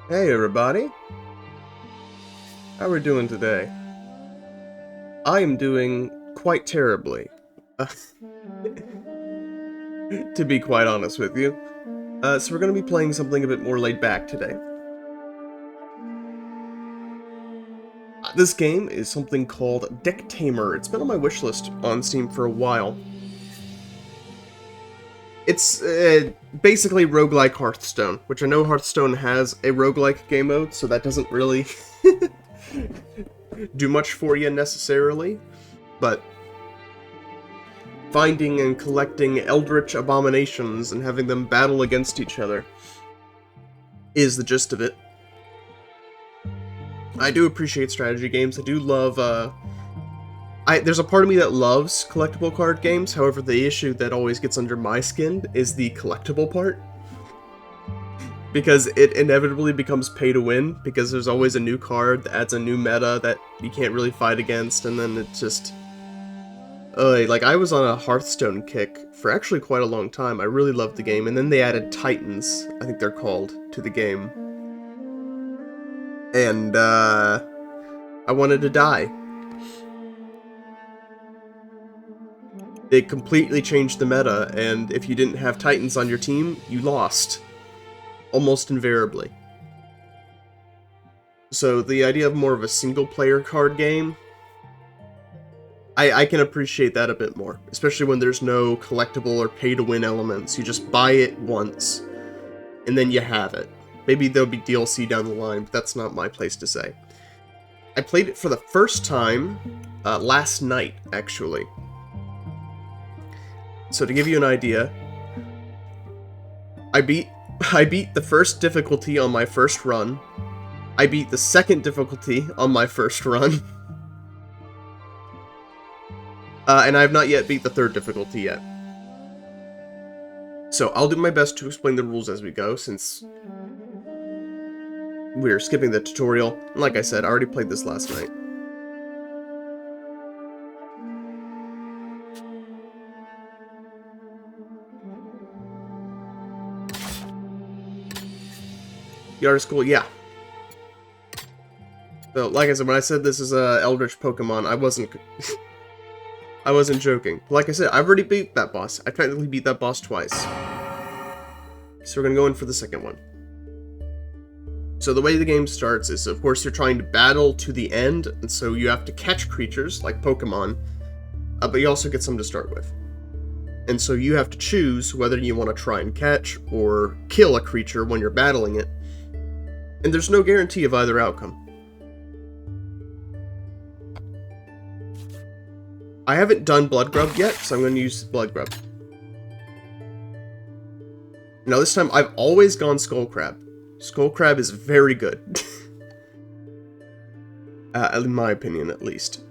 Hey everybody, how are we doing today? I am doing quite terribly, uh, to be quite honest with you. So we're going to be playing something a bit more laid back today. This game is something called Decktamer. It's been on my wish list on Steam for a while. It's basically roguelike Hearthstone, which I know Hearthstone has a roguelike game mode, so that doesn't really do much for you necessarily, but finding and collecting eldritch abominations and having them battle against each other is the gist of it. I do appreciate strategy games. I do love, there's a part of me that loves collectible card games, however the issue that always gets under my skin is the collectible part. Because it inevitably becomes pay to win, because there's always a new card that adds a new meta that you can't really fight against, and then it just... like, I was on a Hearthstone kick for actually quite a long time. I really loved the game, and then they added Titans, I think they're called, to the game. And, I wanted to die. They completely changed the meta, and if you didn't have Titans on your team, you lost. Almost invariably. So the idea of more of a single-player card game, I can appreciate that a bit more, especially when there's no collectible or pay-to-win elements. You just buy it once, and then you have it. Maybe there'll be DLC down the line, but that's not my place to say. I played it for the first time last night, actually. So to give you an idea, I beat the first difficulty on my first run. I beat the second difficulty on my first run. And I have not yet beat the third difficulty yet. So I'll do my best to explain the rules as we go, since we're skipping the tutorial. And like I said, I already played this last night. The art is cool, yeah. So, like I said, when I said this is a eldritch Pokemon, I wasn't I wasn't joking. Like I said, I've already beat that boss. I technically beat that boss twice. So we're gonna go in for the second one. So the way the game starts is, of course, you're trying to battle to the end, and so you have to catch creatures, like Pokemon, but you also get some to start with. And so you have to choose whether you want to try and catch or kill a creature when you're battling it. And there's no guarantee of either outcome. I haven't done Blood Grub yet, so I'm going to use Blood Grub. Now this time, I've always gone Skull Crab. Skull Crab is very good. In my opinion, at least.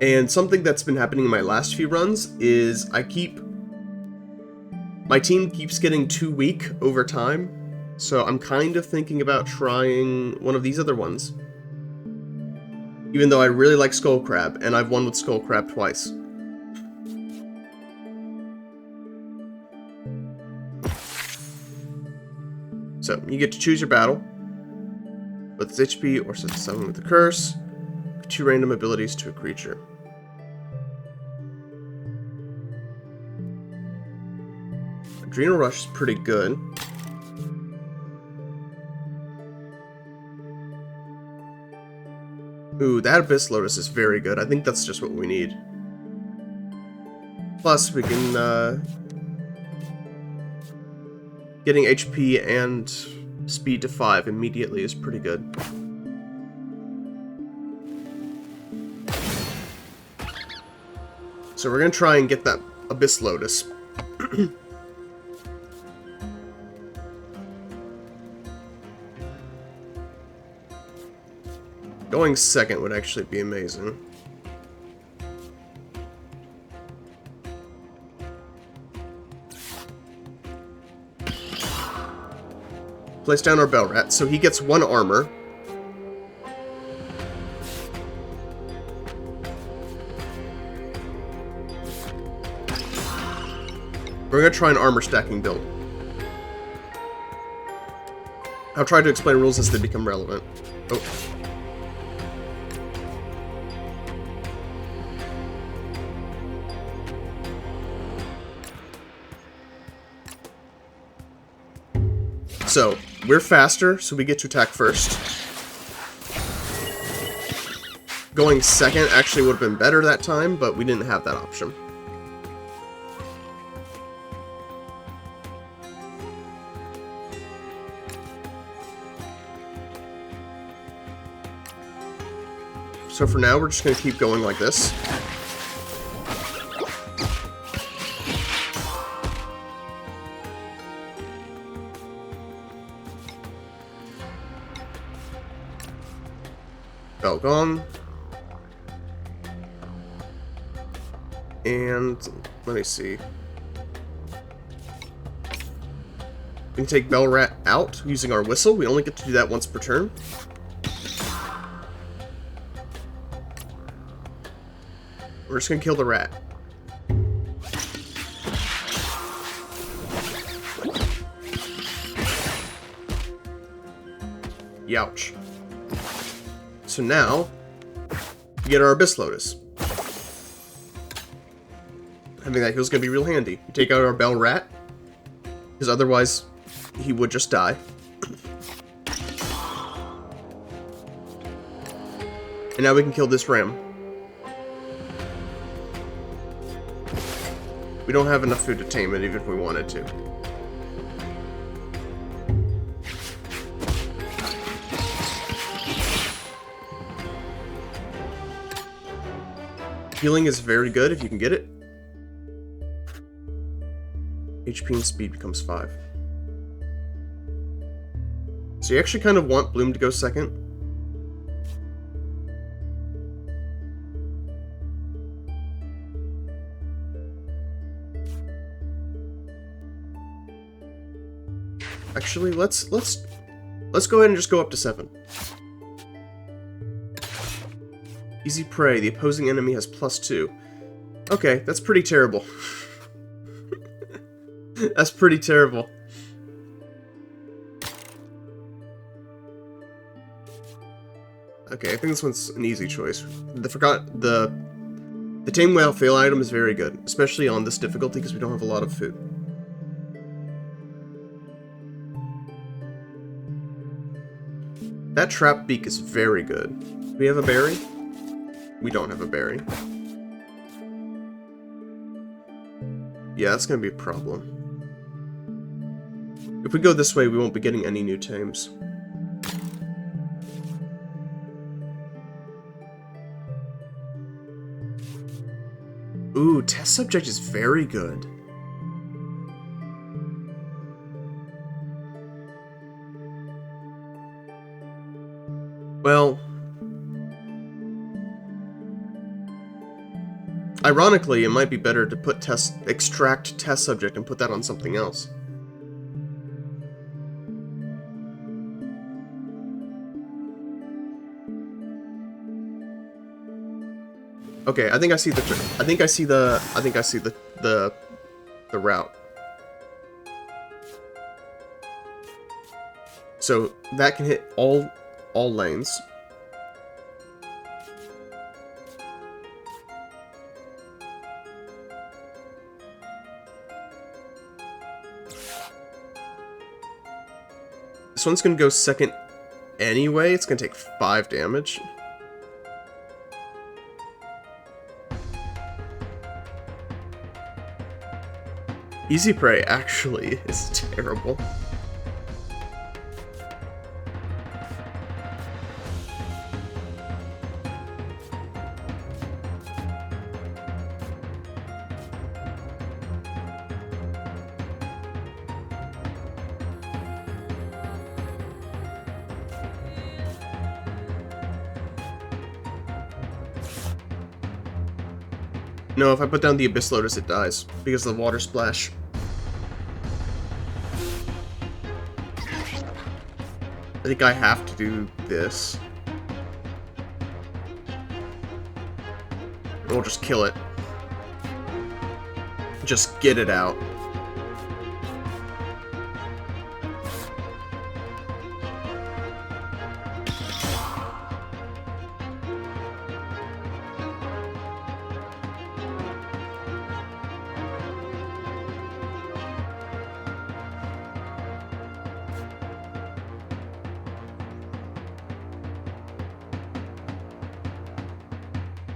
And something that's been happening in my last few runs is my team keeps getting too weak over time, so I'm kind of thinking about trying one of these other ones. Even though I really like Skull Crab, and I've won with Skull Crab twice. So, you get to choose your battle. With its HP or summon with a curse. 2 random abilities to a creature. Adrenal Rush is pretty good. Ooh, that Abyss Lotus is very good. I think that's just what we need. Plus, we can, getting HP and speed to 5 immediately is pretty good. So we're gonna try and get that Abyss Lotus. Going second would actually be amazing. Place down our Bell Rat, so he gets 1 armor. We're gonna try an armor stacking build. I'll try to explain rules as they become relevant. Oh. So, we're faster, so we get to attack first. Going second actually would have been better that time, but we didn't have that option. So for now, we're just going to keep going like this. Bell gone. And let me see. We can take Bell Rat out using our whistle. We only get to do that once per turn. We're just gonna kill the rat. Youch. So now, we get our Abyss Lotus. Having that heal's gonna be real handy. We take out our Bell Rat, because otherwise he would just die. And now we can kill this ram. We don't have enough food to tame it, even if we wanted to. Healing is very good if you can get it. HP and speed becomes 5. So you actually kind of want Bloom to go second. Actually, let's go ahead and just go up to 7. Easy prey. The opposing enemy has +2. Okay, that's pretty terrible. That's pretty terrible. Okay, I think this one's an easy choice. The tame without fail item is very good, especially on this difficulty because we don't have a lot of food. That trap beak is very good. Do we have a berry? We don't have a berry. Yeah, that's gonna be a problem. If we go this way, we won't be getting any new tames. Ooh, test subject is very good. Well, ironically, it might be better to put extract test subject and put that on something else. Okay, I think I see the route. So that can hit all lanes. This one's gonna go second anyway. It's gonna take 5 damage. Easy prey actually is terrible. No, if I put down the Abyss Lotus, it dies because of the water splash. I think I have to do this. We'll just kill it. Just get it out.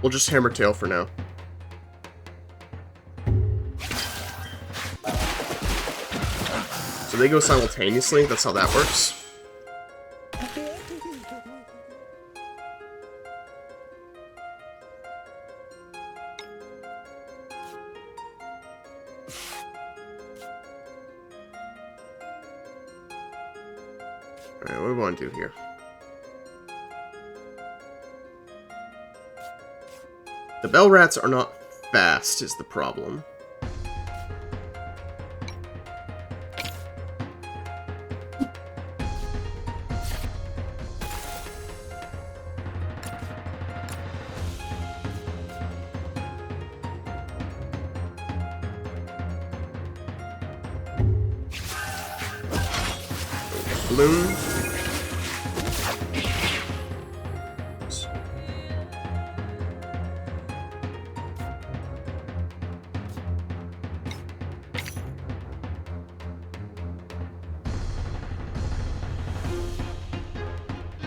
We'll just hammer tail for now. So they go simultaneously, that's how that works. Alright, what do we want to do here? The bell rats are not fast, is the problem. Balloon.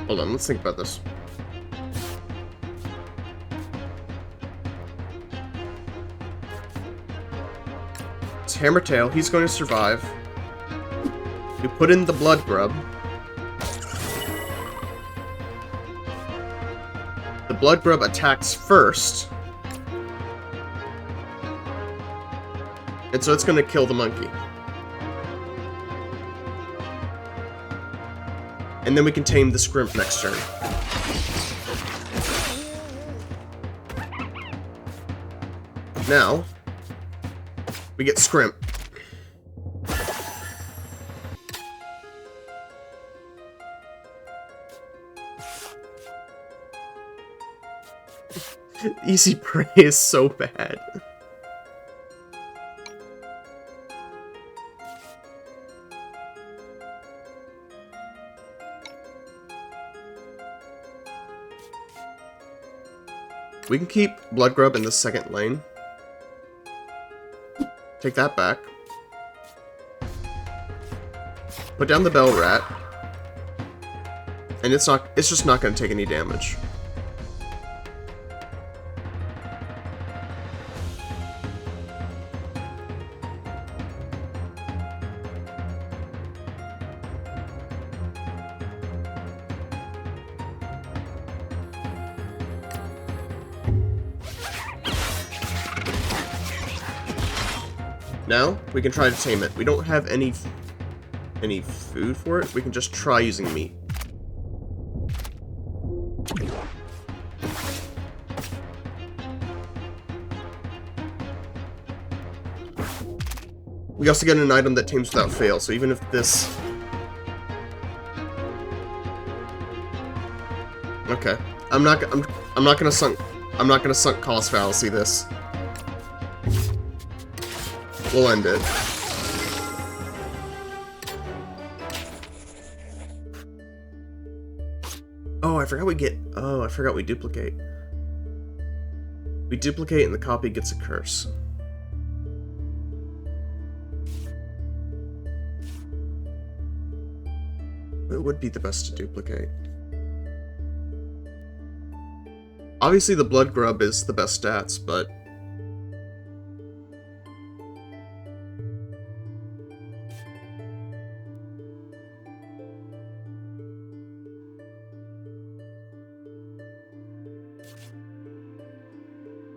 Hold on, let's think about this. It's Hammertail, he's going to survive. We put in the Blood Grub. The Blood Grub attacks first. And so it's going to kill the monkey. And then we can tame the Scrimp next turn. Now, we get Scrimp. Easy prey is so bad. We can keep Blood Grub in the second lane. Take that back. Put down the Bell Rat. And it's just not going to take any damage. Now, we can try to tame it. We don't have any food for it. We can just try using meat. We also get an item that tames without fail, so even if this... Okay. I'm not gonna sunk cost fallacy this. We'll end it. Oh, I forgot we duplicate. We duplicate and the copy gets a curse. It would be the best to duplicate. Obviously the Blood Grub is the best stats, but...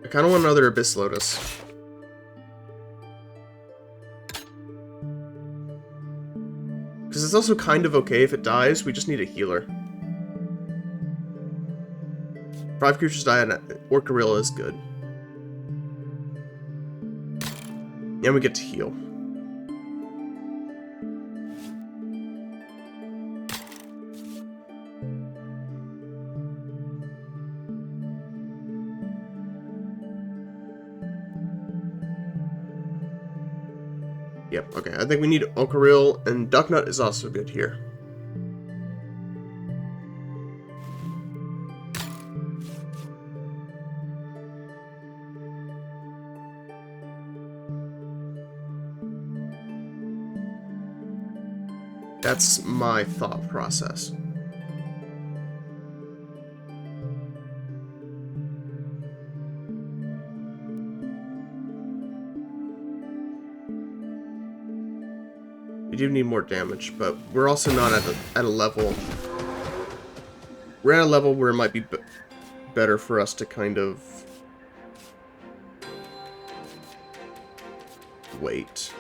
I kind of want another Abyss Lotus. Because it's also kind of okay if it dies, we just need a healer. 5 creatures die and Orc Gorilla is good. And we get to heal. Yep, okay. I think we need Ocaril, and Ducknut is also good here. That's my thought process. We do need more damage, but we're also not at a level. We're at a level where it might be better for us to kind of wait.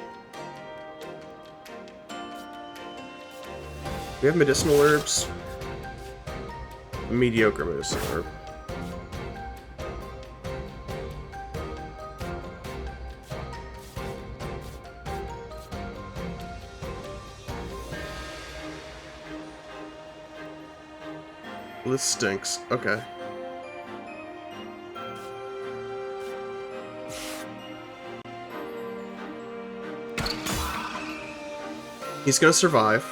We have medicinal herbs. Mediocre medicinal herb. This stinks. Okay. He's gonna survive.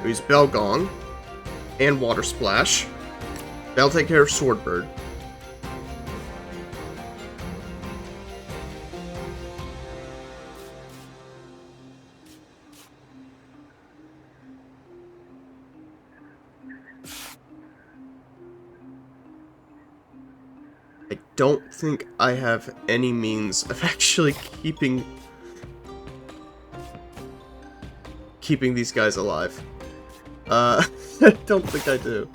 He's Belgong and Water Splash. That'll take care of Swordbird. I don't think I have any means of actually keeping these guys alive. I don't think I do.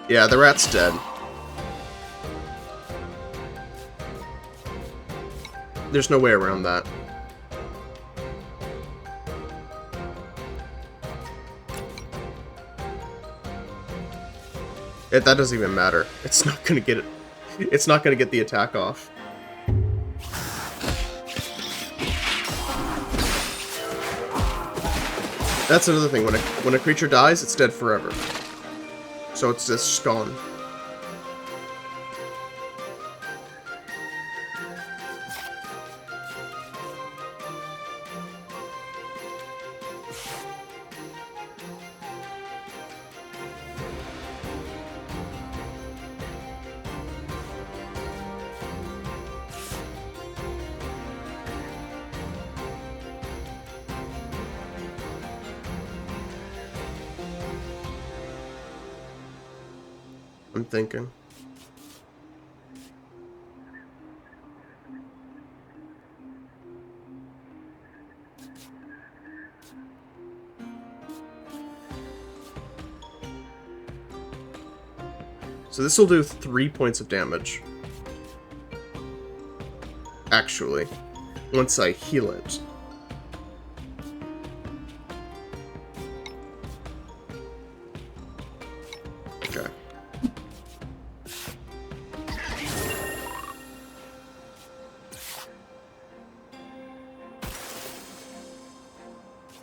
Yeah, the rat's dead. There's no way around that. That doesn't even matter. It's not gonna get it. It's not gonna get the attack off. That's another thing. When a creature dies, it's dead forever. So it's just gone. I'm thinking. So this will do 3 points of damage. Actually, once I heal it. Okay.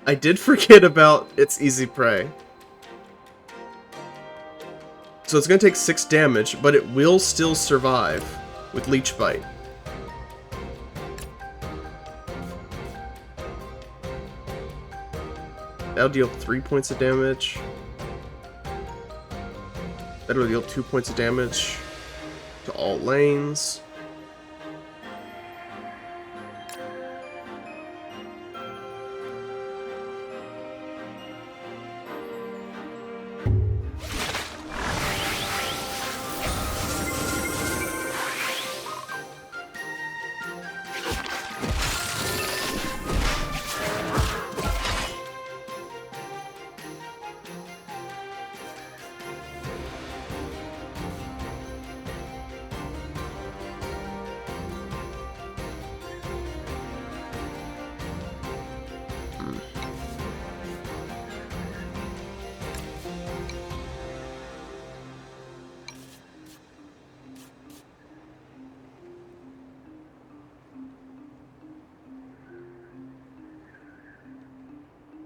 I did forget about its easy prey. So it's going to take 6 damage, but it will still survive with Leech Bite. That'll deal 3 points of damage. That'll deal 2 points of damage to all lanes.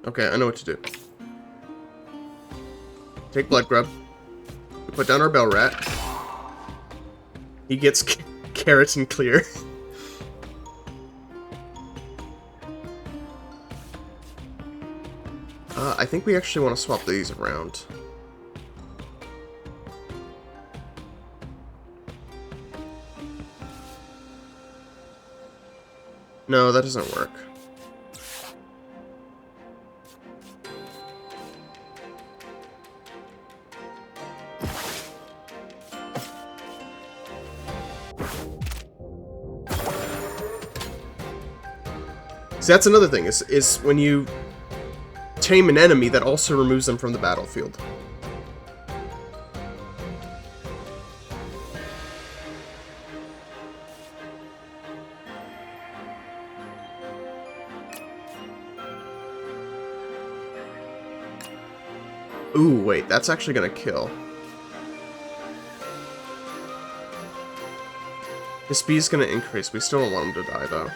Okay, I know what to do. Take Blood Grub. Put down our bell rat. He gets carrots and clear. I think we actually want to swap these around. No, that doesn't work. See, that's another thing, is when you tame an enemy, that also removes them from the battlefield. Ooh, wait, that's actually gonna kill. His speed's gonna increase. We still don't want him to die, though.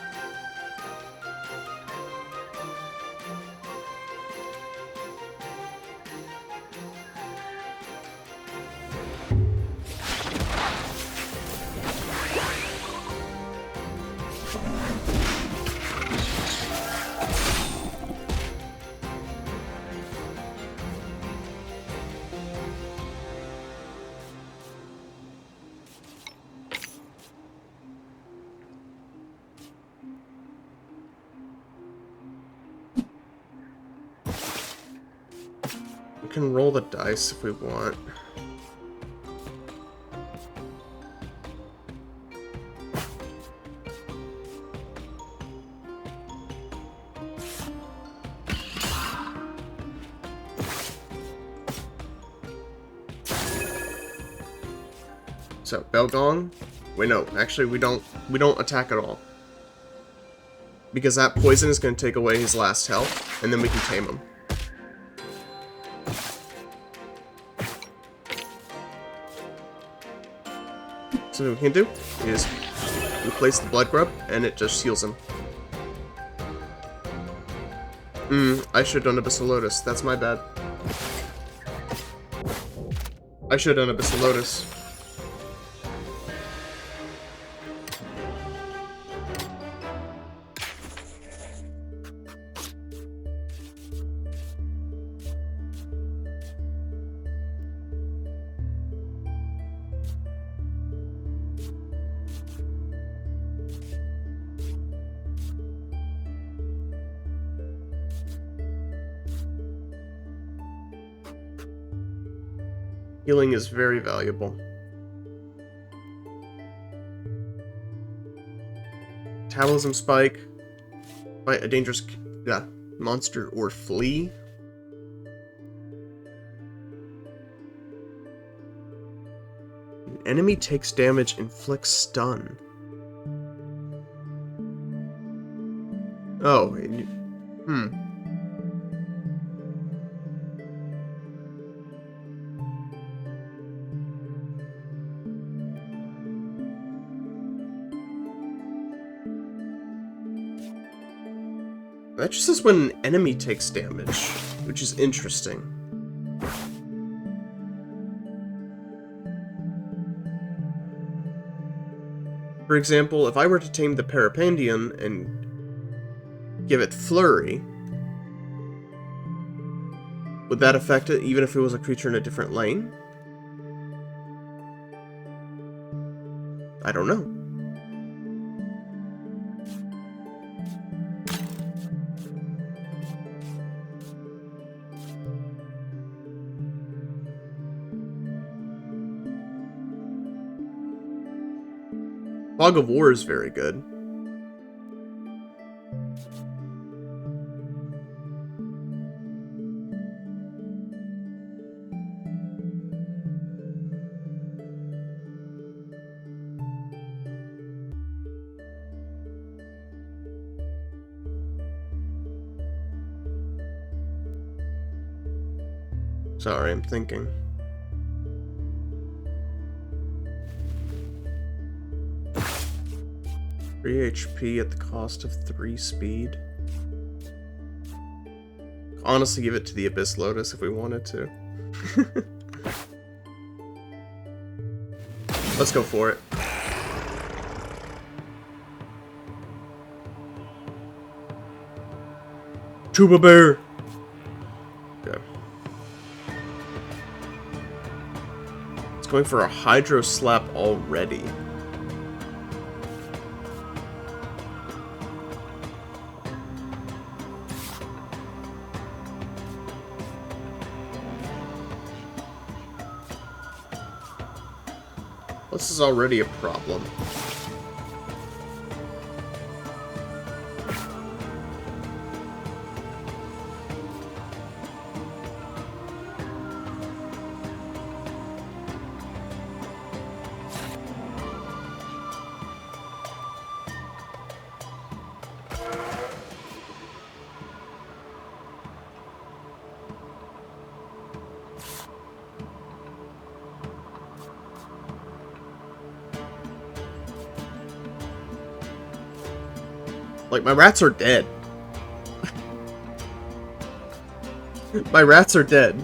We can roll the dice if we want. So, bell gong. Wait, no, actually we don't attack at all. Because that poison is going to take away his last health, and then we can tame him. So what we can do is replace the blood grub, and it just heals him. I should have done Abyssal Lotus. That's my bad. I should have done Abyssal Lotus. Healing is very valuable. Metabolism spike. Fight a dangerous monster or flee. An enemy takes damage, inflicts stun. Oh, That just says when an enemy takes damage, which is interesting. For example, if I were to tame the Parapandian and give it Flurry, would that affect it even if it was a creature in a different lane? I don't know. Fog of War is very good. Sorry, I'm thinking. HP at the cost of 3 speed. Honestly, give it to the Abyss Lotus if we wanted to. Let's go for it. Chuba Bear! Okay. It's going for a Hydro Slap already. This is already a problem. Like, my rats are dead. My rats are dead.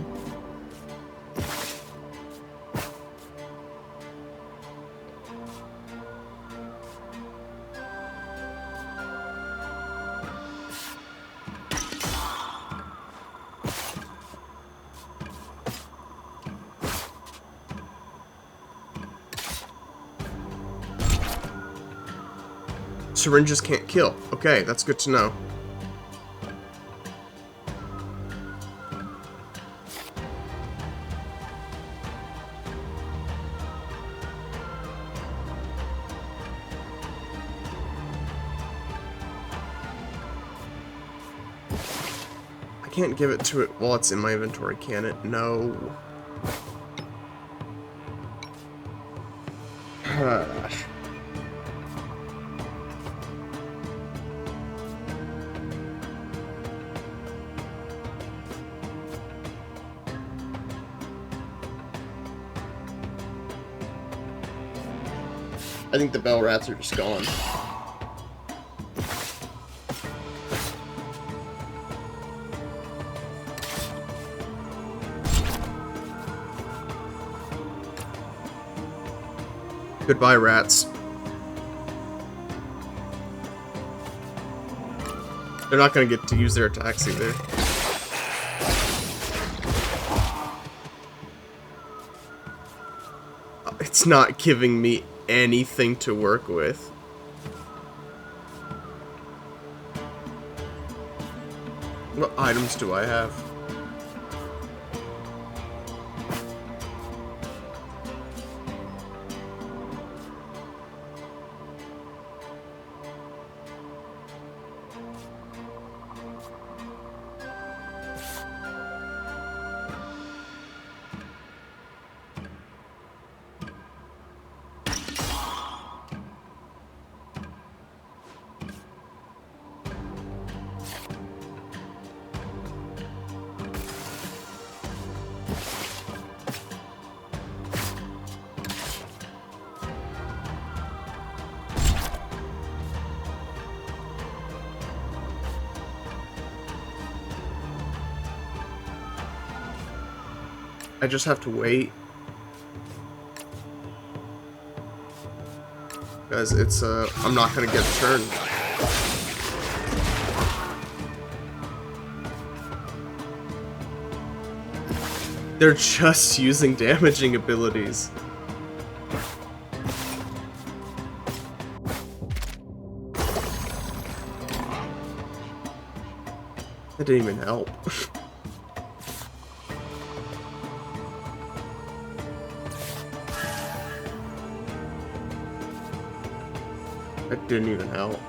Syringes can't kill. Okay, that's good to know. I can't give it to it while it's in my inventory, can it? No. Gosh. I think the bell rats are just gone. Goodbye, rats. They're not going to get to use their attacks either. It's not giving me anything to work with. What items do I have? I just have to wait. Guys, it's, I'm not gonna get a turn. They're just using damaging abilities. That didn't even help. That didn't even help.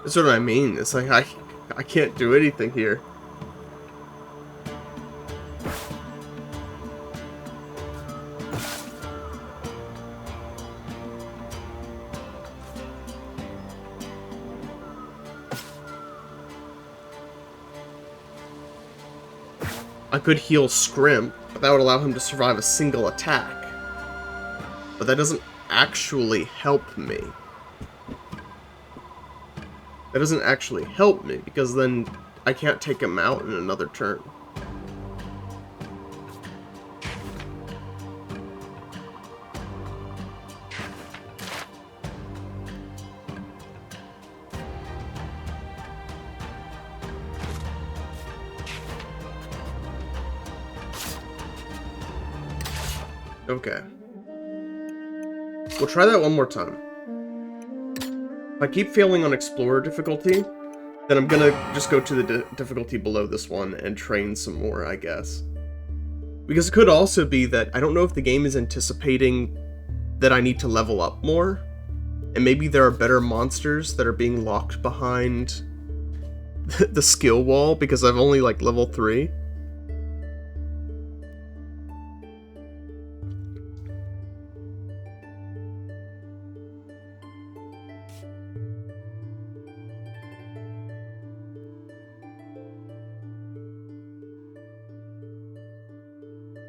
That's what I mean. It's like I can't do anything here. I could heal Scrimp, but that would allow him to survive a single attack. But that doesn't actually help me. That doesn't actually help me, because then I can't take him out in another turn. Okay. We'll try that one more time. If I keep failing on Explorer difficulty, then I'm gonna just go to the difficulty below this one and train some more, I guess. Because it could also be that I don't know if the game is anticipating that I need to level up more, and maybe there are better monsters that are being locked behind the skill wall because I've only like level 3.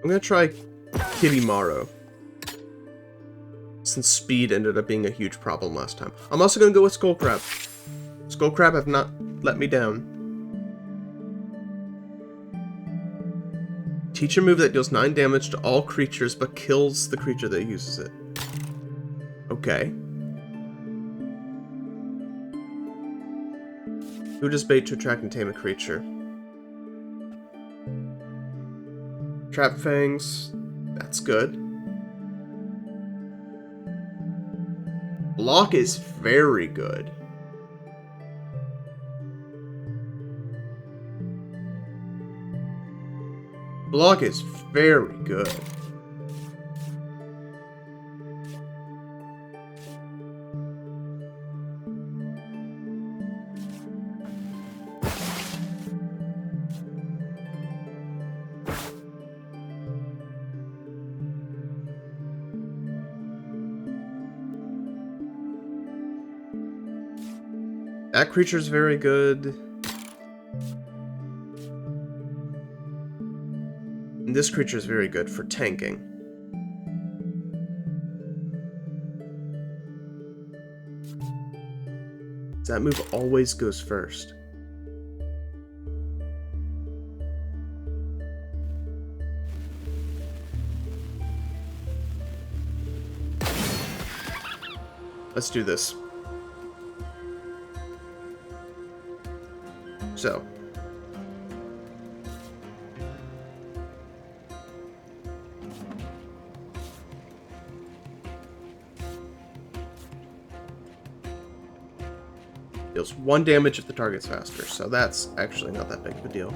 I'm gonna try Kitty since speed ended up being a huge problem last time. I'm also gonna go with Skullcrab. Skullcrab have not let me down. Teach a move that deals 9 damage to all creatures but kills the creature that uses it. Okay. Who does bait to attract and tame a creature? Trap Fangs. That's good. Block is very good. Block is very good. That creature's very good. And this creature's very good for tanking. That move always goes first. Let's do this. So. Deals 1 damage if the target's faster, so that's actually not that big of a deal.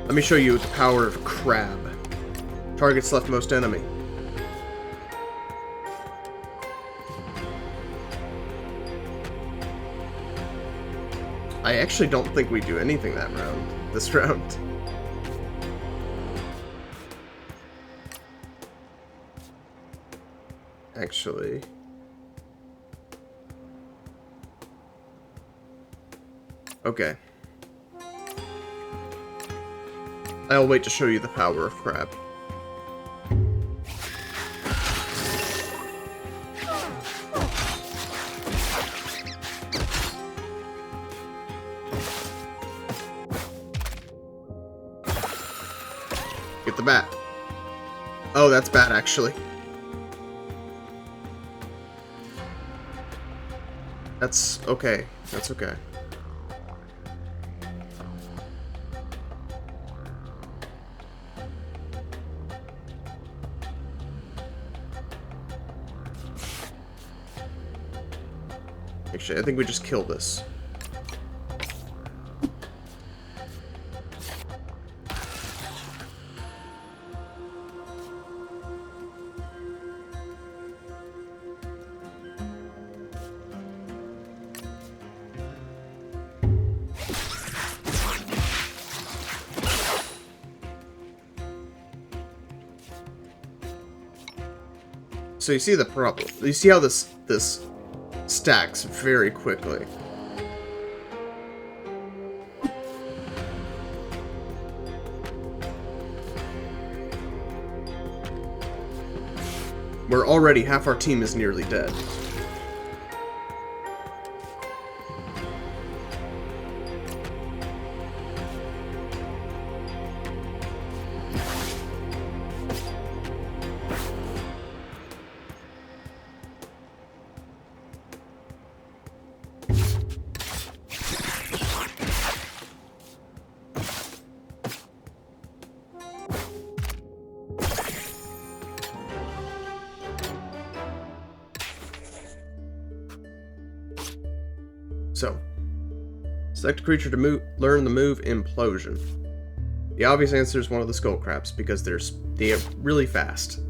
Let me show you the power of Crab. Target's leftmost enemy. I actually don't think we do anything this round. Actually. Okay. I'll wait to show you the power of Crab. Get the bat. Oh, that's bad, actually. That's okay. That's okay. Actually, I think we just kill this. So you see the problem. You see how this stacks very quickly. Where already half our team is nearly dead. So, select a creature to learn the move Implosion. The obvious answer is one of the skull crabs, because they are really fast.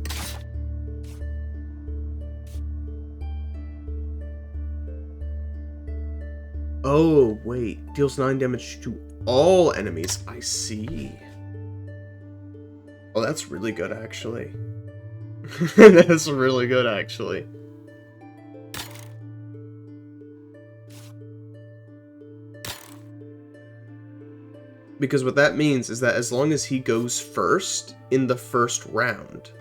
Oh, wait. Deals 9 damage to all enemies. I see. Oh, that's really good, actually. That's really good, actually. Because what that means is that as long as he goes first in the first round,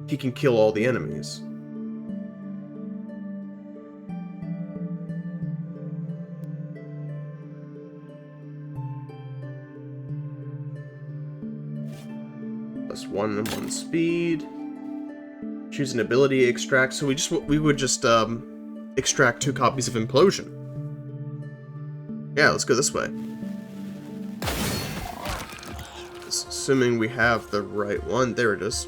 he can kill all the enemies. +1 and 1 speed. Choose an ability extract. So we would just extract 2 copies of Implosion. Yeah, let's go this way. Assuming we have the right one. There it is.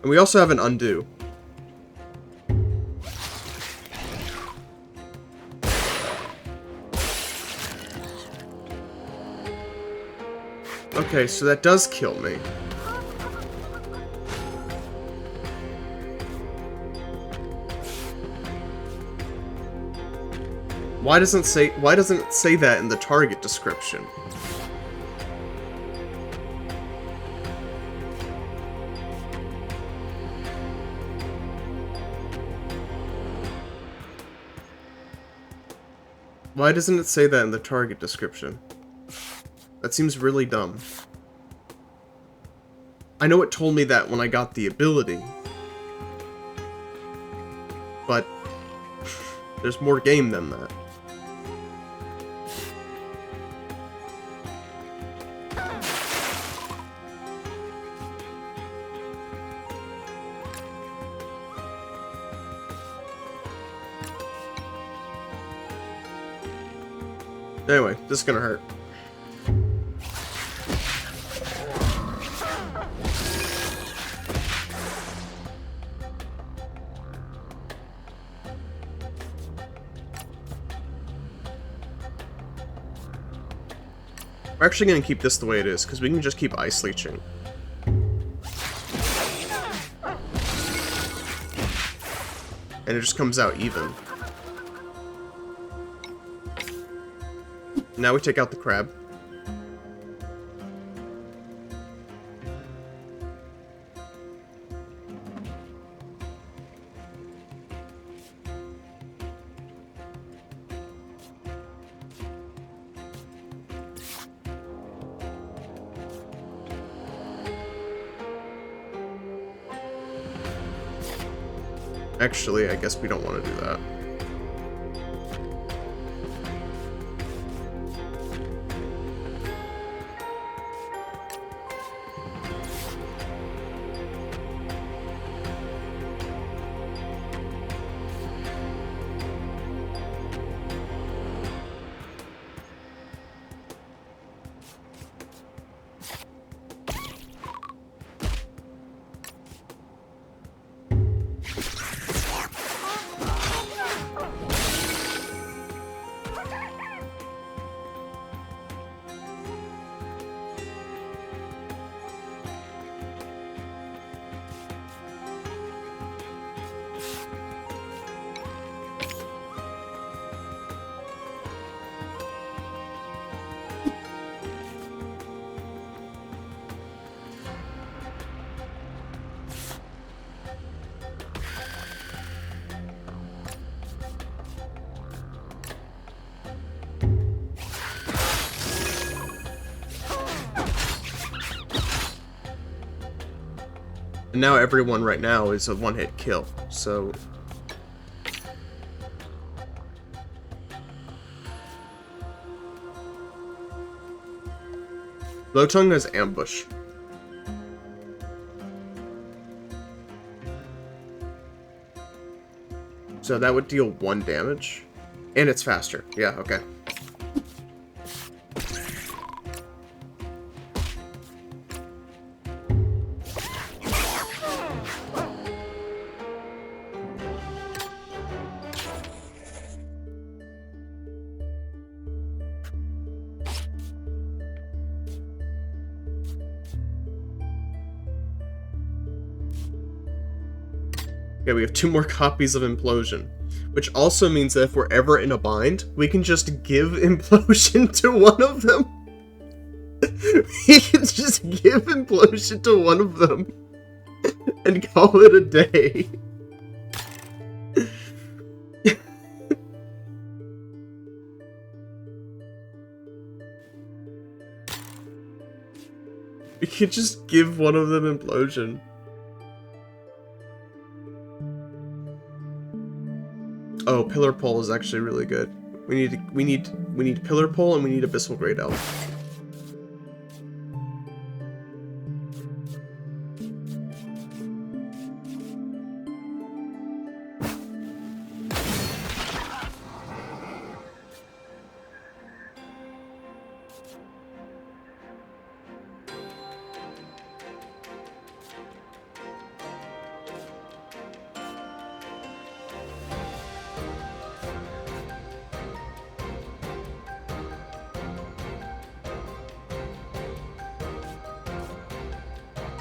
And we also have an undo. Okay, so that does kill me. Why doesn't it say that in the target description? Why doesn't it say that in the target description? That seems really dumb. I know it told me that when I got the ability, but there's more game than that. Anyway, this is gonna hurt. We're actually gonna keep this the way it is, because we can just keep ice leeching. And it just comes out even. Now we take out the crab. Actually, I guess we don't want to do that. And now everyone right now is a one-hit kill, so... Low Tongue has ambush. So that would deal 1 damage. And it's faster. Yeah, okay. Okay, we have 2 more copies of Implosion. Which also means that if we're ever in a bind, we can just give Implosion to one of them. We can just give Implosion to one of them. And call it a day. We could just give one of them Implosion. Oh, Pillar Pole is actually really good. We need Pillar Pole and we need Abyssal Great Elf.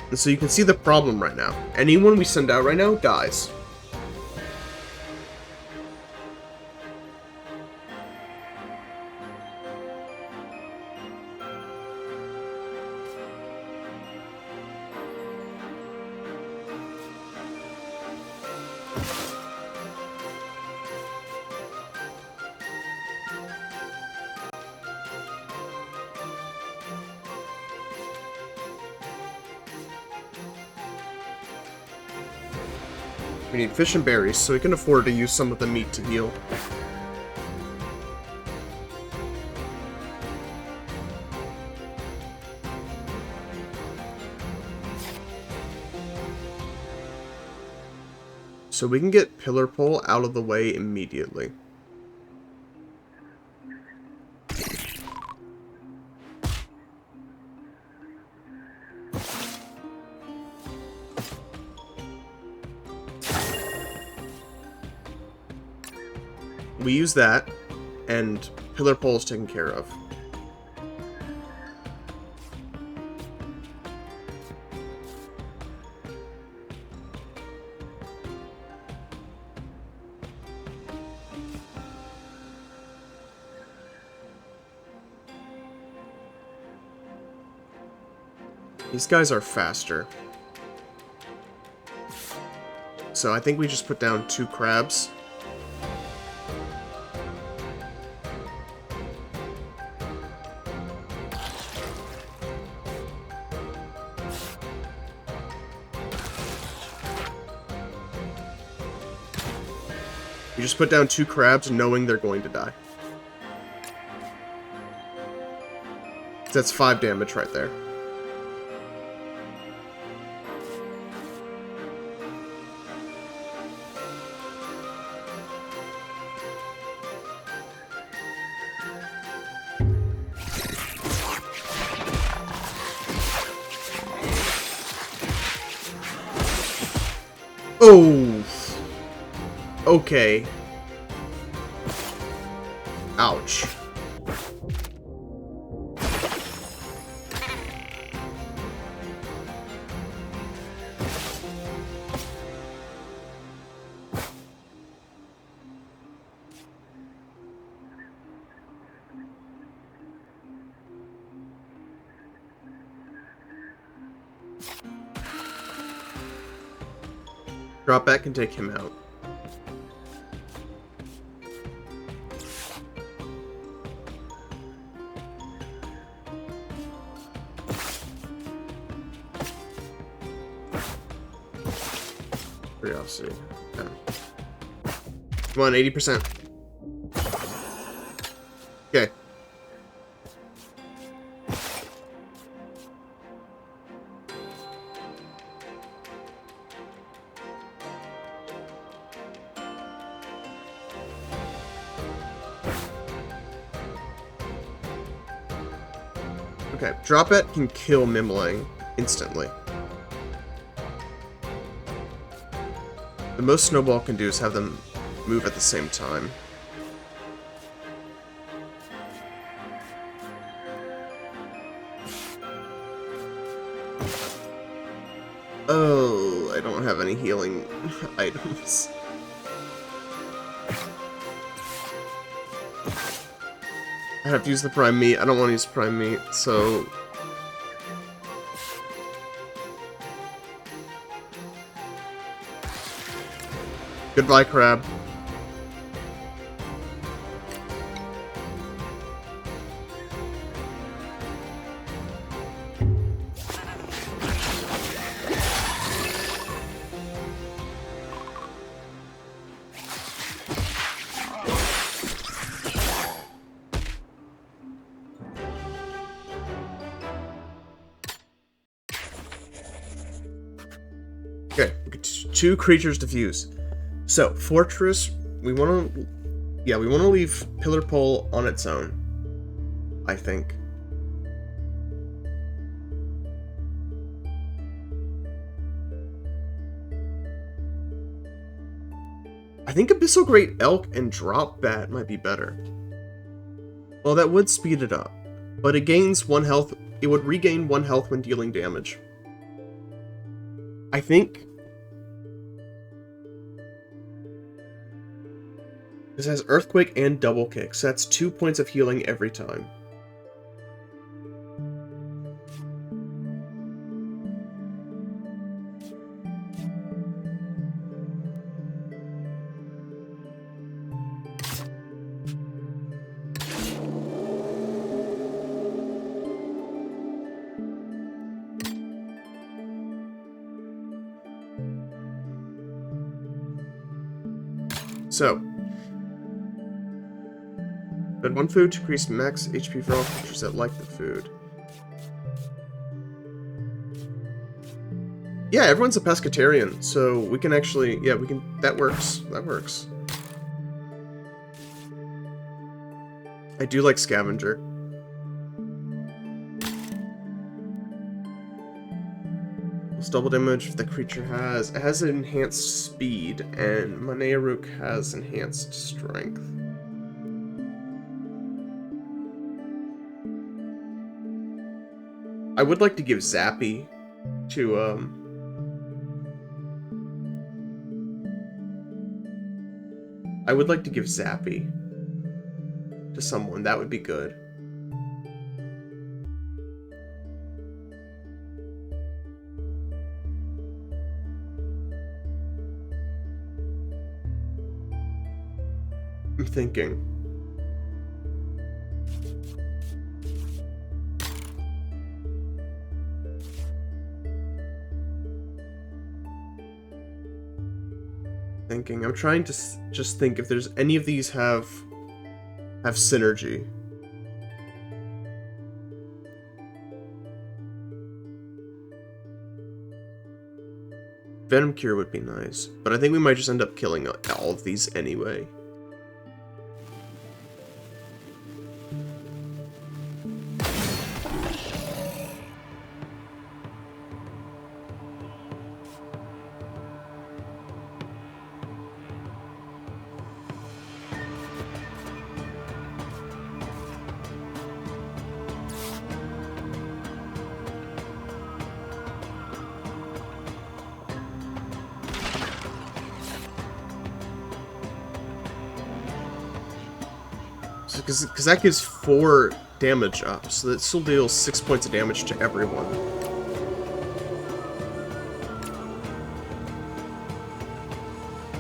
And so you can see the problem right now. Anyone we send out right now dies. We need fish and berries, so we can afford to use some of the meat to heal. So we can get Pillar Pole out of the way immediately. We use that, and Pillar Pole is taken care of. These guys are faster. So I think we just put down 2 crabs. We just put down 2 crabs knowing they're going to die. That's 5 damage right there. Oh! Okay. Ouch. Drop back and take him out. Curiosity. Yeah. Come on, 80%. Okay. Okay, drop it can kill Mimling instantly. The most Snowball can do is have them move at the same time. Oh, I don't have any healing items. I have to use the prime meat. I don't want to use prime meat, so... Goodbye, crab. Okay, we get 2 creatures to fuse. So, Fortress, we want to... Yeah, we want to leave Pillar Pole on its own, I think. I think Abyssal Great Elk and Drop Bat might be better. Well, that would speed it up, but it gains 1 health. It would regain 1 health when dealing damage. I think... This has Earthquake and Double Kick, so that's 2 points of healing every time. So, spend 1 food to increase max HP for all creatures that like the food. Yeah, everyone's a pescatarian, so we can actually, yeah, we can, that works, that works. I do like Scavenger. It's double damage the creature has. It has enhanced speed, and Manearuk has enhanced strength. I would like to give Zappy to, I would like to give Zappy to someone. That would be good. I'm thinking. I'm trying to just think if there's any of these have synergy. Venom Cure would be nice, but I think we might just end up killing all of these anyway. Because that gives 4 damage up, so that still deals 6 points of damage to everyone.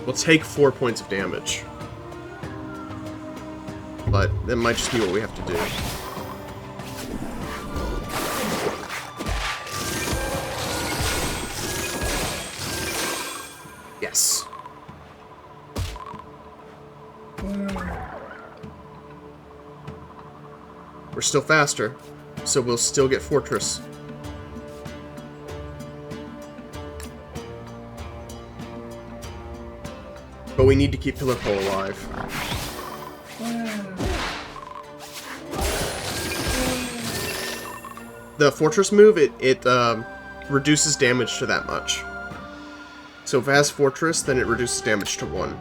We'll take 4 points of damage. But that might just be what we have to do. Yes. We're still faster, so we'll still get Fortress. But we need to keep Pillar Pole alive. The Fortress move, it reduces damage to that much. So if it has Fortress, then it reduces damage to 1.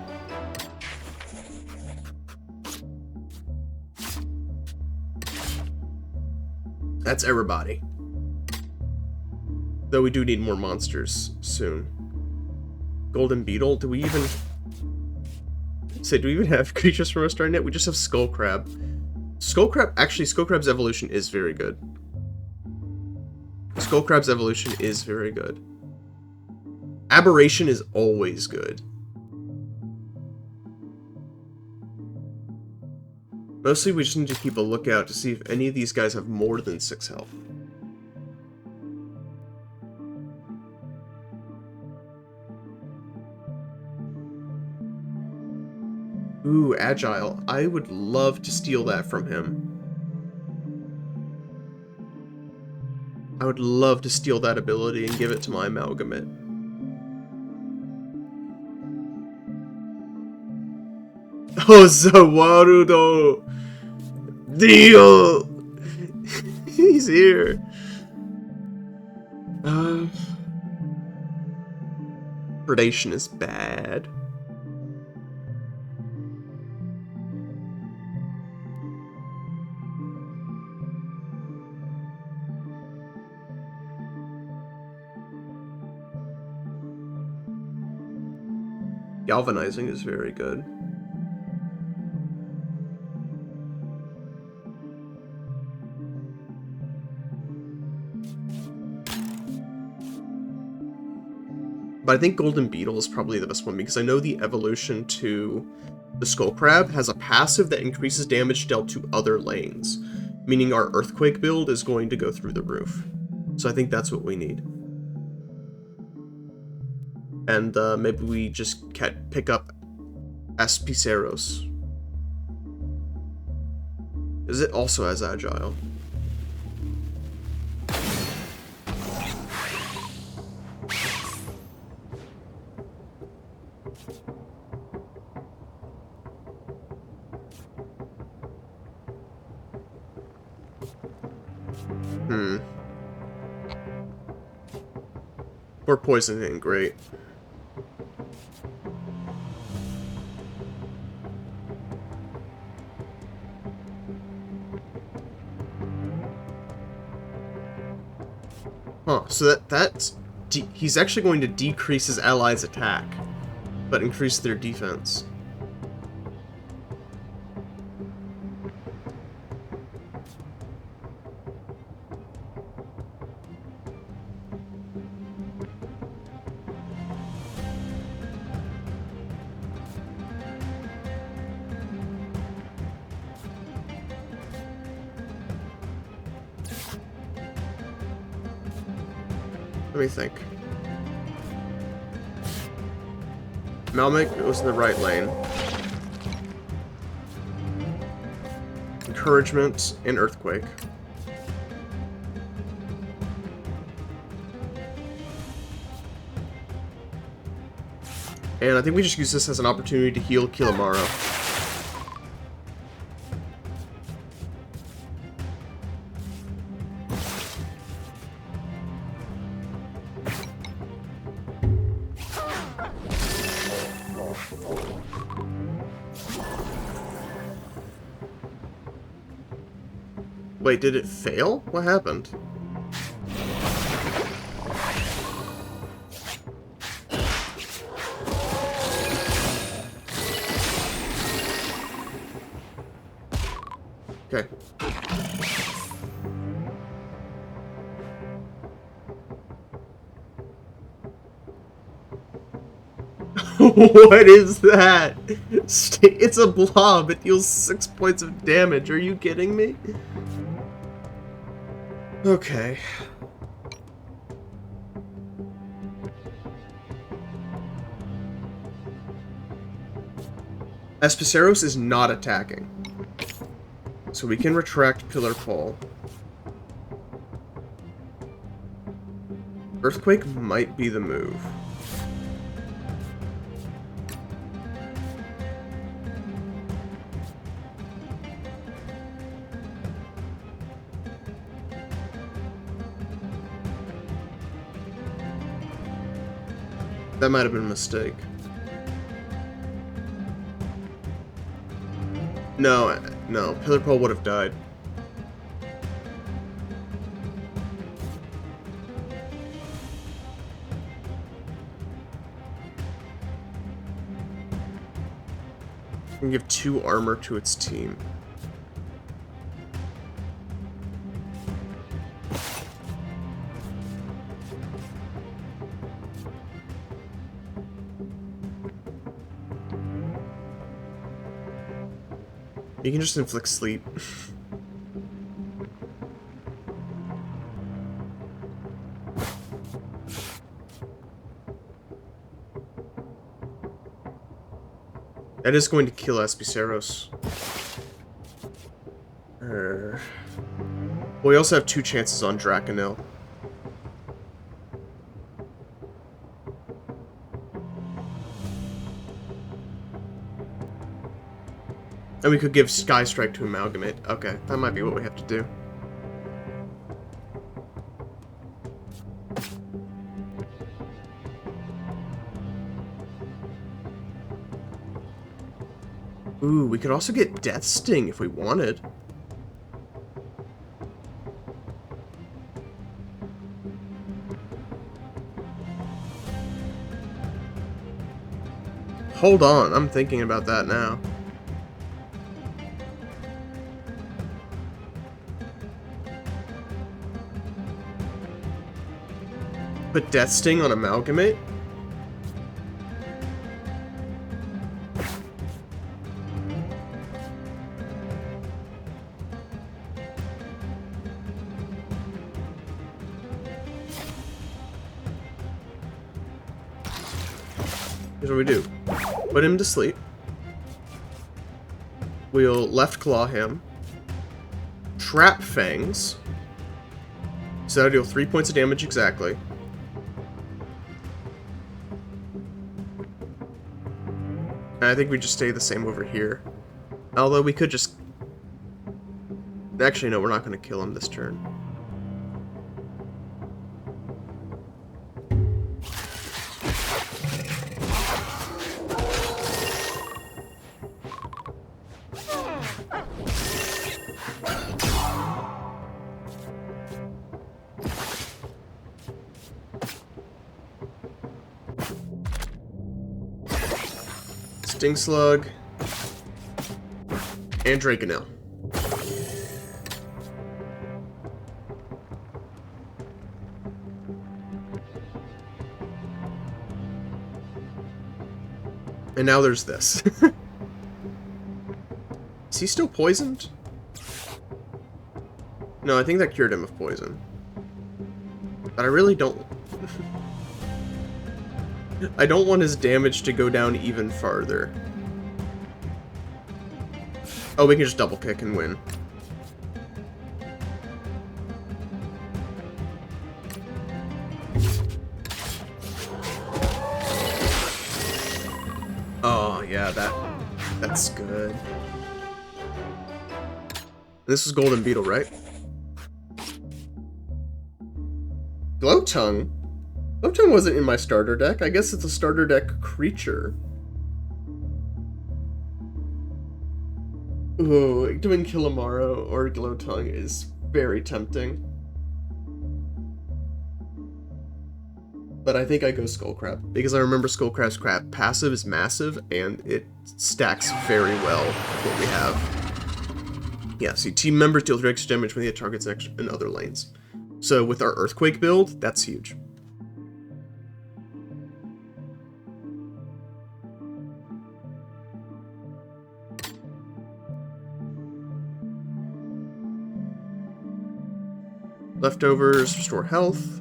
That's everybody. Though we do need more monsters soon. Golden Beetle, do we even... Say, do we even have creatures from our starting net? We just have Skull Crab. Skull Crab, actually, Skull Crab's evolution is very good. Skull Crab's evolution is very good. Aberration is always good. Mostly we just need to keep a lookout to see if any of these guys have more than 6 health. Ooh, Agile. I would love to steal that from him. I would love to steal that ability and give it to my Amalgamate. Oh, Zawarudo! Dio! He's here. Predation is bad. Galvanizing is very good. But I think Golden Beetle is probably the best one, because I know the evolution to the Skull Crab has a passive that increases damage dealt to other lanes, meaning our Earthquake build is going to go through the roof. So I think that's what we need. And maybe we just pick up Aspiceros. Is it also as Agile? Or poison ain't great. Huh, so he's actually going to decrease his allies' attack, but increase their defense. Let me think. Malmik goes in the right lane. Encouragement and Earthquake. And I think we just use this as an opportunity to heal Kilimaro. Wait, did it fail? What happened? Okay. What is that? It's a blob. It deals 6 points of damage. Are you kidding me? Okay. Espaceros is not attacking. So we can retract Pillar Pole. Earthquake might be the move. That might have been a mistake. No, no, Pillar Pole would have died. We can give 2 armor to its team. You can just inflict sleep. That is going to kill Espaceros. Well, we also have 2 chances on Draconil. And we could give Sky Strike to Amalgamate. Okay, that might be what we have to do. Ooh, we could also get Death Sting if we wanted. Hold on, I'm thinking about that now. Put Death Sting on Amalgamate? Here's what we do. Put him to sleep. We'll left claw him. Trap Fangs. So that'll deal 3 points of damage exactly. And I think we just stay the same over here. Although we could just... Actually, no, we're not going to kill him this turn. Sting Slug, and Draconil. And now there's this. Is he still poisoned? No, I think that cured him of poison. But I really don't... I don't want his damage to go down even farther. Oh, we can just double kick and win. Oh, yeah, that's good. This is Golden Beetle, right? Glowtongue? Glowtongue wasn't in my starter deck. I guess it's a starter deck creature. Ooh, doing Kilimaro or Glowtongue is very tempting. But I think I go Skullcrab, because I remember Skullcrab's passive is massive, and it stacks very well with what we have. Yeah, see, team members deal 3 extra damage when they hit targets in other lanes. So with our Earthquake build, that's huge. Leftovers, restore health.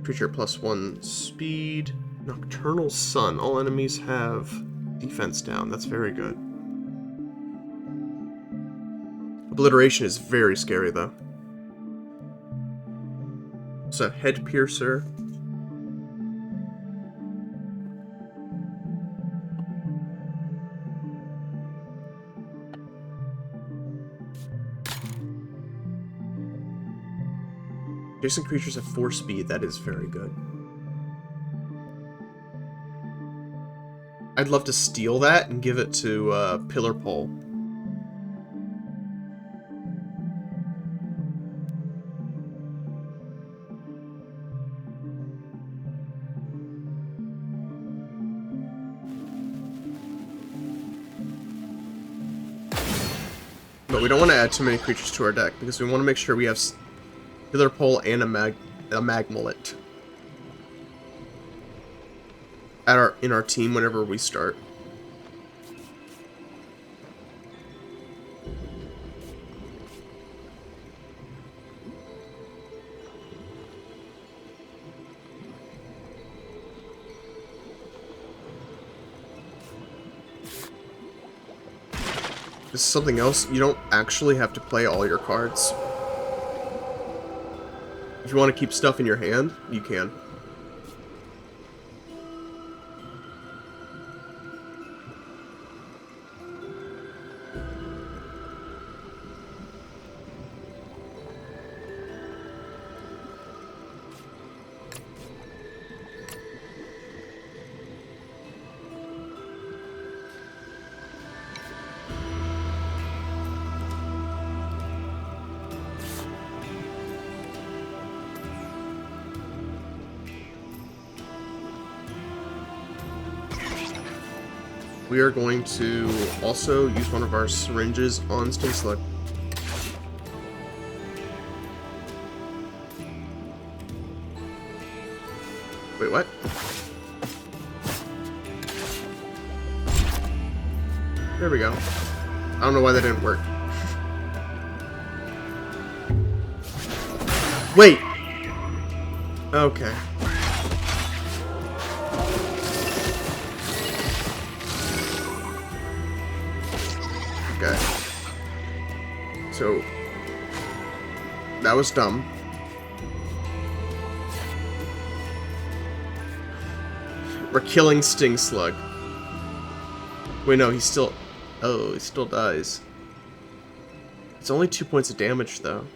Creature +1 speed. Nocturnal Sun. All enemies have Defense down. That's very good. Obliteration is very scary, though. So, Head Piercer. Adjacent creatures have 4 speed. That is very good. I'd love to steal that and give it to Pillar Pole. But we don't want to add too many creatures to our deck because we want to make sure we have Pillar Pole and a Magmulet in our team whenever we start. This is something else. You don't actually have to play all your cards. If you want to keep stuff in your hand, you can. We are going to also use one of our syringes on Sting Slug. Wait, what? There we go. I don't know why that didn't work. Wait! Okay. Okay. So, that was dumb. We're killing Sting Slug. Wait, no, he's still... Oh, he still dies. It's only 2 points of damage, though.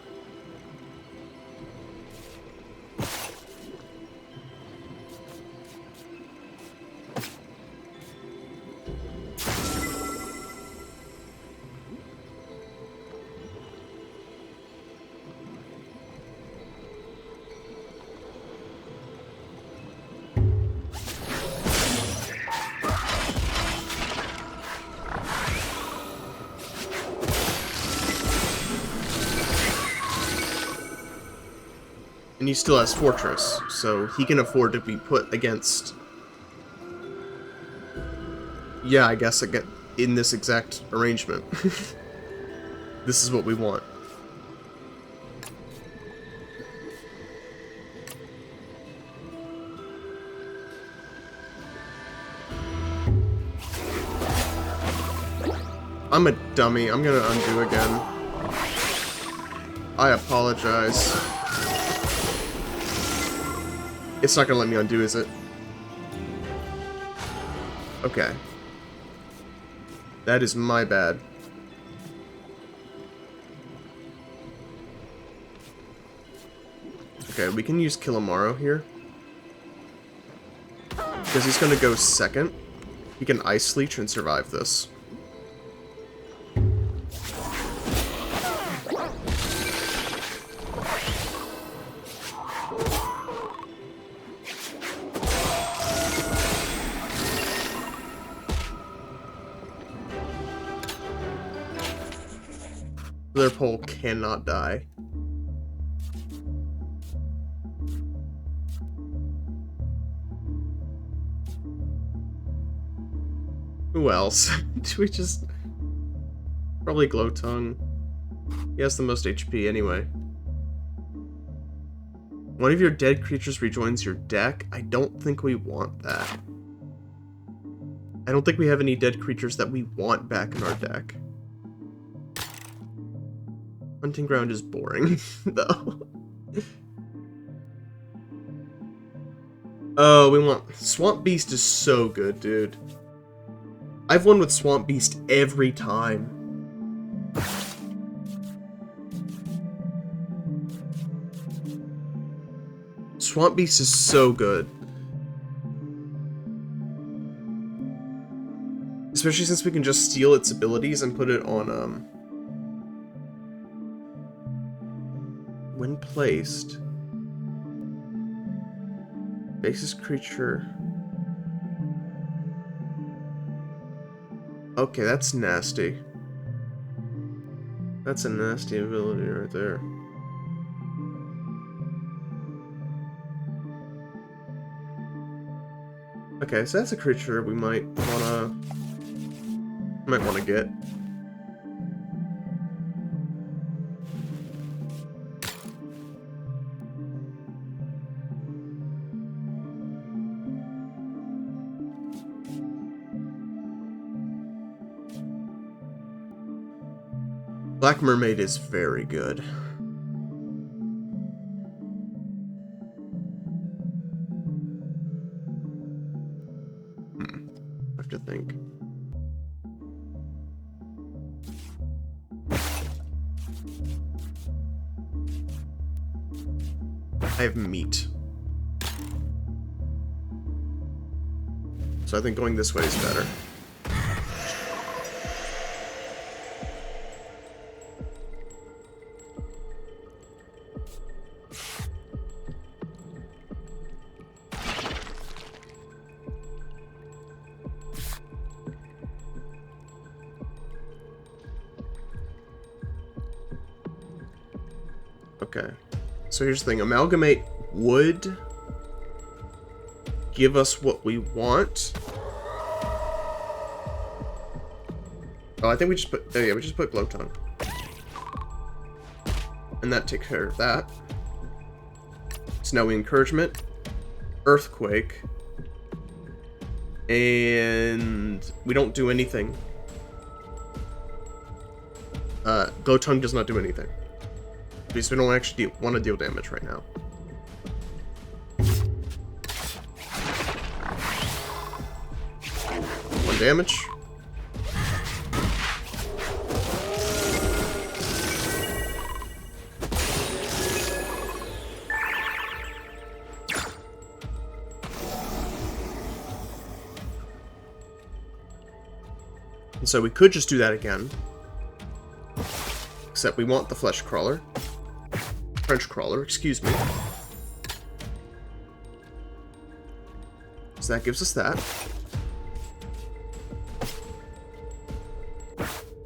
And he still has Fortress, so he can afford to be put against... Yeah, I guess in this exact arrangement. This is what we want. I'm a dummy. I'm gonna undo again. I apologize. It's not gonna let me undo, is it? Okay. That is my bad. Okay, we can use Killamaro here. Because he's gonna go second. He can Ice Leech and survive this. Their pole cannot die. Who else? Do we just... Probably Glowtongue. He has the most HP anyway. One of your dead creatures rejoins your deck? I don't think we want that. I don't think we have any dead creatures that we want back in our deck. Hunting Ground is boring, though. Oh, we want... Swamp Beast is so good, dude. I've won with Swamp Beast every time. Swamp Beast is so good. Especially since we can just steal its abilities and put it on, when placed. Basis creature. Okay, that's nasty. That's a nasty ability right there. Okay, so that's a creature we might wanna get. Black Mermaid is very good. I have to think. I have meat. So I think going this way is better. Okay. So here's the thing. Amalgamate would give us what we want. Oh, I think we just put... Oh, yeah, we just put Glow Tongue. And that takes care of that. So now we Encouragement, Earthquake, and we don't do anything. Glow Tongue does not do anything. Because we don't actually want to deal damage right now. One damage. And so we could just do that again. Except we want the Flesh Crawler. French Crawler, excuse me. So that gives us that.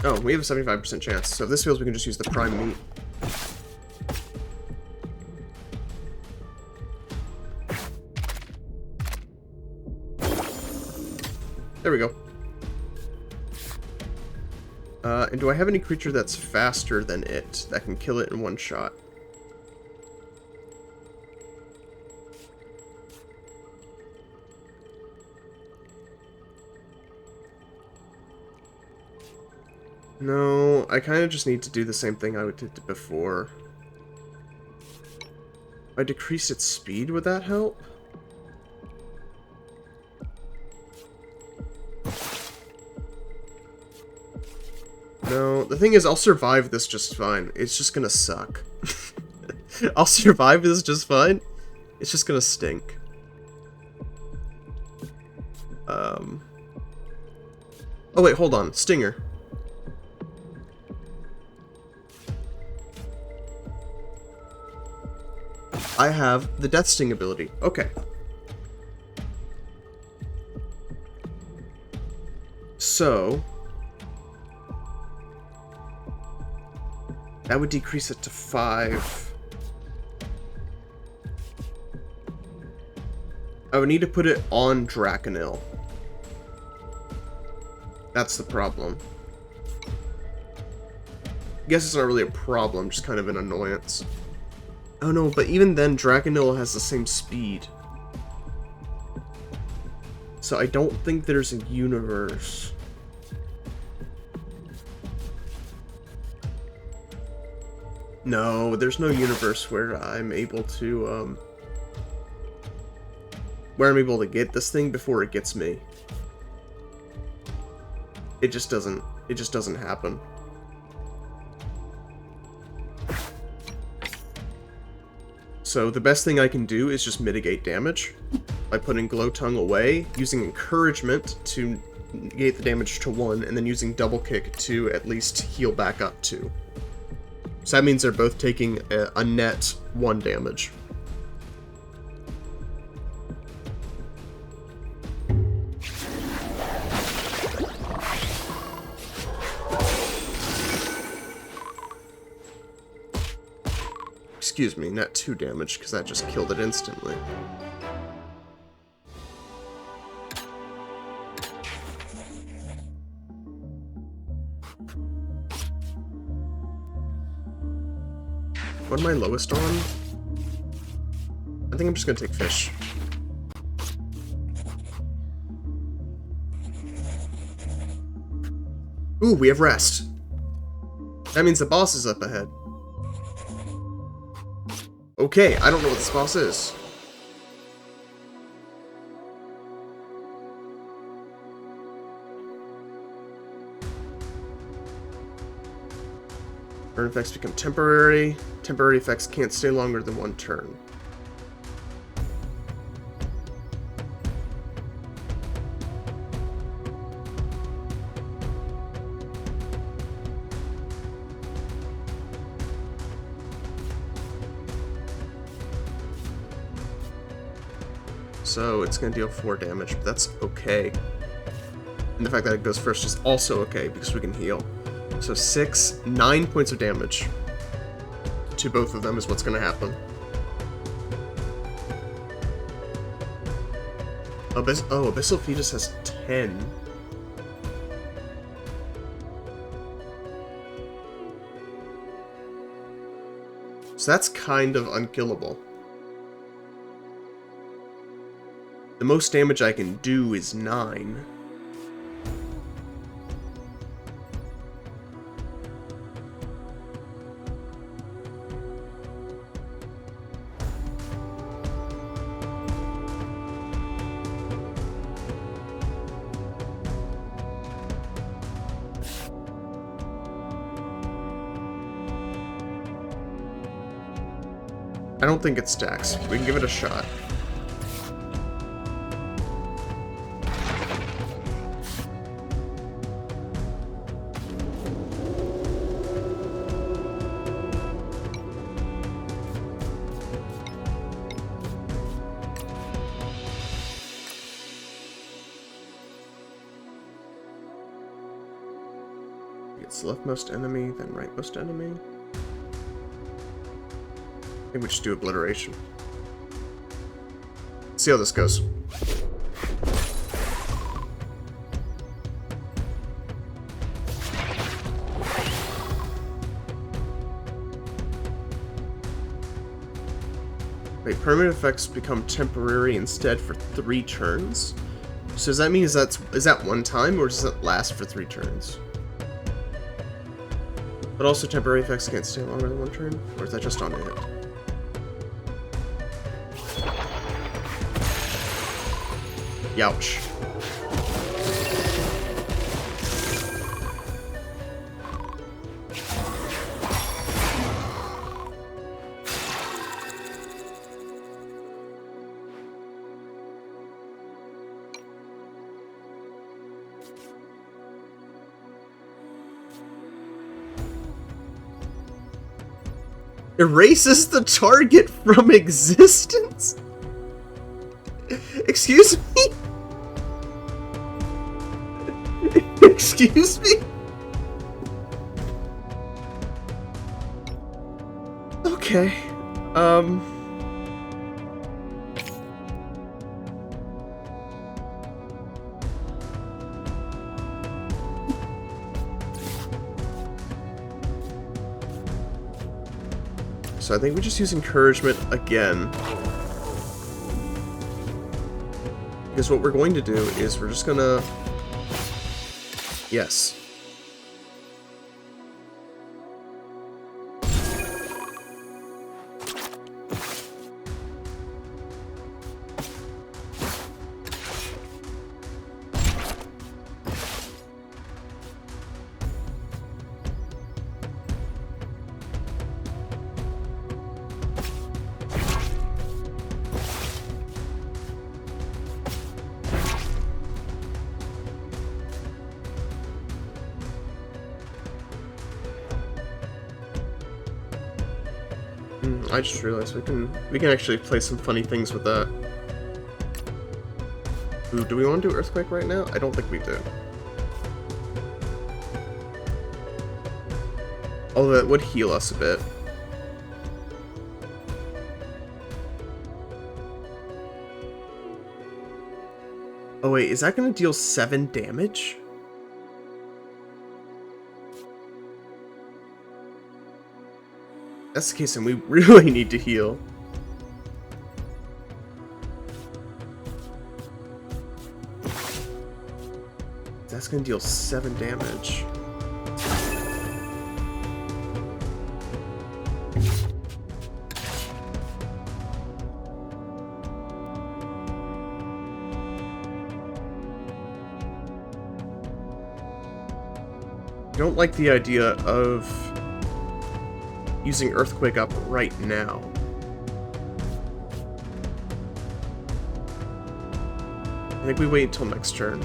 Oh, we have a 75% chance. So if this fails, we can just use the prime meat. There we go. And do I have any creature that's faster than it that can kill it in one shot? No, I kind of just need to do the same thing I did before. If I decrease its speed, would that help? No, the thing is, I'll survive this just fine. It's just gonna suck. I'll survive this just fine. It's just gonna stink. Oh wait, hold on. Stinger. I have the Death Sting ability. Okay. So... that would decrease it to 5. I would need to put it on Draconil. That's the problem. I guess it's not really a problem, just kind of an annoyance. Oh no, but even then, Draconil has the same speed. So I don't think there's a universe. No, there's no universe where I'm able to, get this thing before it gets me. It just doesn't happen. So the best thing I can do is just mitigate damage by putting Glow Tongue away, using Encouragement to negate the damage to 1, and then using Double Kick to at least heal back up 2. So that means they're both taking a net 1 damage. Excuse me, net 2 damage, because that just killed it instantly. What am I lowest on? I think I'm just gonna take fish. Ooh, we have rest. That means the boss is up ahead. Okay, I don't know what this boss is. Burn effects become temporary. Temporary effects can't stay longer than 1 turn. So it's going to deal 4 damage, but that's okay. And the fact that it goes first is also okay, because we can heal. So 9 points of damage to both of them is what's going to happen. Abyssal Fetus has 10. So that's kind of unkillable. The most damage I can do is 9. I don't think it stacks. We can give it a shot. It's leftmost enemy, then rightmost enemy. I think we just do obliteration. See how this goes. Wait, permanent effects become temporary instead for 3 turns? So does that mean is that 1 time, or does it last for 3 turns? But also temporary effects can't stay longer than 1 turn? Or is that just on it? Youch. Erases the target from existence? Excuse me? Excuse me? Okay. So I think we just use encouragement again. Because what we're going to do is we're just gonna... Yes. I just realized we can actually play some funny things with that. Ooh, do we want to do Earthquake right now? I don't think we do. Although that would heal us a bit. Oh wait, is that going to deal 7 damage? That's the case, and we really need to heal. That's gonna deal 7 damage. I don't like the idea of using Earthquake up right now. I think we wait until next turn.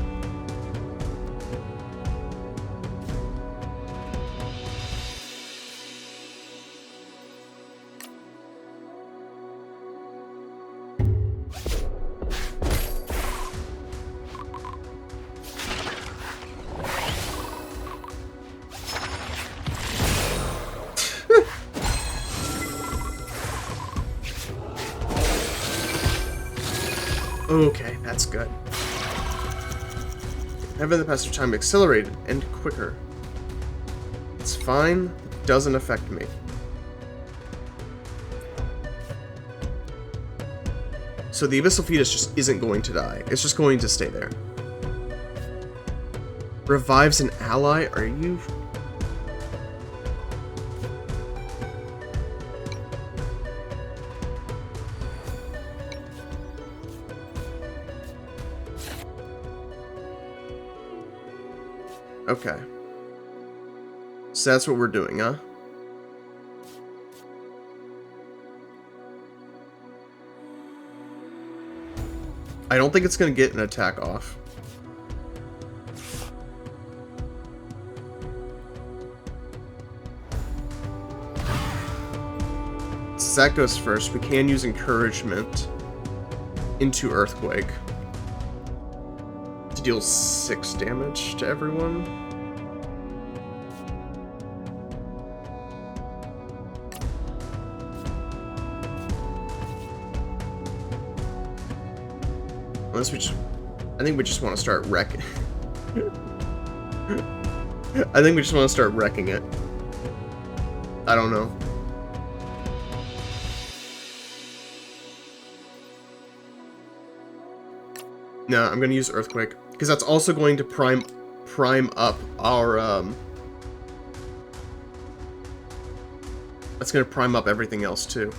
Okay, that's good. Having the passage of time accelerated and quicker. It's fine. It doesn't affect me. So the Abyssal Fetus just isn't going to die. It's just going to stay there. Revives an ally? Are you... Okay. So that's what we're doing, huh? I don't think it's going to get an attack off. Since that goes first, we can use Encouragement into Earthquake to deal 6 damage to everyone. Unless we just... I think we just want to start wrecking... I think we just want to start wrecking it. I don't know. No, I'm going to use Earthquake. Because that's also going to prime up our... That's going to prime up everything else, too.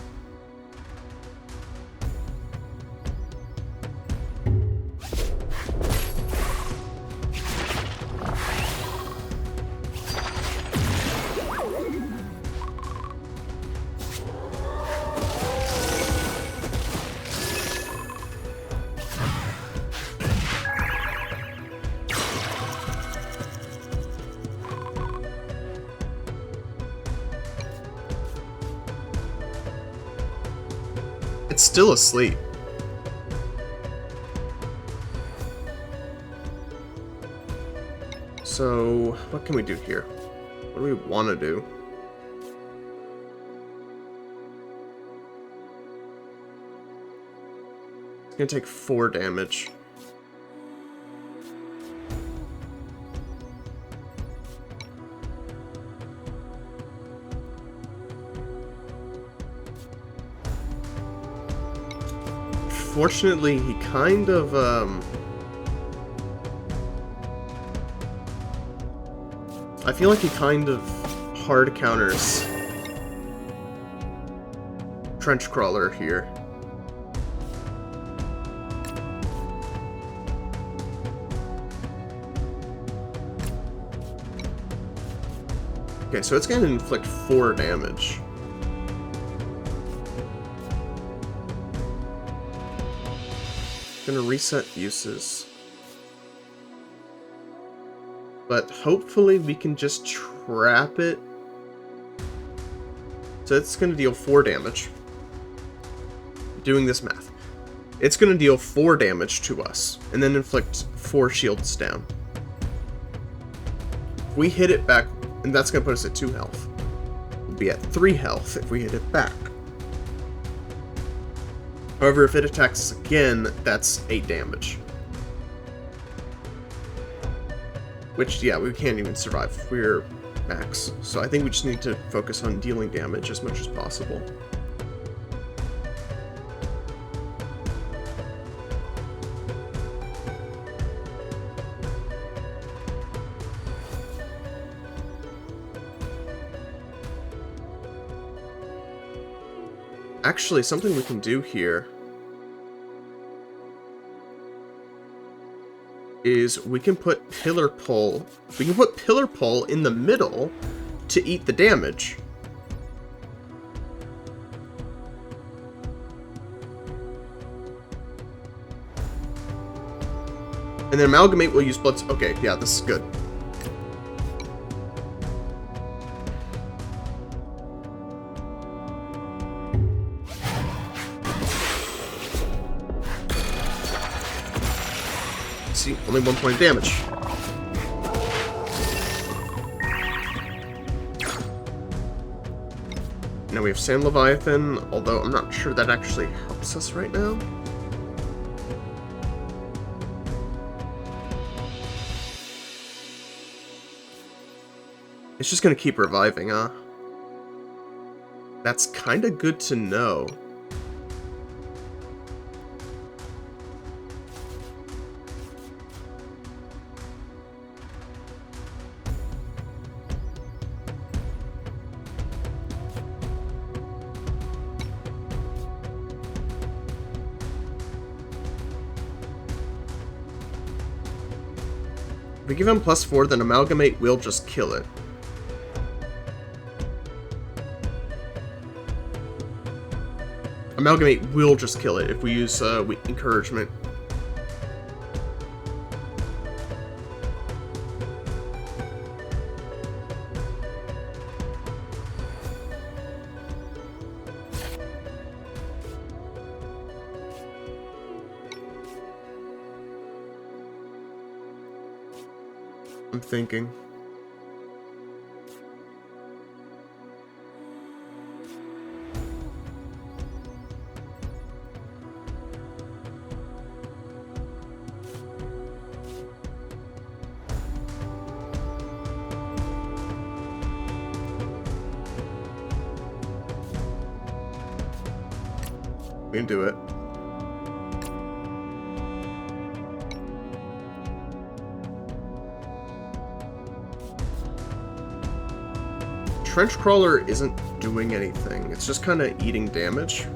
It's still asleep. So, what can we do here? What do we want to do? It's gonna take 4 damage. Unfortunately, he kind of, I feel like he kind of hard counters Trench Crawler here. Okay, so it's going to inflict 4 damage. Gonna reset uses. But hopefully we can just trap it. So it's gonna deal 4 damage. Doing this math. It's gonna deal 4 damage to us, and then inflict 4 shields down. If we hit it back, and that's gonna put us at 2 health. We'll be at 3 health if we hit it back. However, if it attacks us again, that's 8 damage. Which, yeah, we can't even survive if we're max. So I think we just need to focus on dealing damage as much as possible. Actually, something we can do here is we can put Pillar Pole. We can put Pillar Pole in the middle to eat the damage. And then Amalgamate will use Bloods. Okay, yeah, this is good. See, only 1 point of damage. Now we have Sand Leviathan, although I'm not sure that actually helps us right now. It's just gonna keep reviving, huh? That's kinda good to know. If we give him +4, then Amalgamate will just kill it. Amalgamate will just kill it if we use Encouragement. I'm thinking. We can do it. Trench Crawler isn't doing anything. It's just kind of eating damage.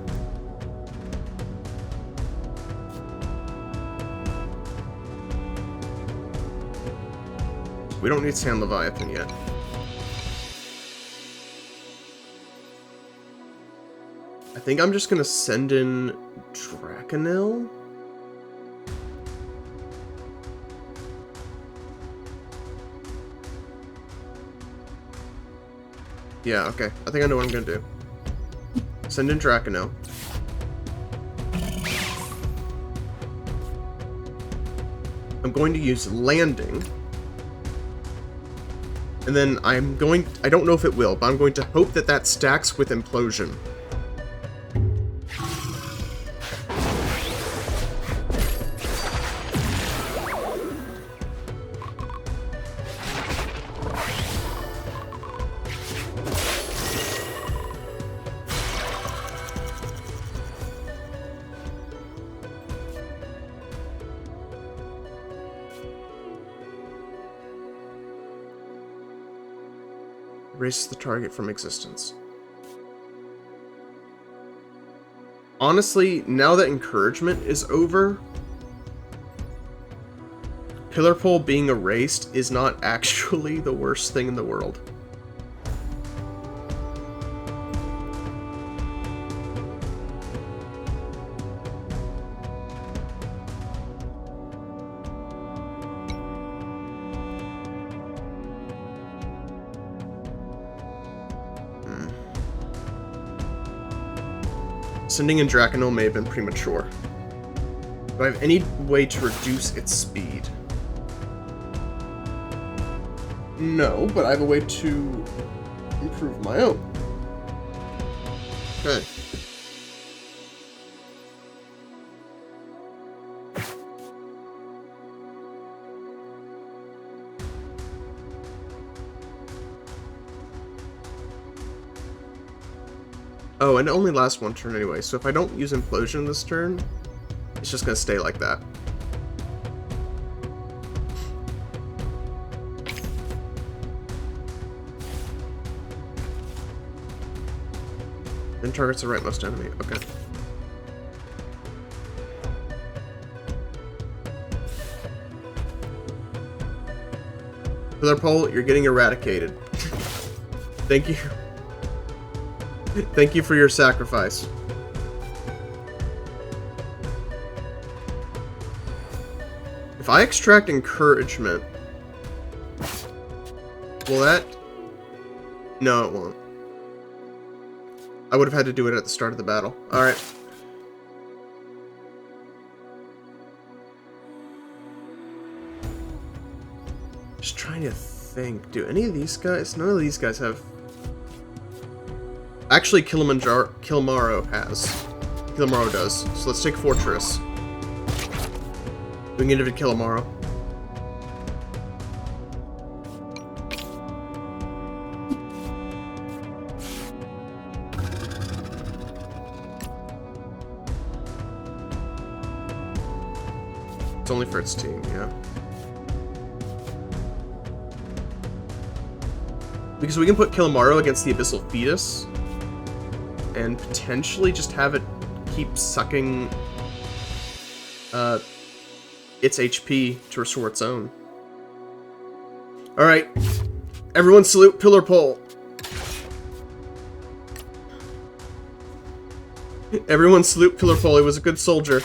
We don't need Sand Leviathan yet. I think I'm just gonna send in Draconil. Yeah, okay. I think I know what I'm gonna do. Send in Draconil. I'm going to use Landing. And then I don't know if it will, but I'm going to hope that that stacks with Implosion. Erases the target from existence. Honestly, now that encouragement is over, Pillar Pole being erased is not actually the worst thing in the world. Sending in Draconil may have been premature. Do I have any way to reduce its speed? No, but I have a way to improve my own. Okay. Oh, and it only lasts one turn anyway, so if I don't use Implosion this turn, it's just gonna stay like that. Then targets the rightmost enemy. Okay. Pillar Pole, you're getting eradicated. Thank you. Thank you for your sacrifice. If I extract encouragement, will that... No, it won't. I would have had to do it at the start of the battle. Alright. Just trying to think. Do any of these guys... None of these guys have... Actually, Kilmaro has. Kilmaro does. So let's take Fortress. We can get rid of Kilmaro. It's only for its team, yeah. Because we can put Kilmaro against the Abyssal Fetus and potentially just have it keep sucking its HP to restore its own. Alright. Everyone salute Pillar Pole. Everyone salute Pillar Pole. He was a good soldier.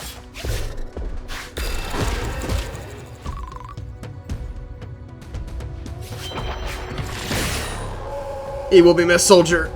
He will be missed, soldier.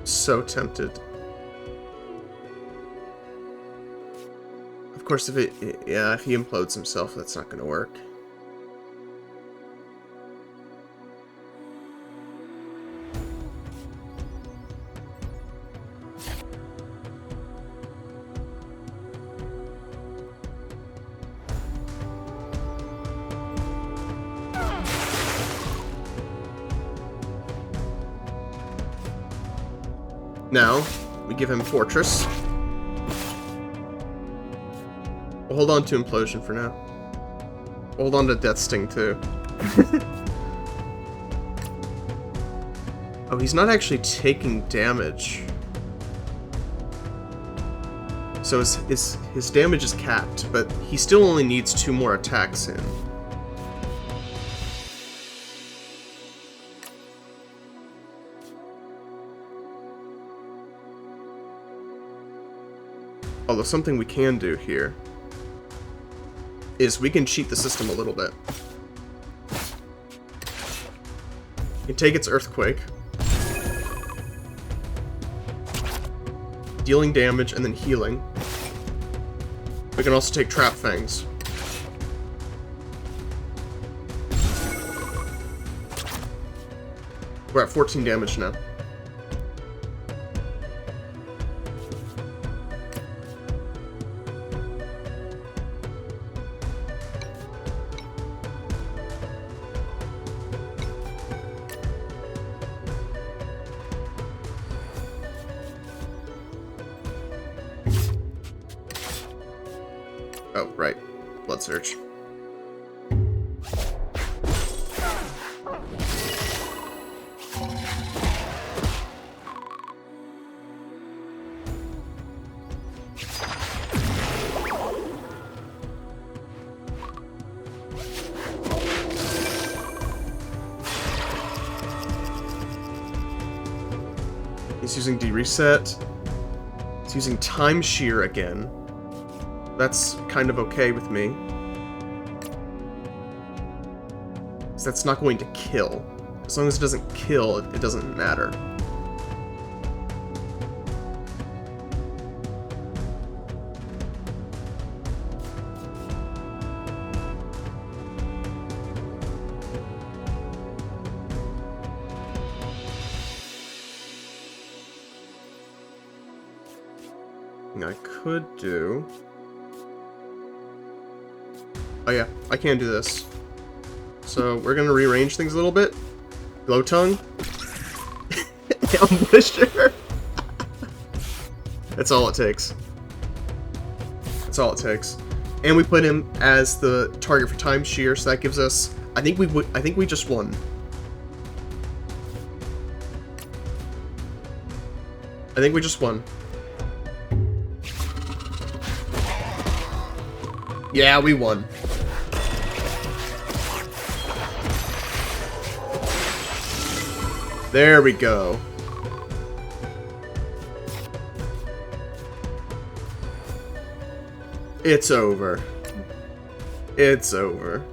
So tempted. Of course, if he implodes himself, that's not gonna work. Now, we give him Fortress. We'll hold on to Implosion for now. We'll hold on to Death Sting too. Oh, he's not actually taking damage. So his damage is capped, but he still only needs 2 more attacks in. Although something we can do here is we can cheat the system a little bit. We can take its Earthquake, dealing damage and then healing. We can also take Trap Fangs. We're at 14 damage now. Oh, right. Blood Surge. He's using D-Reset. He's using Time Shear again. That's kind of okay with me. Because that's not going to kill. As long as it doesn't kill, it doesn't matter. I could do... Oh yeah, I can do this. So we're gonna rearrange things a little bit. Glow Tongue. Ambusher. That's all it takes. That's all it takes. And we put him as the target for Time Shear, so that gives us... I think we just won. I think we just won. Yeah, we won. There we go. It's over. It's over.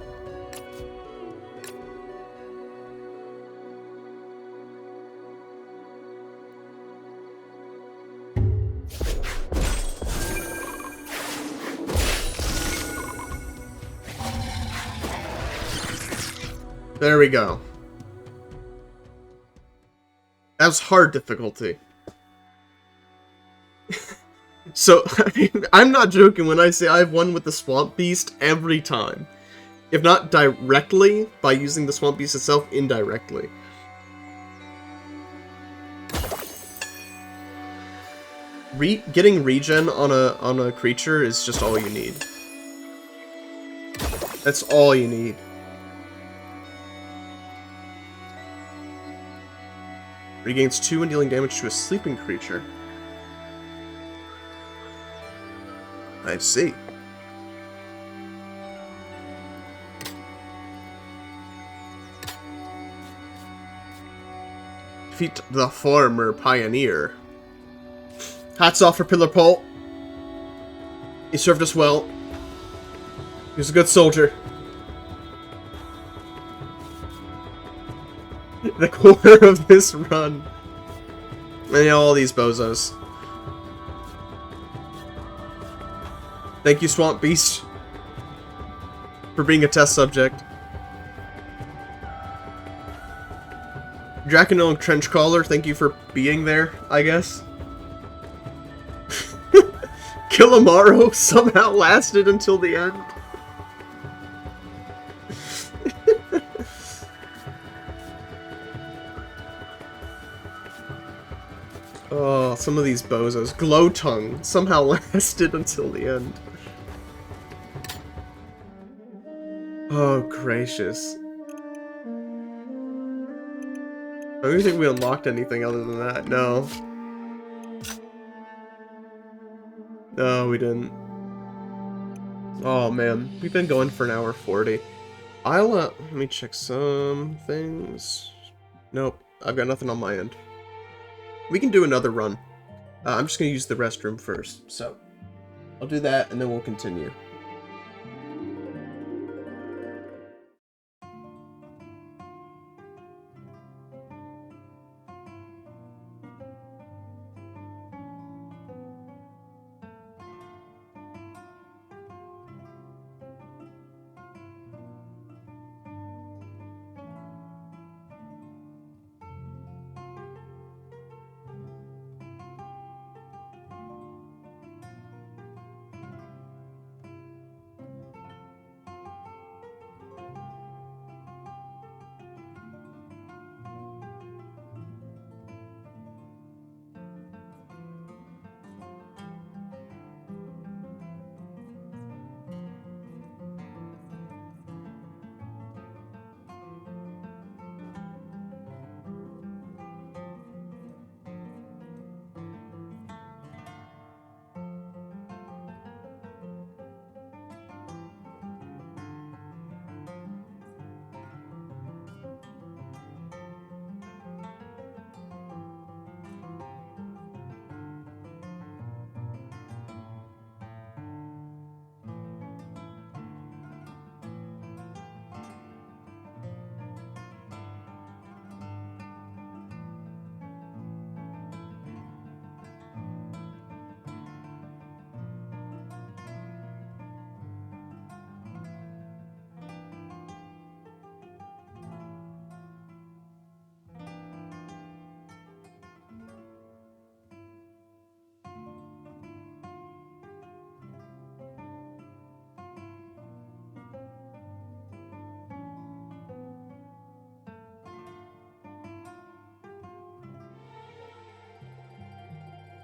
There we go. That was hard difficulty. So, I mean, I'm not joking when I say I've won with the Swamp Beast every time. If not directly, by using the Swamp Beast itself, indirectly. Getting regen on a creature is just all you need. That's all you need. Regains 2 when dealing damage to a sleeping creature. I see. Defeat the former pioneer. Hats off for Pillar Pole. He served us well. He was a good soldier. The core of this run. And all these bozos. Thank you, Swamp Beast, for being a test subject. Draconil Trenchcaller, thank you for being there, I guess. Killamaro somehow lasted until the end. Oh, some of these bozos. Glow Tongue somehow lasted until the end. Oh, gracious. I don't think we unlocked anything other than that. No. No, we didn't. Oh, man. We've been going for an hour 40. Let me check some things. Nope. I've got nothing on my end. We can do another run. I'm just going to use the restroom first. So, I'll do that, and then we'll continue.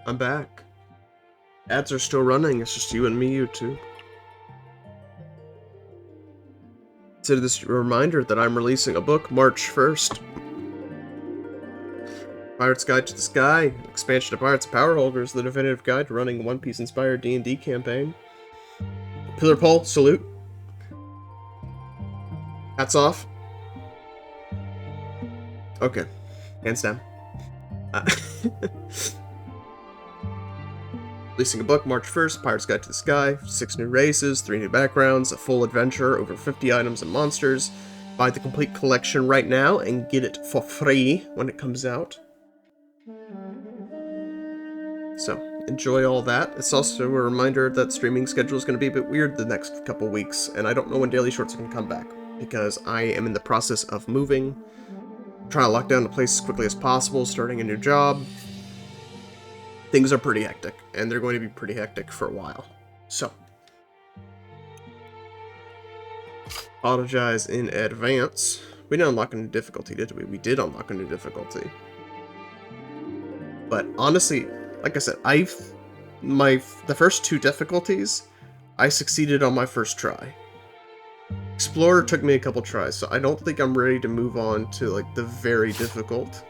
I'm back. Ads are still running, it's just you and me, YouTube. So this reminder that I'm releasing a book March 1st. Pirate's Guide to the Sky, an expansion of Pirates and Power Holders, the definitive guide to running a One Piece inspired D&D campaign. Pillar Pole, salute. Hats off. Okay, hands down. Releasing a book March 1st, Pirate's Guide to the Sky, 6 new races, 3 new backgrounds, a full adventure, over 50 items and monsters. Buy the complete collection right now and get it for free when it comes out. So, enjoy all that. It's also a reminder that streaming schedule is going to be a bit weird the next couple weeks, and I don't know when Daily Shorts are going to come back, because I am in the process of moving, trying to lock down the place as quickly as possible, starting a new job. Things are pretty hectic, and they're going to be pretty hectic for a while. So, apologize in advance. We didn't unlock a new difficulty, did we? We did unlock a new difficulty. But honestly, like I said, the first 2 difficulties, I succeeded on my first try. Explorer took me a couple tries, so I don't think I'm ready to move on to, like, the very difficult.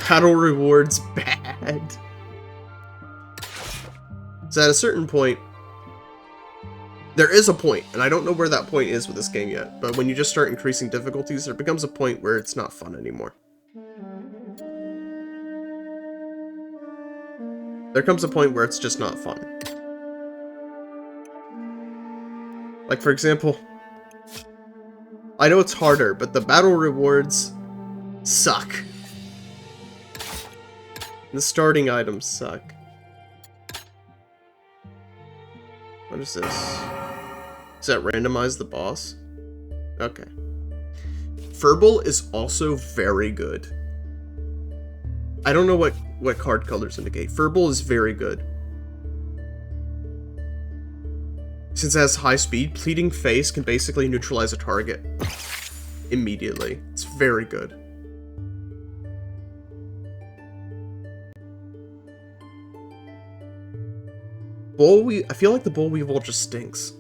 Battle rewards bad. So at a certain point, there is a point, and I don't know where that point is with this game yet, but when you just start increasing difficulties, there becomes a point where it's not fun anymore. There comes a point where it's just not fun. Like, for example, I know it's harder, but the battle rewards suck. The starting items suck. What is this? Does that randomize the boss? Okay. Furball is also very good. I don't know what card colors indicate. Furball is very good. Since it has high speed, Pleading Face can basically neutralize a target immediately. It's very good. I feel like the Boll Weevil just stinks.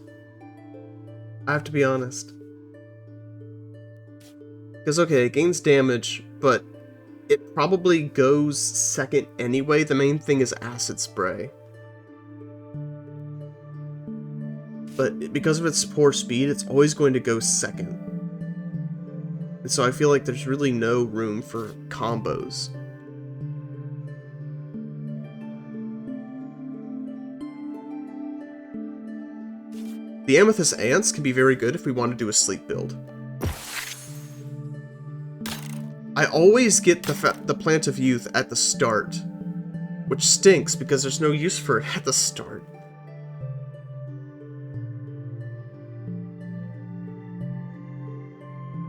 I have to be honest. Because, okay, it gains damage, but it probably goes second anyway. The main thing is Acid Spray. But because of its poor speed, it's always going to go second. And so I feel like there's really no room for combos. The Amethyst Ants can be very good if we want to do a sleep build. I always get the Plant of Youth at the start, which stinks because there's no use for it at the start.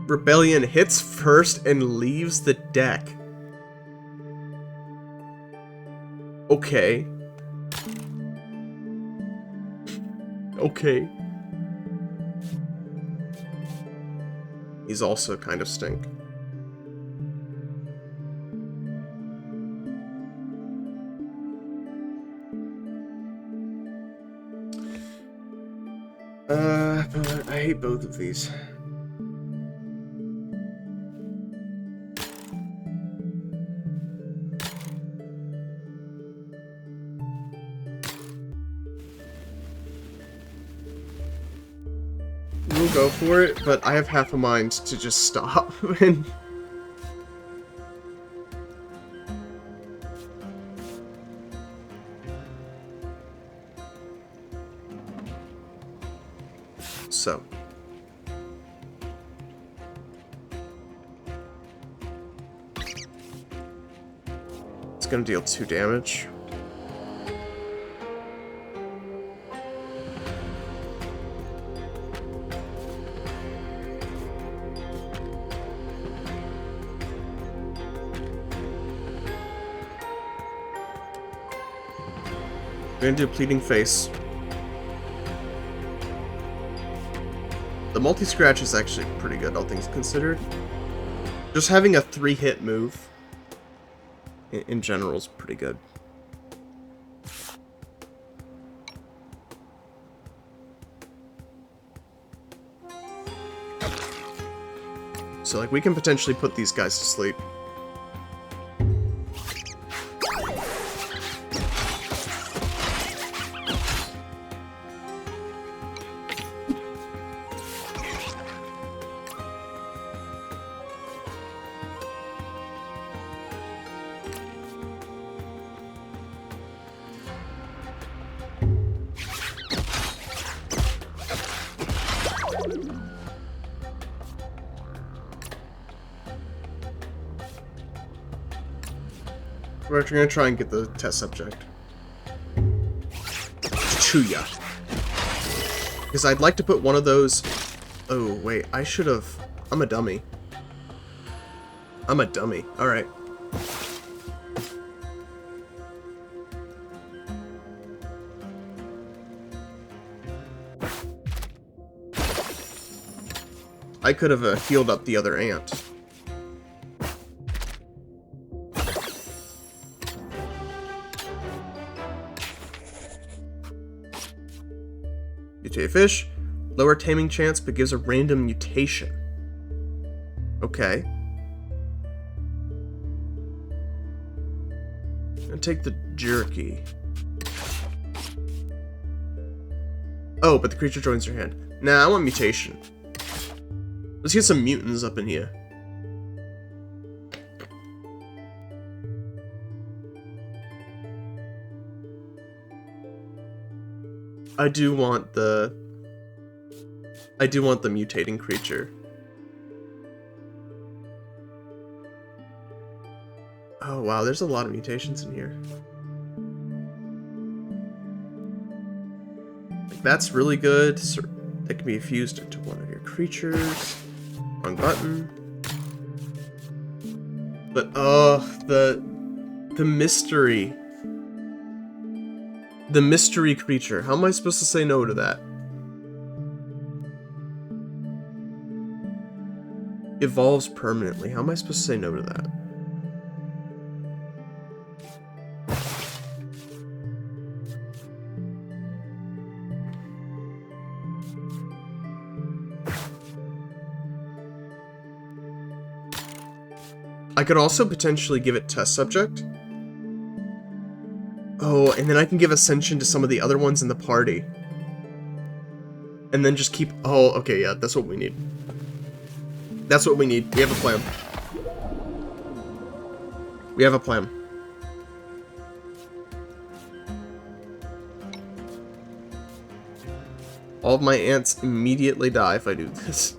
Rebellion hits first and leaves the deck. Okay. Okay. He's also kind of stink. But I hate both of these. We'll go for it, but I have half a mind to just stop and... So. It's gonna deal 2 damage. We're gonna do Pleading Face. The multi-scratch is actually pretty good, all things considered. Just having a 3-hit move in general is pretty good. So, like, we can potentially put these guys to sleep. We're actually going to try and get the test subject. Chuya. Because I'd like to put one of those... Oh, wait. I should have... I'm a dummy. I'm a dummy. Alright. I could have healed up the other ant. Mutate fish. Lower taming chance, but gives a random mutation. Okay. And take the jerky. Oh, but the creature joins your hand. Nah, I want mutation. Let's get some mutants up in here. I do want the mutating creature. Oh wow, there's a lot of mutations in here. Like, that's really good. That can be fused into one of your creatures. Wrong button. But the mystery. The mystery creature. How am I supposed to say no to that? Evolves permanently. How am I supposed to say no to that? I could also potentially give it test subject. Oh, and then I can give Ascension to some of the other ones in the party. And then just keep... Oh, okay, yeah, that's what we need. That's what we need. We have a plan. We have a plan. All of my ants immediately die if I do this.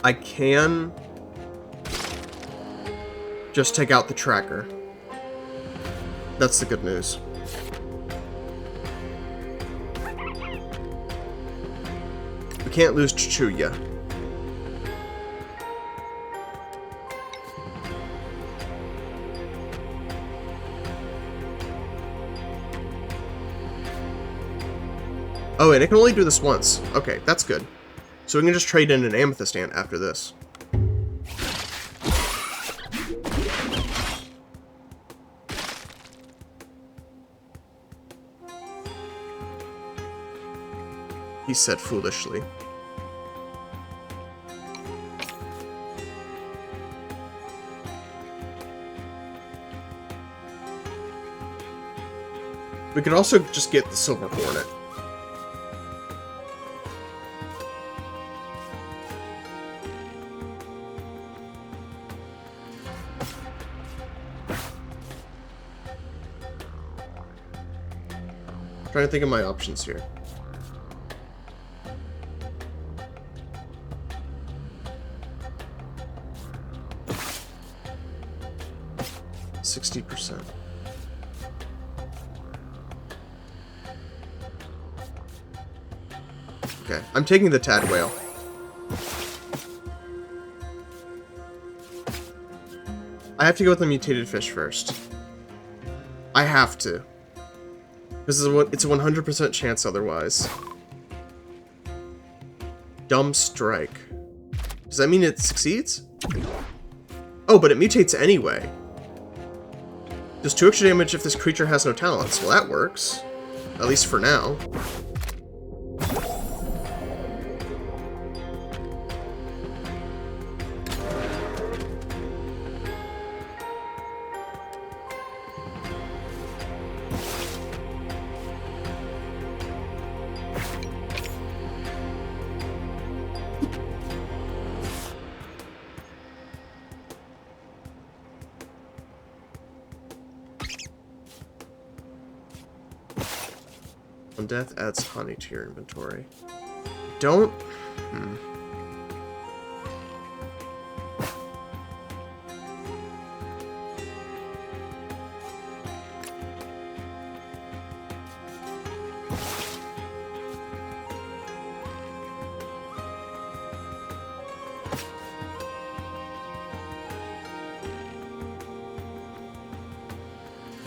I can just take out the tracker. That's the good news. We can't lose Chuya. Oh, and it can only do this once. Okay, that's good. So we can just trade in an amethyst ant after this. He said foolishly. We could also just get the silver hornet. Trying to think of my options here. %. Okay, I'm taking the Tad Whale. I have to go with the mutated fish first. I have to. This is it's a 100% chance otherwise. Dumb Strike. Does that mean it succeeds? Oh, but it mutates anyway. Does 2 extra damage if this creature has no talents. Well, that works. At least for now. On death, adds honey to your inventory. Don't...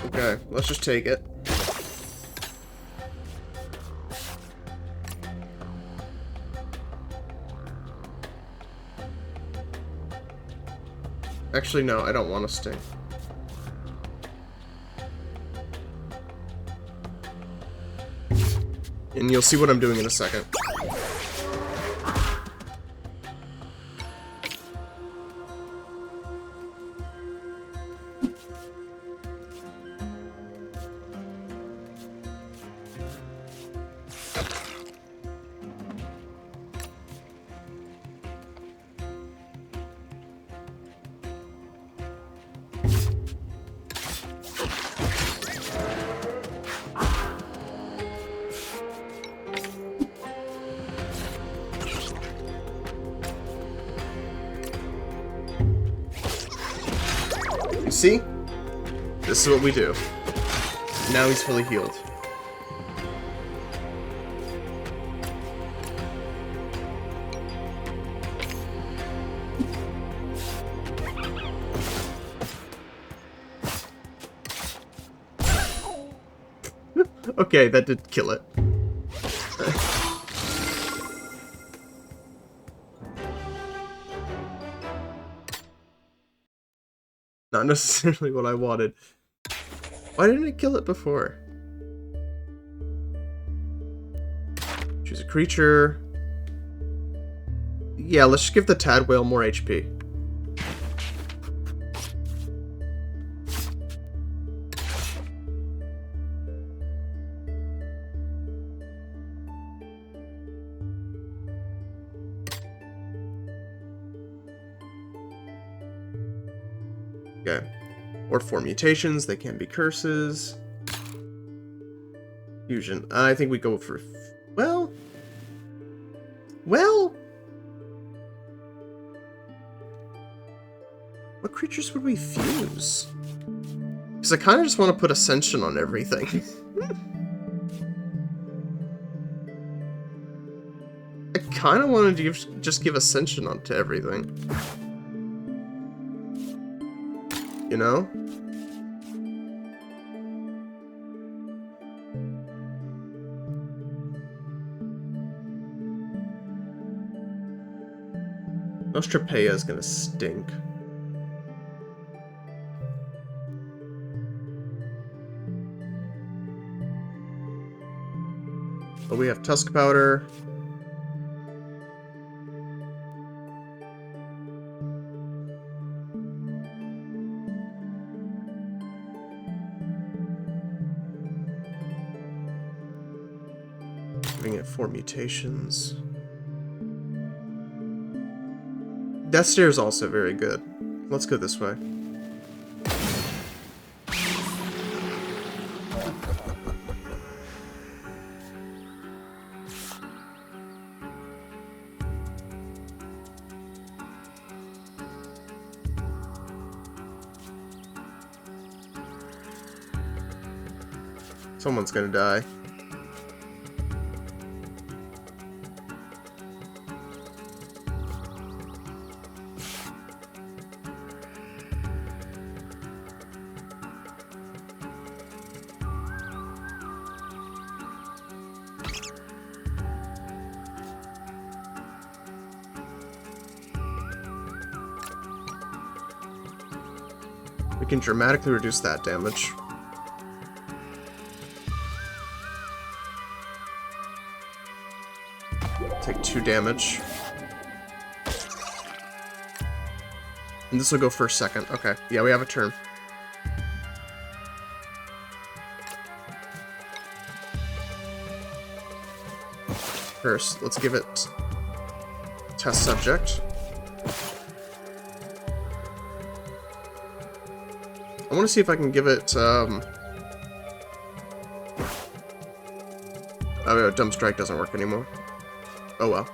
Okay, let's just take it. Actually, no, I don't want to sting. And you'll see what I'm doing in a second. See? This is what we do. Now he's fully healed. Okay, that did kill it. Not necessarily what I wanted. Why didn't it kill it before? Choose a creature. Yeah, let's just give the Tad Whale more HP. Okay. Or 4 mutations, they can be curses. Fusion. I think we go for... Well... What creatures would we fuse? Because I kind of just want to put Ascension on everything. I kind of wanted to just give Ascension onto everything. You know? Nostropeia is gonna stink. But we have Tusk Powder. Giving it 4 mutations. Death Stare is also very good. Let's go this way. Someone's gonna die. We can dramatically reduce that damage. Take 2 damage. And this will go for a second. Okay. Yeah, we have a turn. First, let's give it test subject. I want to see if I can give it, oh, dumb strike doesn't work anymore. Oh well.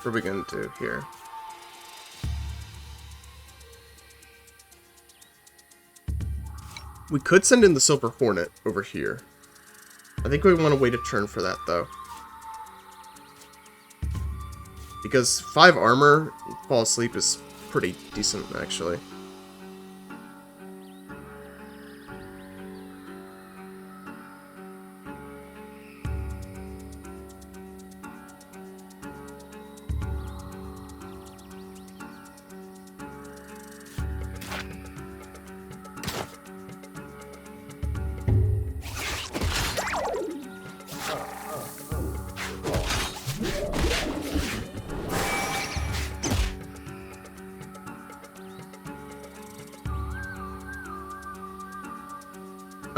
What are we gonna do here? We could send in the Silver Hornet over here. I think we want to wait a turn for that, though. Because 5 armor, fall asleep is pretty decent, actually.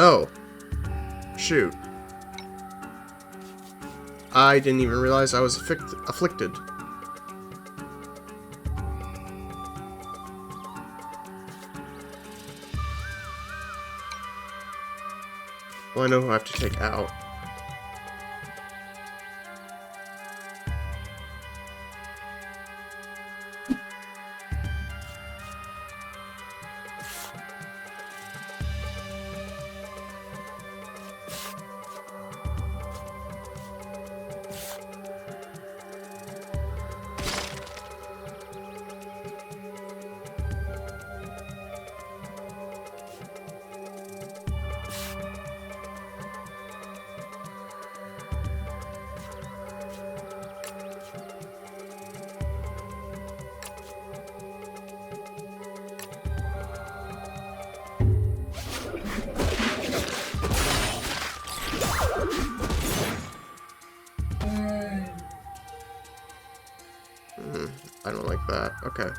Oh. Shoot. I didn't even realize I was afflicted. Well, I know who I have to take out. I don't like that. Okay.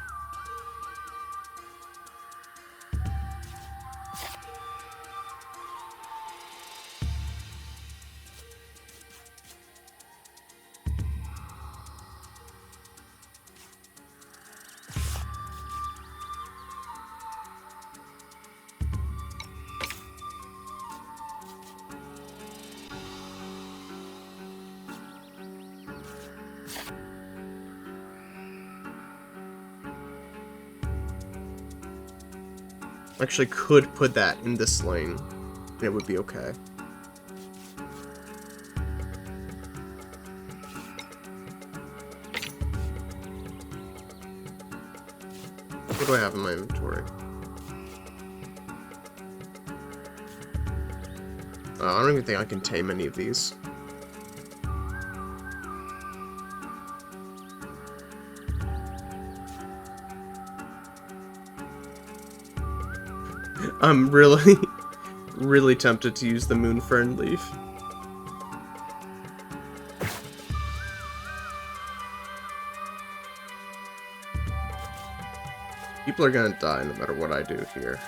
Actually could put that in this lane, and it would be okay. What do I have in my inventory? I don't even think I can tame any of these. I'm really, really tempted to use the Moonfern Leaf. People are gonna die no matter what I do here.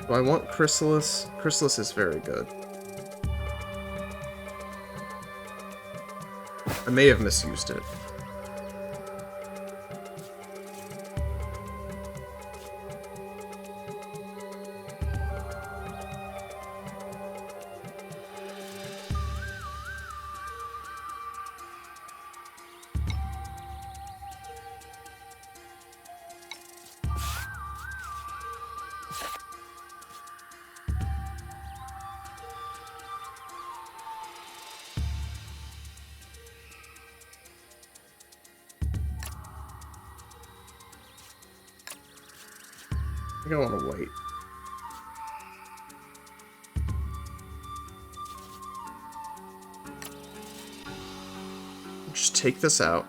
Do I want Chrysalis? Chrysalis is very good. I may have misused it. think I want to wait. Just take this out.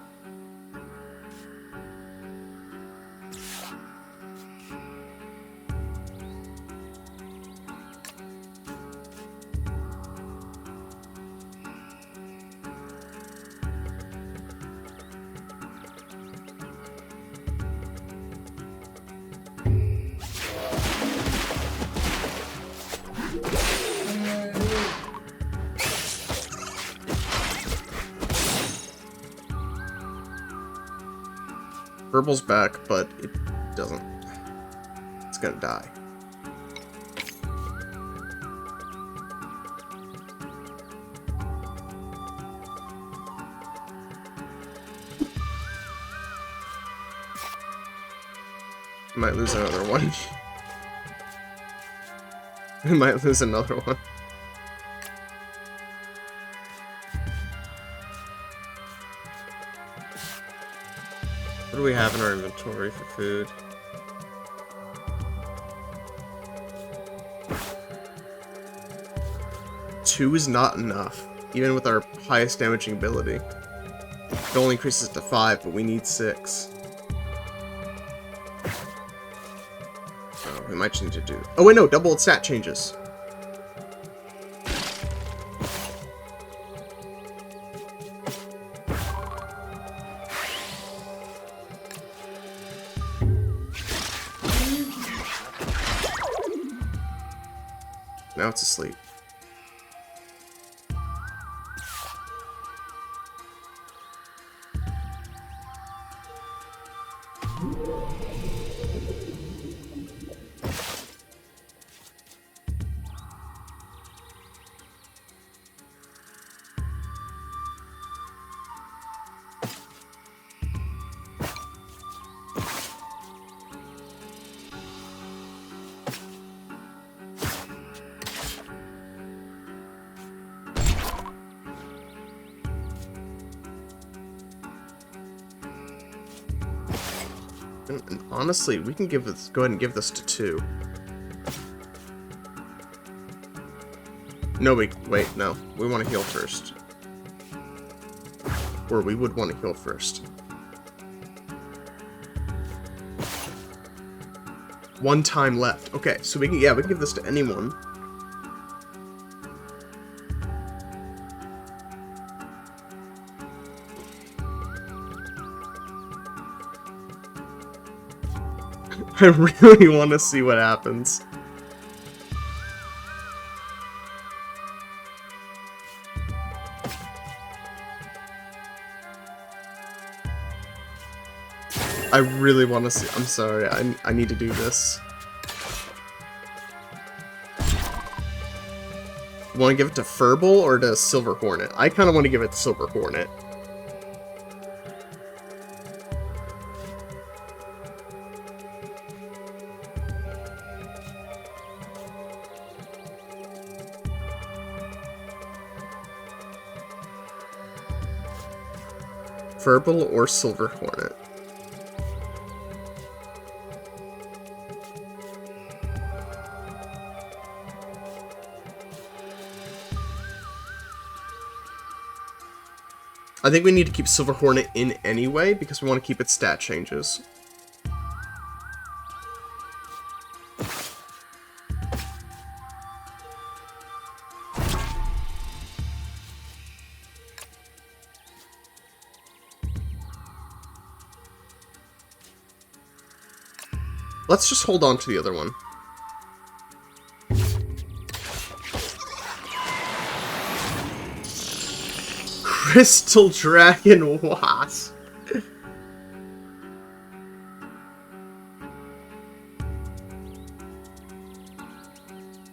Verbal's back, but it doesn't. It's gonna die. Might lose another one. We might lose another one. What do we have in our inventory for food? Two is not enough, even with our highest damaging ability. It only increases to 5, but we need 6. Oh, we might just need to do... Oh wait, no, double stat changes. Now it's asleep. And honestly, we can go ahead and give this to 2. No, wait, no. We want to heal first. Or we would want to heal first. 1 time left. Okay, so we can give this to anyone. I really want to see what happens. I really want to see. I'm sorry. I need to do this. Want to give it to Furball or to Silver Hornet? I kind of want to give it to Silver Hornet. Furball or Silver Hornet? I think we need to keep Silver Hornet in anyway, because we want to keep its stat changes. Let's just hold on to the other one. Crystal Dragon Wasp.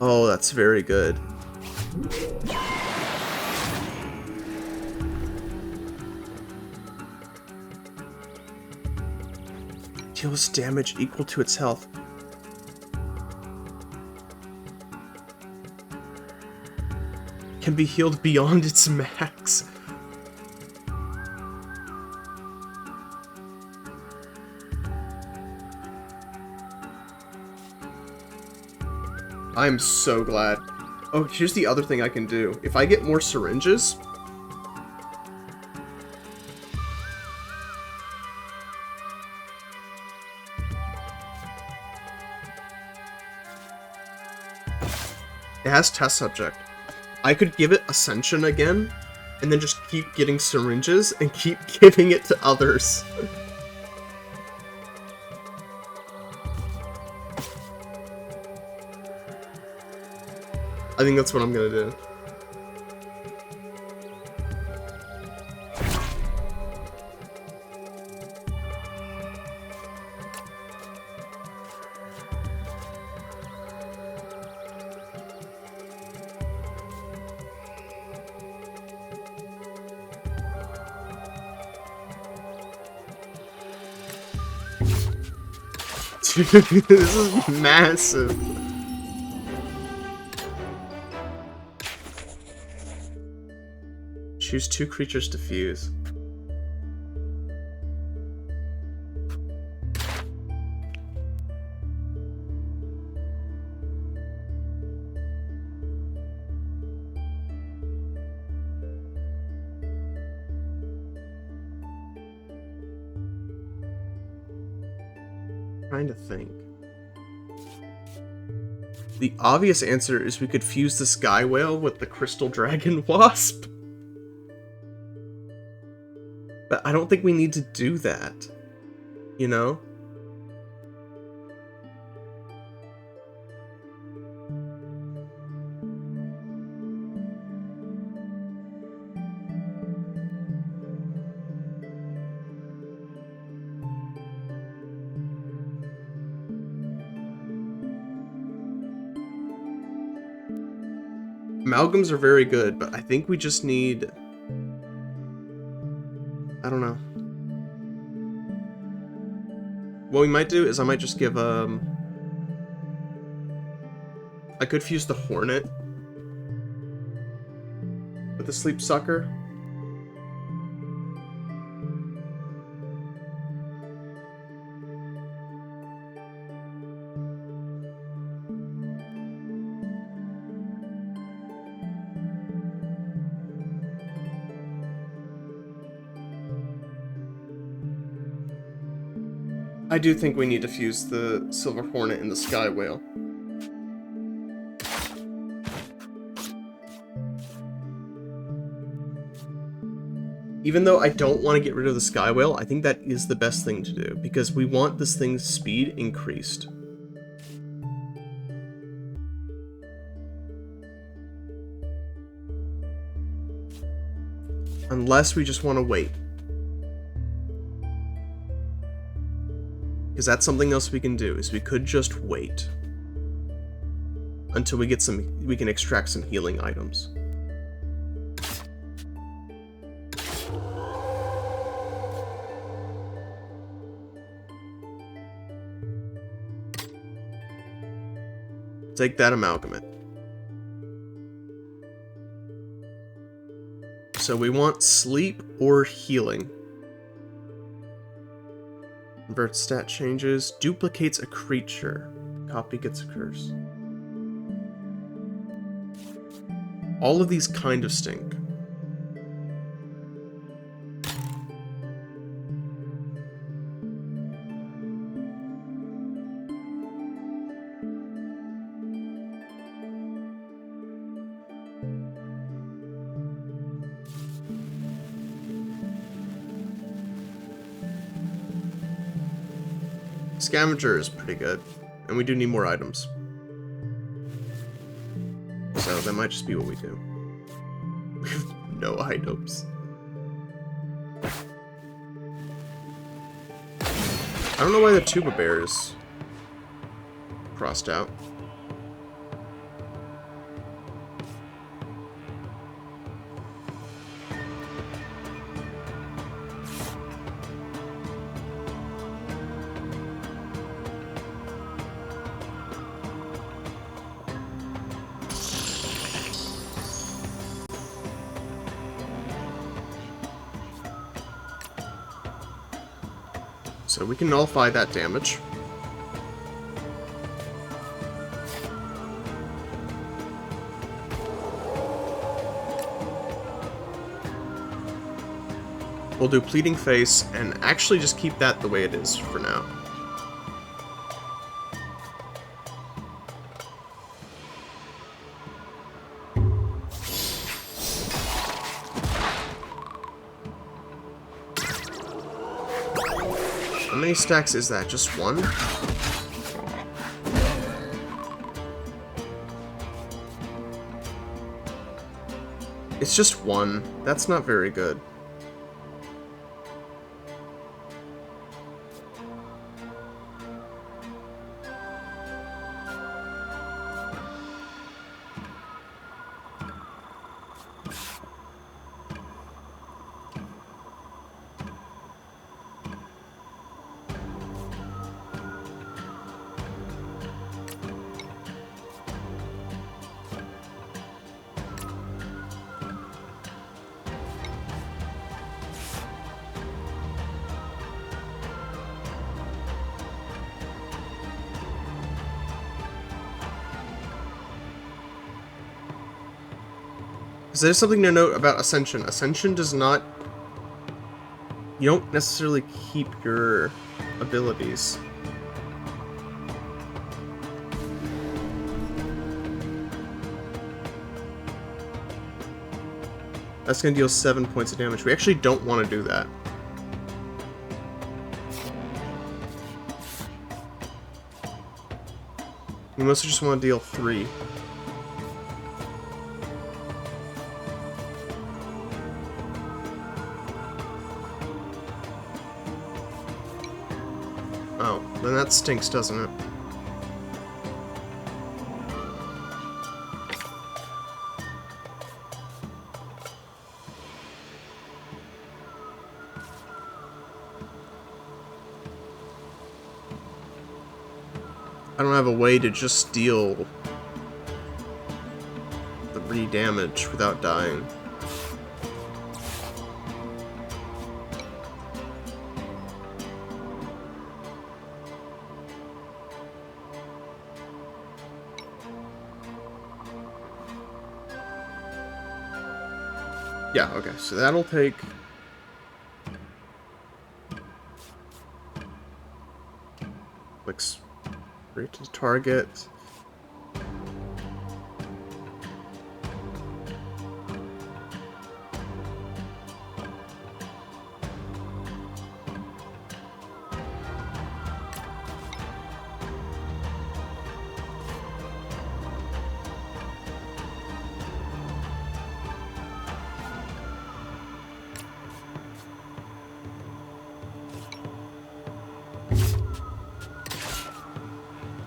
Oh, that's very good. Deals damage equal to its health. Can be healed beyond its max. I'm so glad. Oh, here's the other thing I can do. If I get more syringes... It has test subject. I could give it Ascension again, and then just keep getting syringes and keep giving it to others. I think that's what I'm gonna do. Dude, this is massive. Choose 2 creatures to fuse. Trying to think. The obvious answer is we could fuse the Sky Whale with the Crystal Dragon Wasp. But I don't think we need to do that. You know? Amalgams are very good, but I think we just need... I don't know. What we might do is I might just give, I could fuse the Hornet with the Sleep Sucker. I do think we need to fuse the Silver Hornet and the Sky Whale. Even though I don't want to get rid of the Sky Whale, I think that is the best thing to do, because we want this thing's speed increased. Unless we just want to wait. Because that's something else we can do, is we could just wait until we get we can extract some healing items. Take that amalgamate. So we want sleep or healing. Invert stat changes. Duplicates a creature. Copy gets a curse. All of these kind of stink. Scavenger is pretty good, and we do need more items. So that might just be what we do. We have no items. I don't know why the tuba bear is crossed out. So we can nullify that damage. We'll do Pleading Face and actually just keep that the way it is for now. How many stacks is that? Just one? It's just one. That's not very good. Because there's something to note about Ascension. Ascension does not... You don't necessarily keep your abilities. That's going to deal 7 points of damage. We actually don't want to do that. We mostly just want to deal 3. Oh, then that stinks, doesn't it? I don't have a way to just deal 3 damage without dying. Yeah, okay, so that'll take... like, straight to target.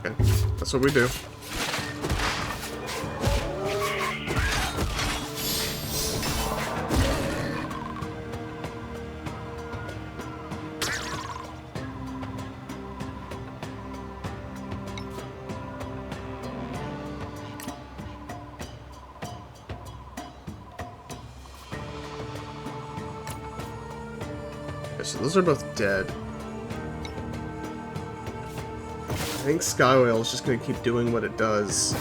Okay, that's what we do. Okay, so those are both dead. I think Sky Oil is just going to keep doing what it does.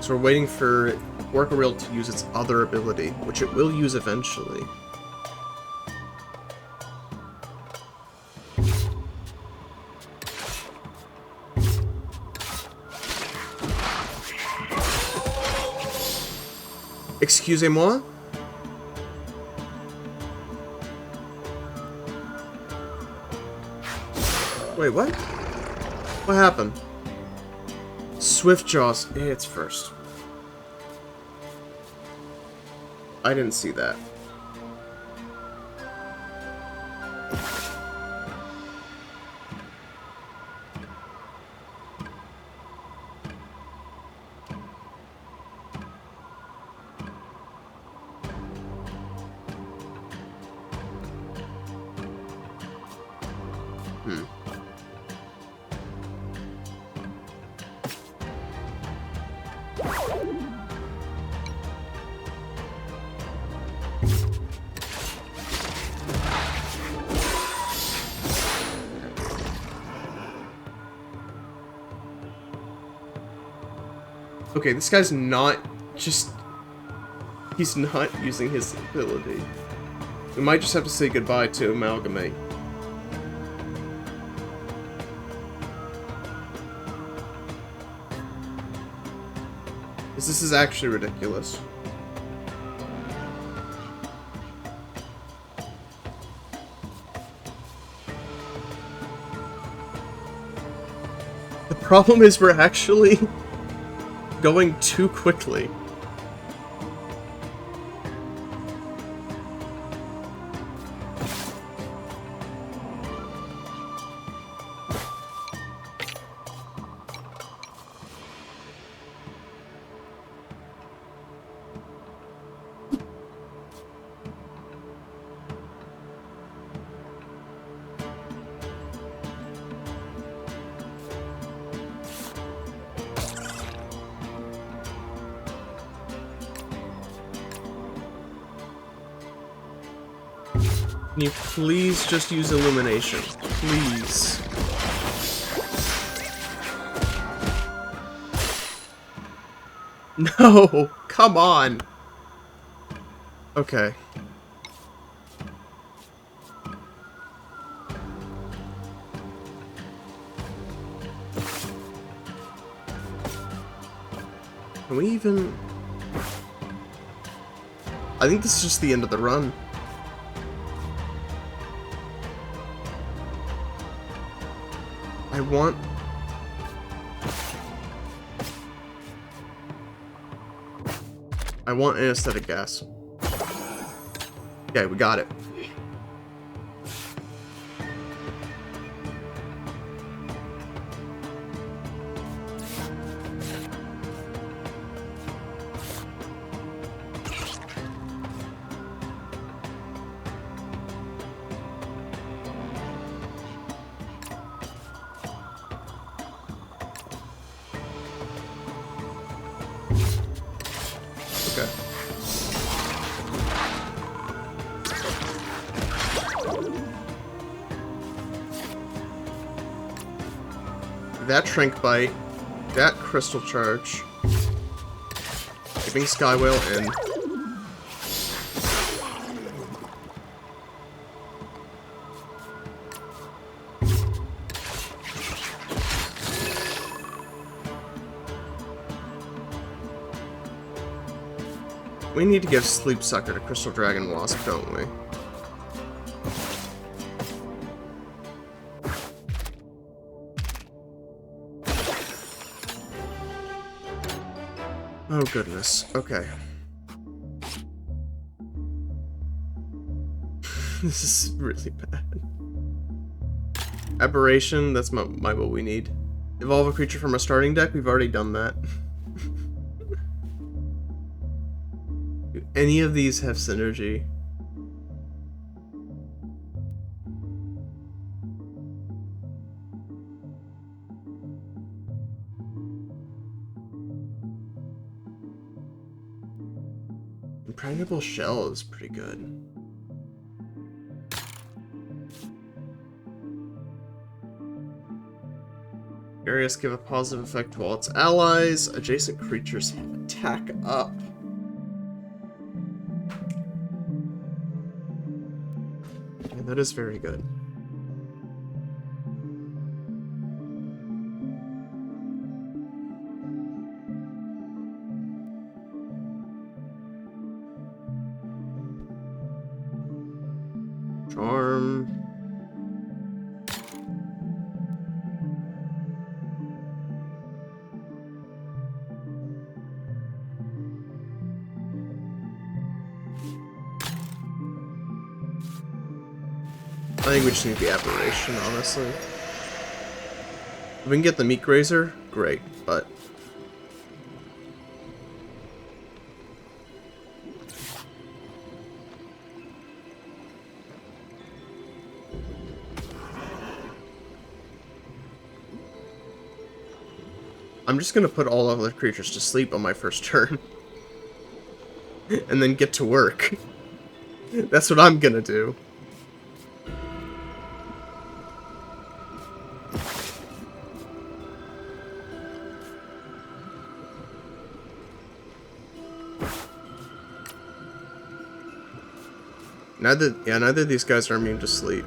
So we're waiting for Orca-Rail to use its other ability, which it will use eventually. Excusez-moi? Wait, what? What happened? Swiftjaw's hits first. I didn't see that. Okay, this guy's not just... He's not using his ability. We might just have to say goodbye to Amalgamate. This is actually ridiculous. The problem is we're actually going too quickly. Can you please just use illumination? Please. No! Come on! Okay. Can we even... I think this is just the end of the run. I want anesthetic gas. Okay, we got it. Okay. That Shrink Bite, that Crystal Charge, keeping Skywhale in. We need to give Sleep Sucker to Crystal Dragon Wasp, don't we? Oh goodness, okay. This is really bad. Aberration, that's my what we need. Evolve a creature from a starting deck, we've already done that. Do any of these have synergy? Impregnable Shell is pretty good. Areas give a positive effect to all its allies. Adjacent creatures have attack up. Yeah, that is very good. Charm. I think we just need the Aberration, honestly. If we can get the Meat Grazer, great, but... I'm just gonna put all other creatures to sleep on my first turn. And then get to work. That's what I'm gonna do. Neither of these guys are immune to sleep.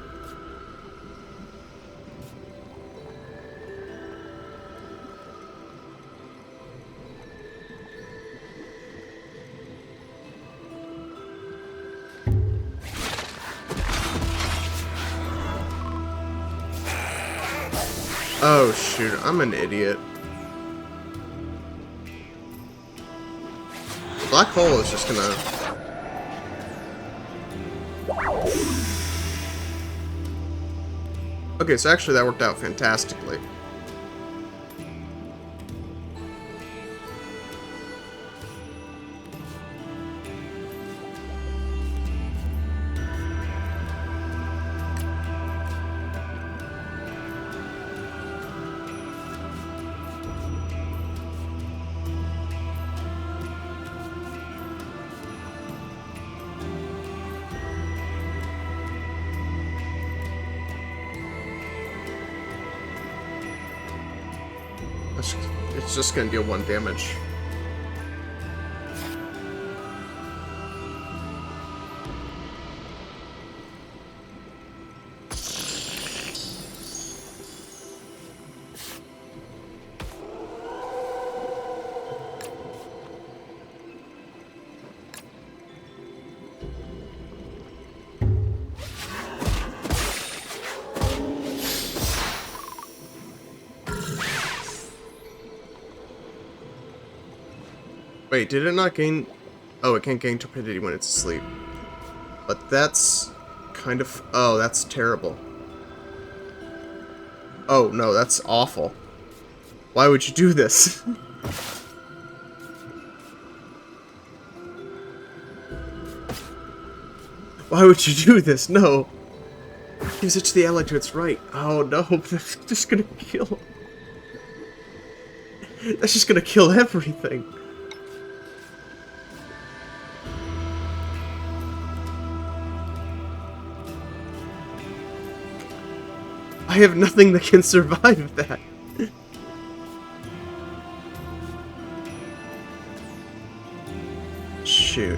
Oh shoot, I'm an idiot. Black hole is just gonna... Okay, so actually that worked out fantastically. It's just gonna deal 1 damage. Wait, did it not gain... Oh, it can't gain torpidity when it's asleep. But that's kind of... Oh, that's terrible. Oh, no, that's awful. Why would you do this? Why would you do this? No. Gives it to the ally to its right. Oh, no. That's just gonna kill... That's just gonna kill everything. I have nothing that can survive that. Shoot.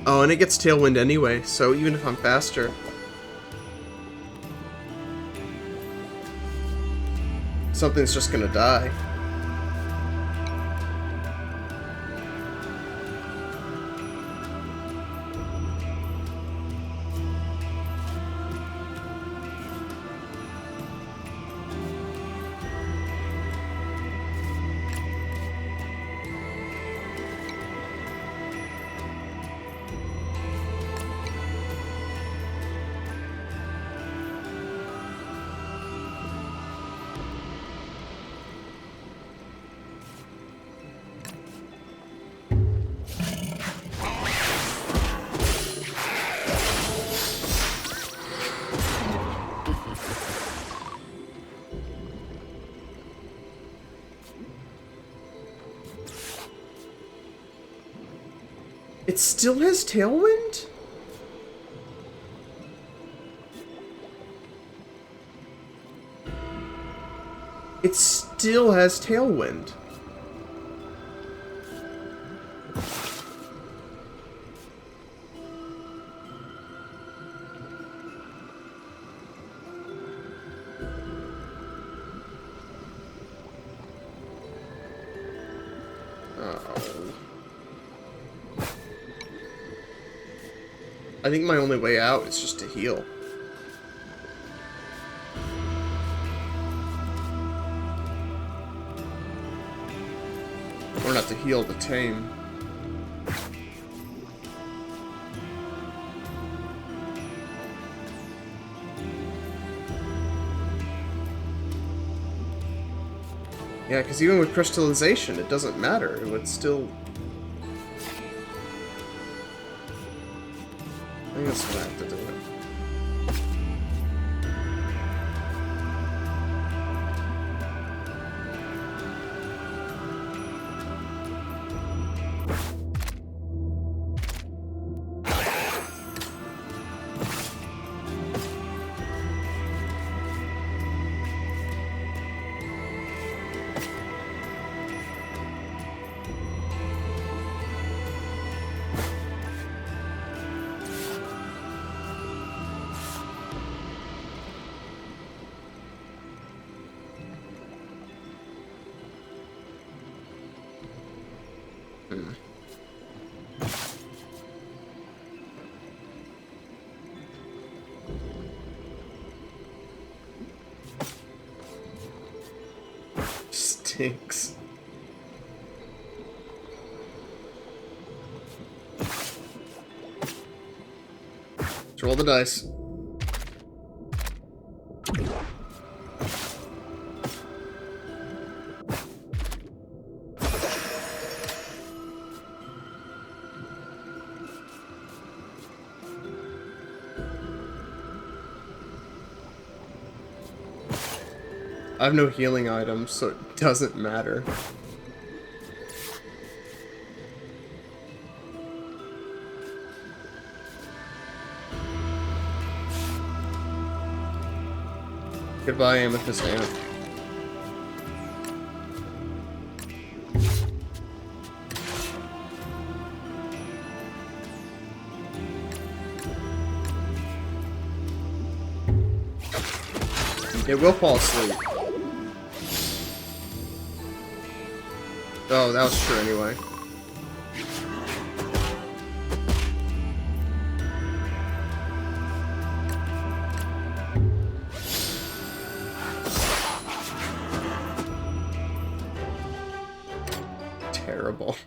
Oh, and it gets tailwind anyway, so even if I'm faster... something's just gonna die. It still has tailwind? It still has tailwind. I think my only way out is just to heal. Or not to heal, to tame. Yeah, because even with crystallization, it doesn't matter. It would still... I think that's what I have to do it. stinks. Let's roll the dice. I have no healing items, so it doesn't matter. Goodbye, Amethyst Ant. It will fall asleep. Oh, that was true anyway. Terrible.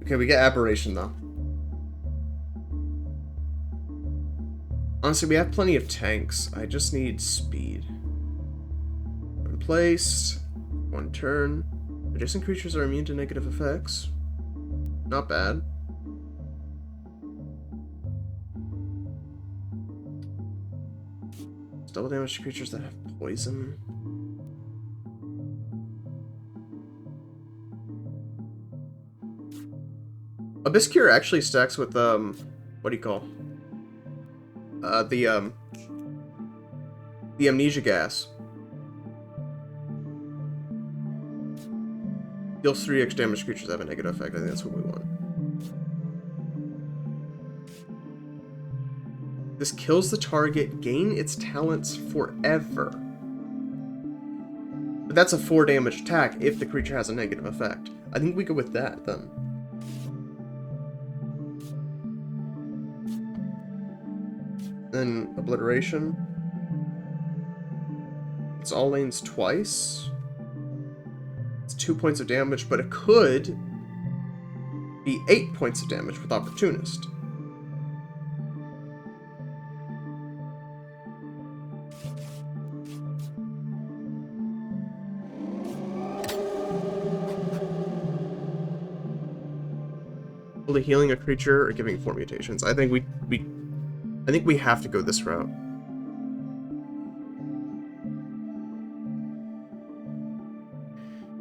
Okay, we get Aberration though. Honestly, we have plenty of tanks. I just need speed. Placed. 1 turn. Adjacent creatures are immune to negative effects. Not bad. It's double damage to creatures that have poison. Abyss Cure actually stacks with, what do you call? The Amnesia Gas. Deals 3x damage to creatures that have a negative effect. I think that's what we want. This kills the target, gain its talents forever. But that's a 4 damage attack if the creature has a negative effect. I think we go with that then. Then Obliteration. It's all lanes twice. 2 points of damage, but it could be 8 points of damage with Opportunist. Fully healing a creature or giving 4 mutations. I think we have to go this route.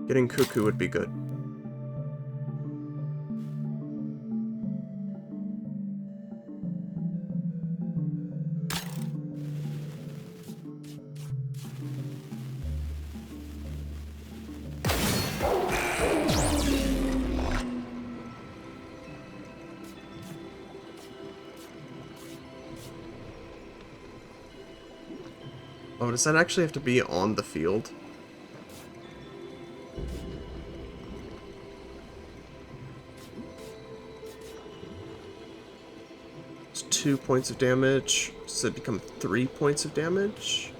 Getting Cuckoo would be good. Oh, does that actually have to be on the field? It's 2 points of damage. Does it become 3 points of damage?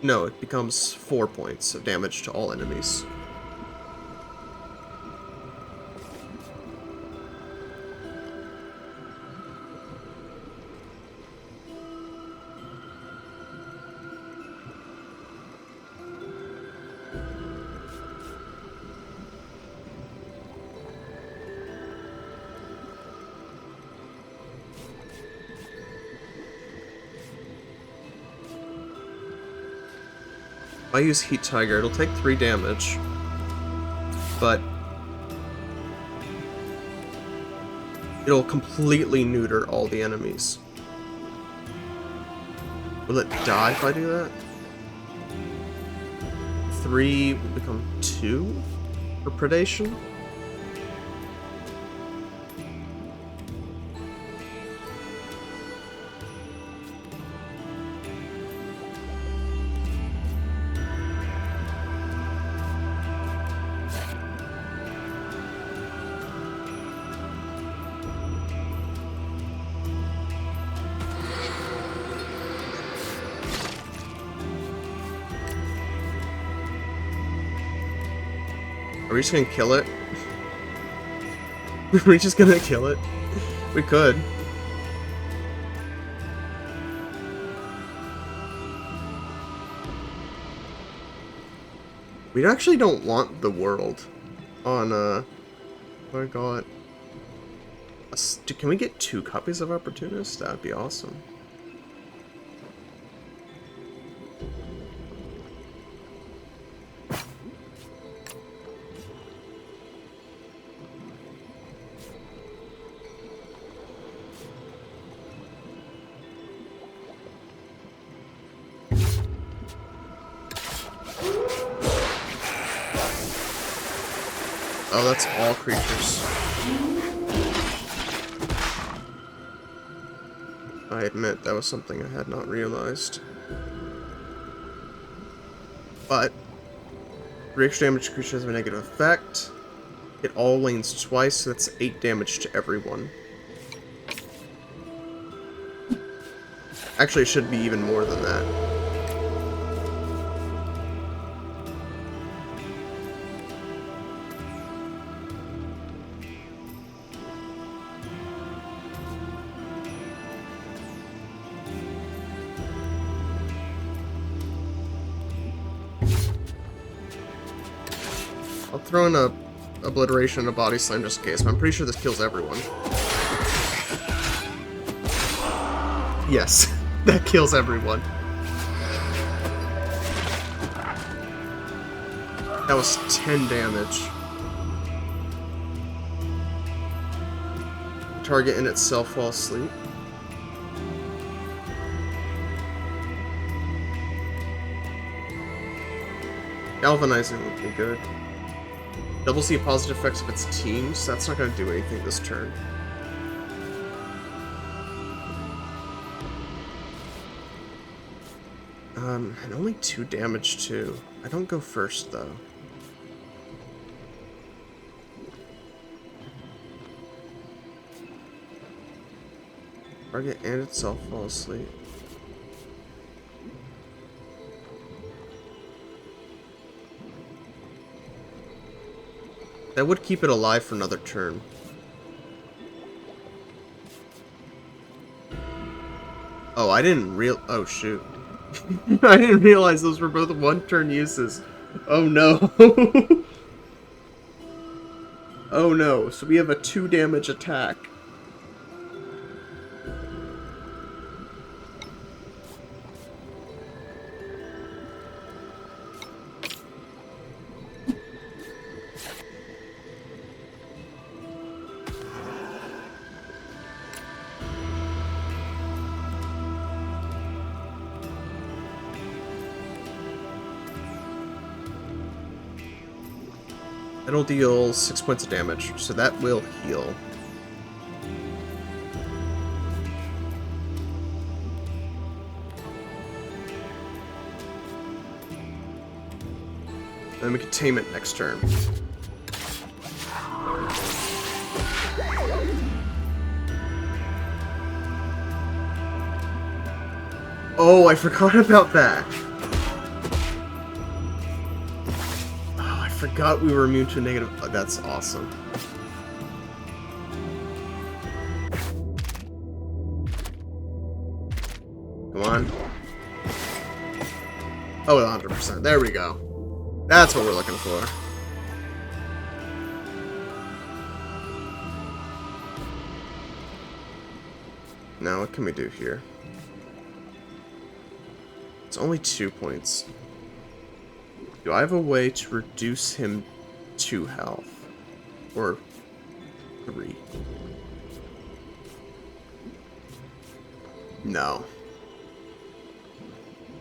No, it becomes 4 points of damage to all enemies. If I use Heat Tiger, it'll take 3 damage, but it'll completely neuter all the enemies. Will it die if I do that? 3 will become 2 for predation. We're just gonna kill it. We're just gonna kill it. We could. We actually don't want the world on, what do I call it? Can we get 2 copies of Opportunist? That'd be awesome. Oh, that's all creatures. I admit that was something I had not realized. But extra damage to creatures has a negative effect. Hit all lanes twice, so that's 8 damage to everyone. Actually, it should be even more than that. I'll throw in a obliteration and a body slam just in case, but I'm pretty sure this kills everyone. Yes, that kills everyone. That was 10 damage. Target in itself falls asleep. Galvanizing would be good. Doubles the positive effects of its teams, so that's not going to do anything this turn. And only 2 damage too. I don't go first though. Target and itself fall asleep. That would keep it alive for another turn. Oh, I didn't oh shoot. I didn't realize those were both 1-turn uses. Oh no. Oh no, so we have a 2 damage attack. It'll deal 6 points of damage, so that will heal. Then we can tame it next turn. Oh, I forgot about that. I forgot we were immune to negative. Oh, that's awesome. Come on. Oh, 100%. There we go. That's what we're looking for. Now, what can we do here? It's only 2 points. Do I have a way to reduce him to health? Or 3? No.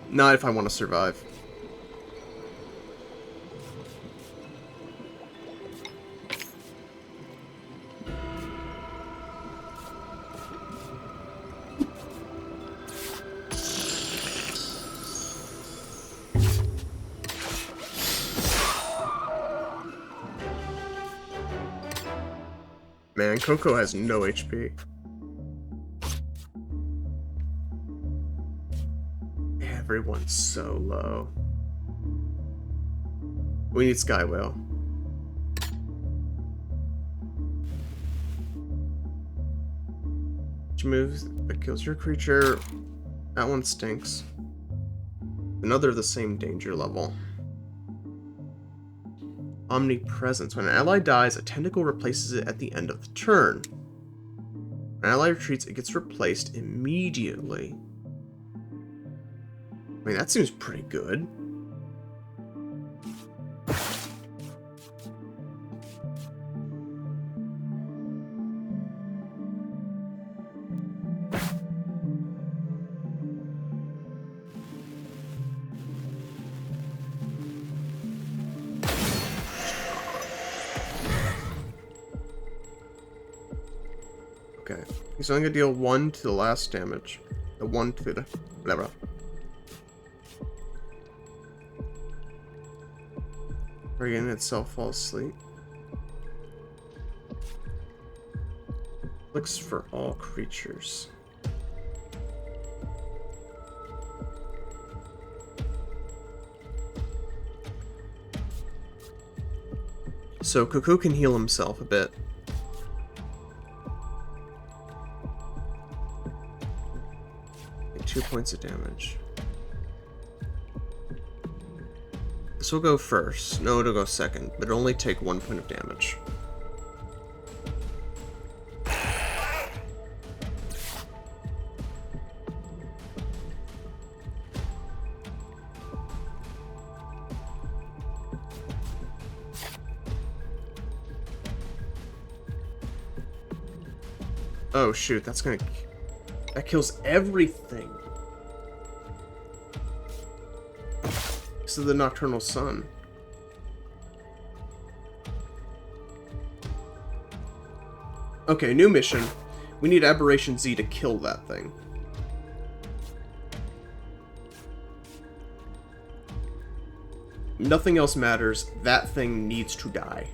Not if I want to survive. Man, Coco has no HP. Everyone's so low. We need Sky Whale. Which moves that kills your creature. That one stinks. Another of the same danger level. Omnipresence. When an ally dies, a tentacle replaces it at the end of the turn. When an ally retreats, it gets replaced immediately. I mean, that seems pretty good. Okay, he's only gonna deal 1 to the last damage. The 1 to the... whatever. Dragon itself falls asleep. Looks for all creatures. So Cuckoo can heal himself a bit. Take 2 points of damage. This will go first. No, it'll go second, but it'll only take 1 point of damage. Oh shoot, that's gonna... that kills everything. This is the Nocturnal Sun. Okay, new mission. We need Aberration Z to kill that thing. Nothing else matters. That thing needs to die.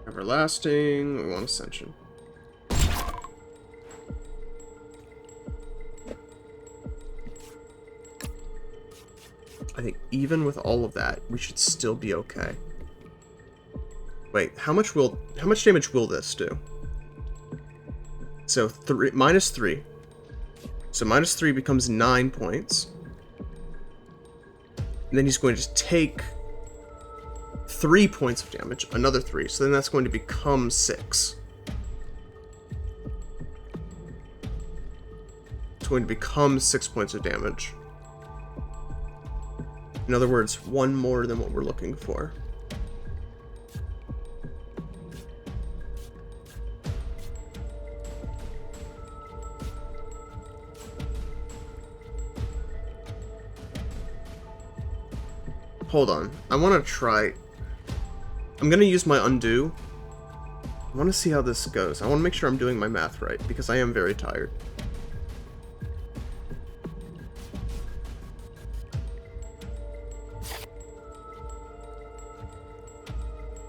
Everlasting, we want Ascension. I think even with all of that, we should still be okay. Wait, how much damage will this do? So minus 3. So minus 3 becomes 9 points. And then he's going to take 3 points of damage, another 3, so then that's going to become 6. It's going to become 6 points of damage. In other words, 1 more than what we're looking for. Hold on, I want to try... I'm gonna use my undo. I want to see how this goes. I want to make sure I'm doing my math right, because I am very tired.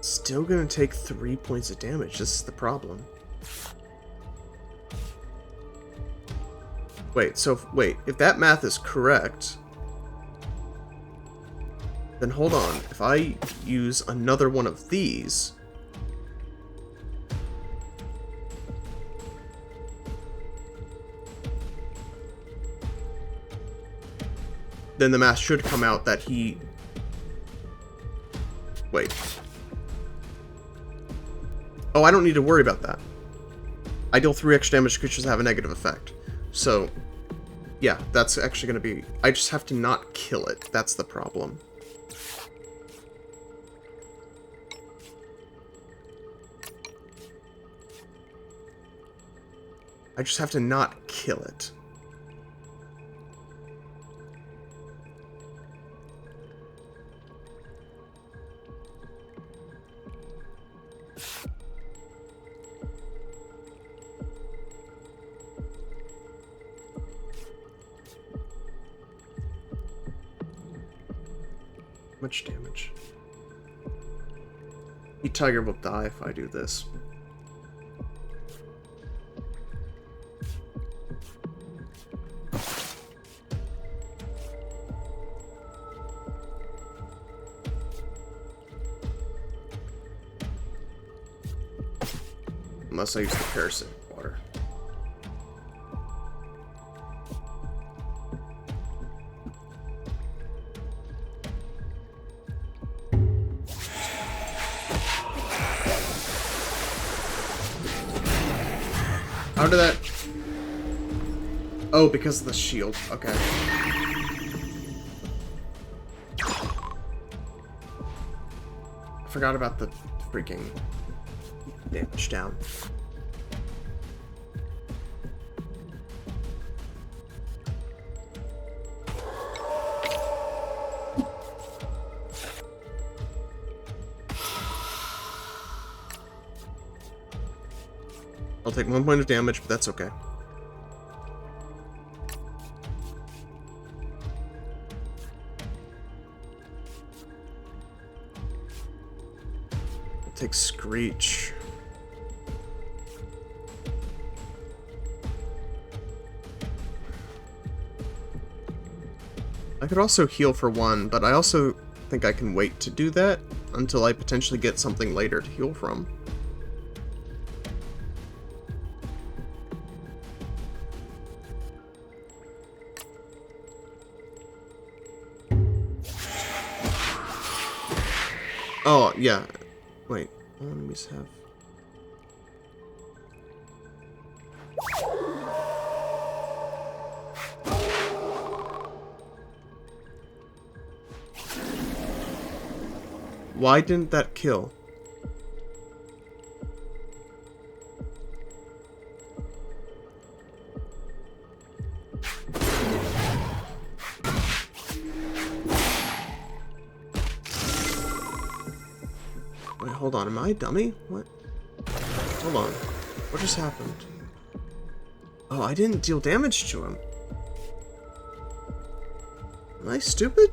Still gonna take 3 points of damage. This is the problem. Wait, if that math is correct... then hold on, if I use another one of these... then the math should come out that he... wait. Oh, I don't need to worry about that. I deal 3 extra damage to creatures that have a negative effect. So, yeah, that's actually going to be... I just have to not kill it. That's the problem. I just have to not kill it. Much damage. The tiger will die if I do this. Unless I use the parasite water. How did that... Oh, because of the shield. Okay. I forgot about the freaking damage down. I'll take 1 point of damage, but that's okay. I'll take Screech. I could also heal for 1, but I also think I can wait to do that until I potentially get something later to heal from. Oh, yeah. Wait. All enemies have... Why didn't that kill? Wait, hold on. Am I a dummy? What? Hold on. What just happened? Oh, I didn't deal damage to him. Am I stupid?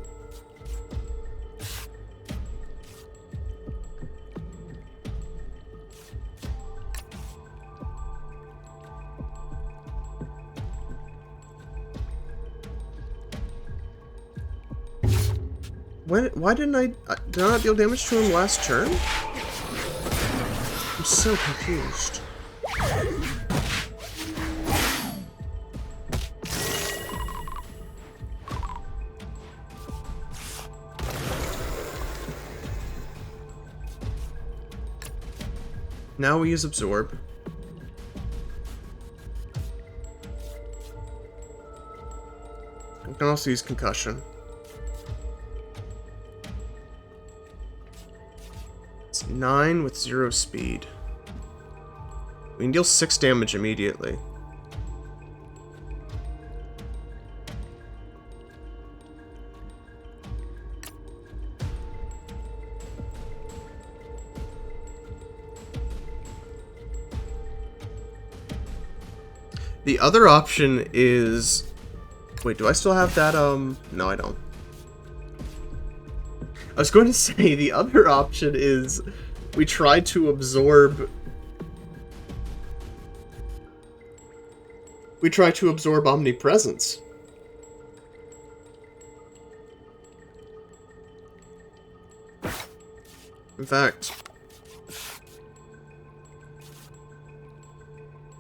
Why didn't I... Did I not deal damage to him last turn? I'm so confused. Now we use Absorb. I can also use Concussion. It's 9 with 0 speed. We can deal 6 damage immediately. The other option is... Wait, do I still have that, No, I don't. I was going to say, the other option is... We try to absorb... We try to absorb Omnipresence. In fact...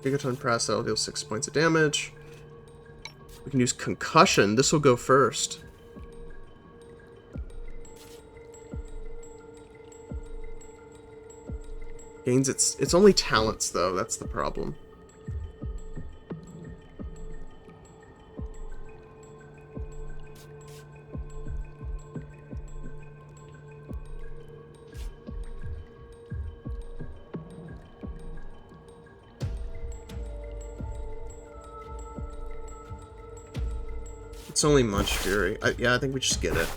Gigaton Press, that'll deal 6 points of damage. We can use Concussion. This will go first. Gains it's only talents though, that's the problem. It's only Munch Fury. Yeah, I think we just get it.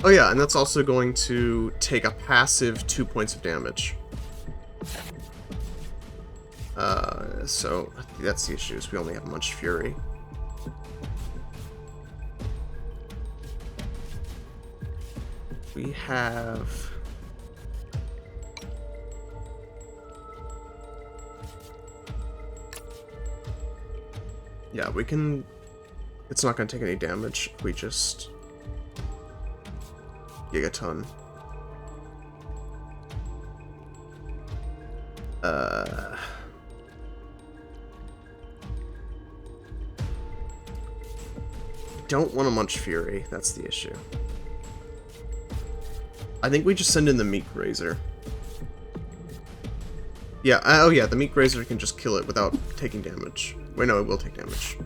Oh yeah, and that's also going to take a passive 2 points of damage. So that's the issue, is we only have much fury. We have... Yeah, we can... It's not going to take any damage. We just... Gigaton. Don't want a much fury. That's the issue. I think we just send in the meat grazer. Yeah, oh yeah, the meat grazer can just kill it without taking damage. Wait, no, it will take damage.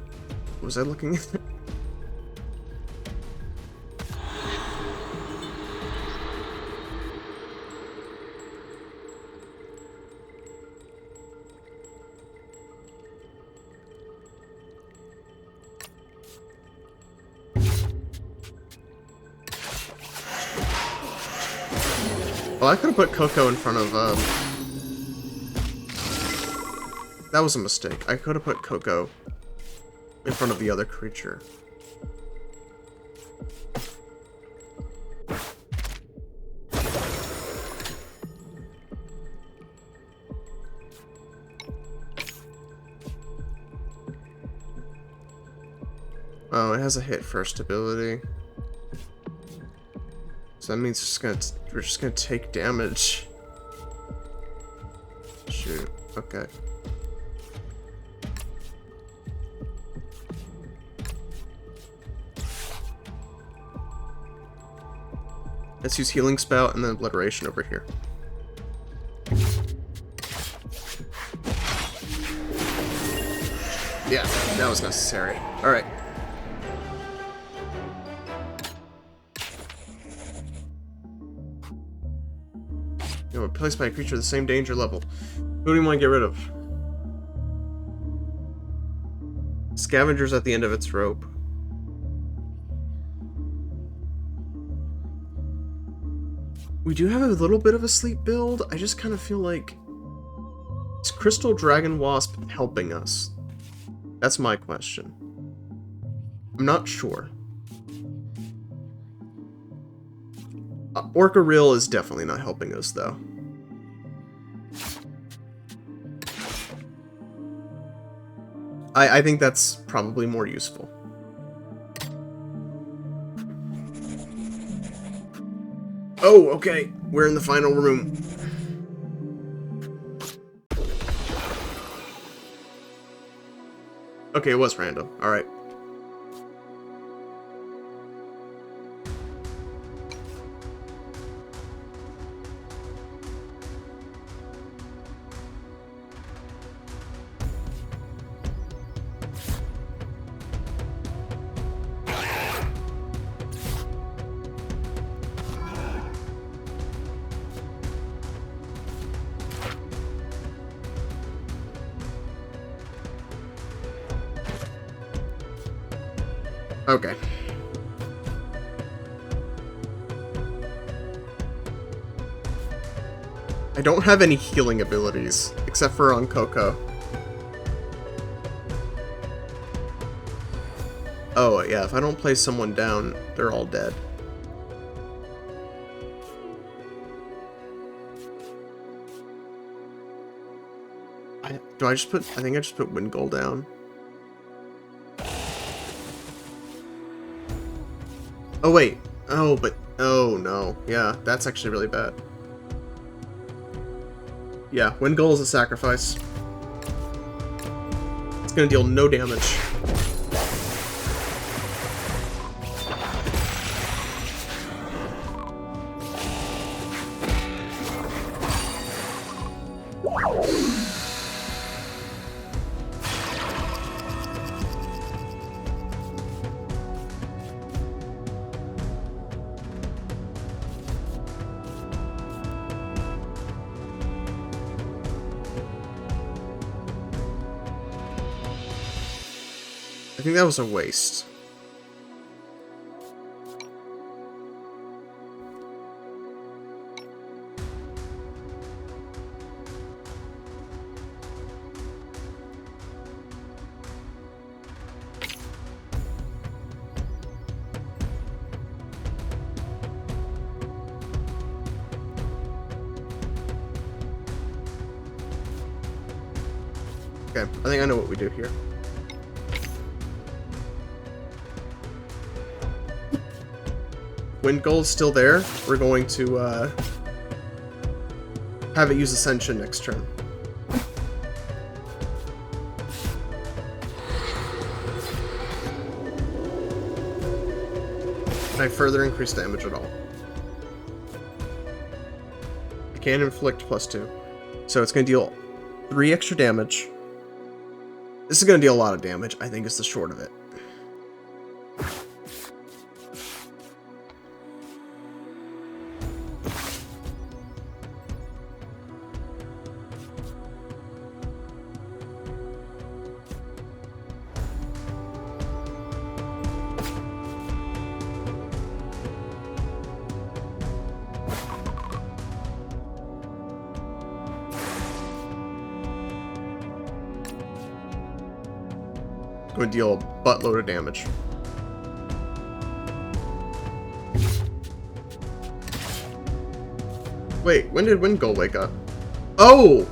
What was I looking at? Well, I could have put Coco in front of, That was a mistake. I could have put Coco in front of the other creature. Oh, it has a hit first ability. So that means we're just gonna take damage. Shoot. Okay. Let's use Healing Spout and then Obliteration over here. Yeah, that was necessary. Alright. You know, replaced by a creature of the same danger level. Who do you want to get rid of? Scavenger's at the end of its rope. We do have a little bit of a sleep build. I just kind of feel like... Is Crystal Dragon Wasp helping us? That's my question. I'm not sure. Orca Rill is definitely not helping us, though. I think that's probably more useful. Oh, okay. We're in the final room. Okay, it was random. Alright. Okay. I don't have any healing abilities, except for on Coco. Oh, yeah, if I don't place someone down, they're all dead. I think I just put Wind Goal down. Oh, wait. Oh, but... Oh, no. Yeah, that's actually really bad. Yeah, Wind Goal is a sacrifice. It's gonna deal no damage. I think that was a waste. Okay, I think I know what we do here. Wind Goal is still there. We're going to have it use Ascension next turn. Can I further increase damage at all? I can inflict +2. So it's going to deal 3 extra damage. This is going to deal a lot of damage, I think is the short of it. Going to deal a buttload of damage. Wait, when did Wind Goal wake up? Oh!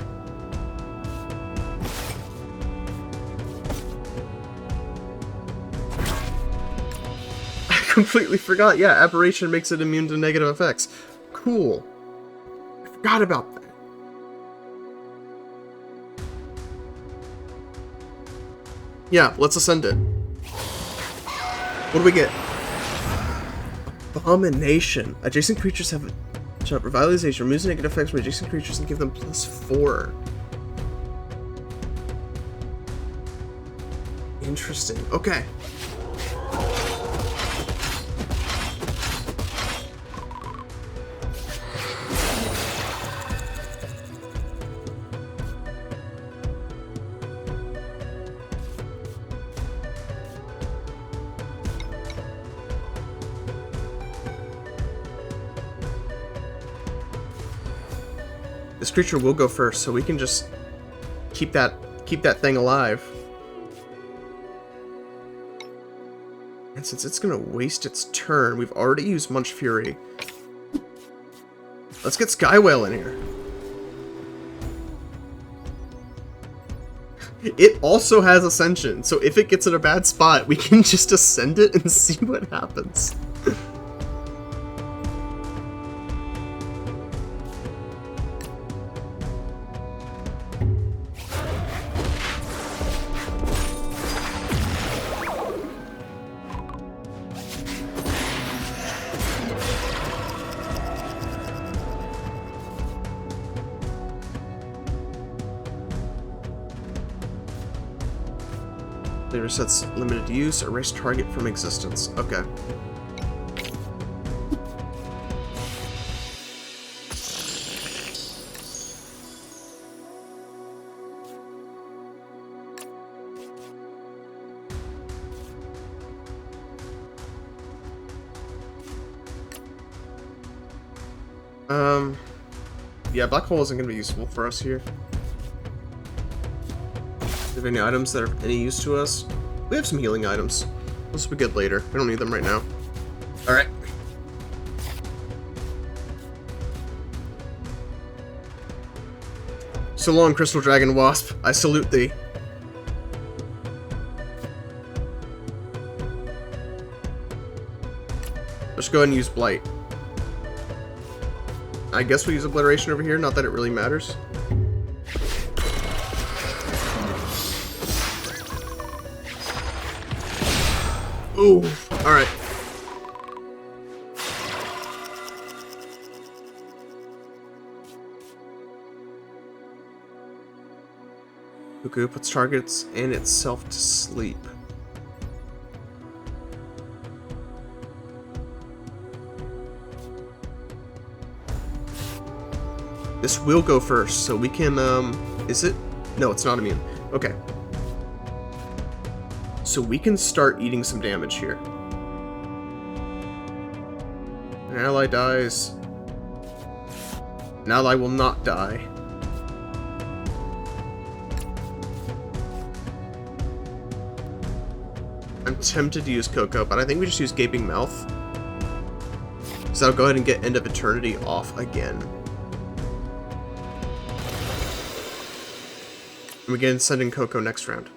I completely forgot. Yeah, Aberration makes it immune to negative effects. Cool. I forgot about that. Yeah, let's ascend it. What do we get? Abomination. Adjacent creatures have revitalization. Removes negative effects from adjacent creatures and give them +4. Interesting. Okay. This creature will go first, so we can just keep that thing alive. And since it's gonna waste its turn, we've already used Munch Fury. Let's get Skywhale in here. It also has Ascension, so if it gets in a bad spot, we can just ascend it and see what happens. It resets limited use, erase target from existence. Okay. Yeah, Black Hole isn't going to be useful for us here. Do we have any items that are of any use to us? We have some healing items. Those will be good later. We don't need them right now. Alright. So long, Crystal Dragon Wasp. I salute thee. Let's go ahead and use Blight. I guess we use Obliteration over here, not that it really matters. Ooh, alright. Cuckoo puts targets and itself to sleep. This will go first, so we can, is it? No, it's not immune. Okay. So we can start eating some damage here. An ally dies. An ally will not die. I'm tempted to use Coco, but I think we just use Gaping Mouth. So I'll go ahead and get End of Eternity off again. And we can send in Coco next round.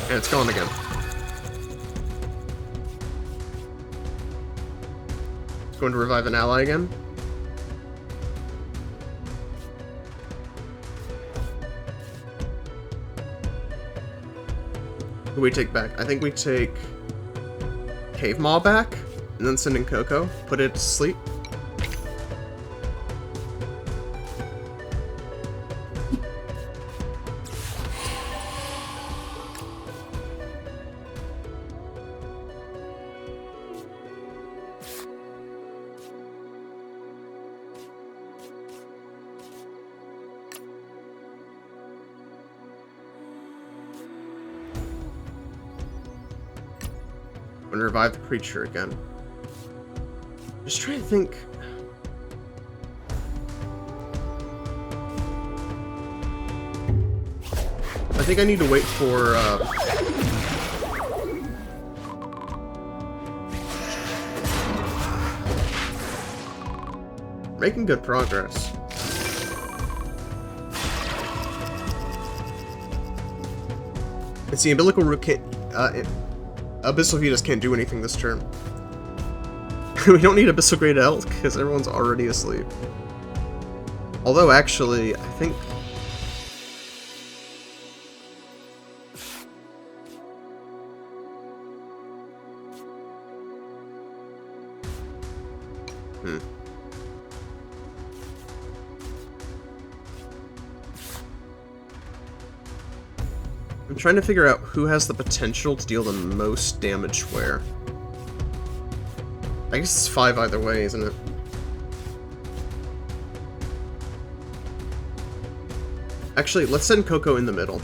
And it's gone again. It's going to revive an ally again. Who do we take back? I think we take Cave Maw back, and then send in Coco, put it to sleep. I'm gonna revive the creature again. Just trying to think. I think I need to wait for making good progress. It's the umbilical root can't Abyssal Vetus can't do anything this turn. We don't need Abyssal Great Elk, because everyone's already asleep. Although, actually, I think... I'm trying to figure out who has the potential to deal the most damage where. I guess it's 5 either way, isn't it? Actually, let's send Coco in the middle.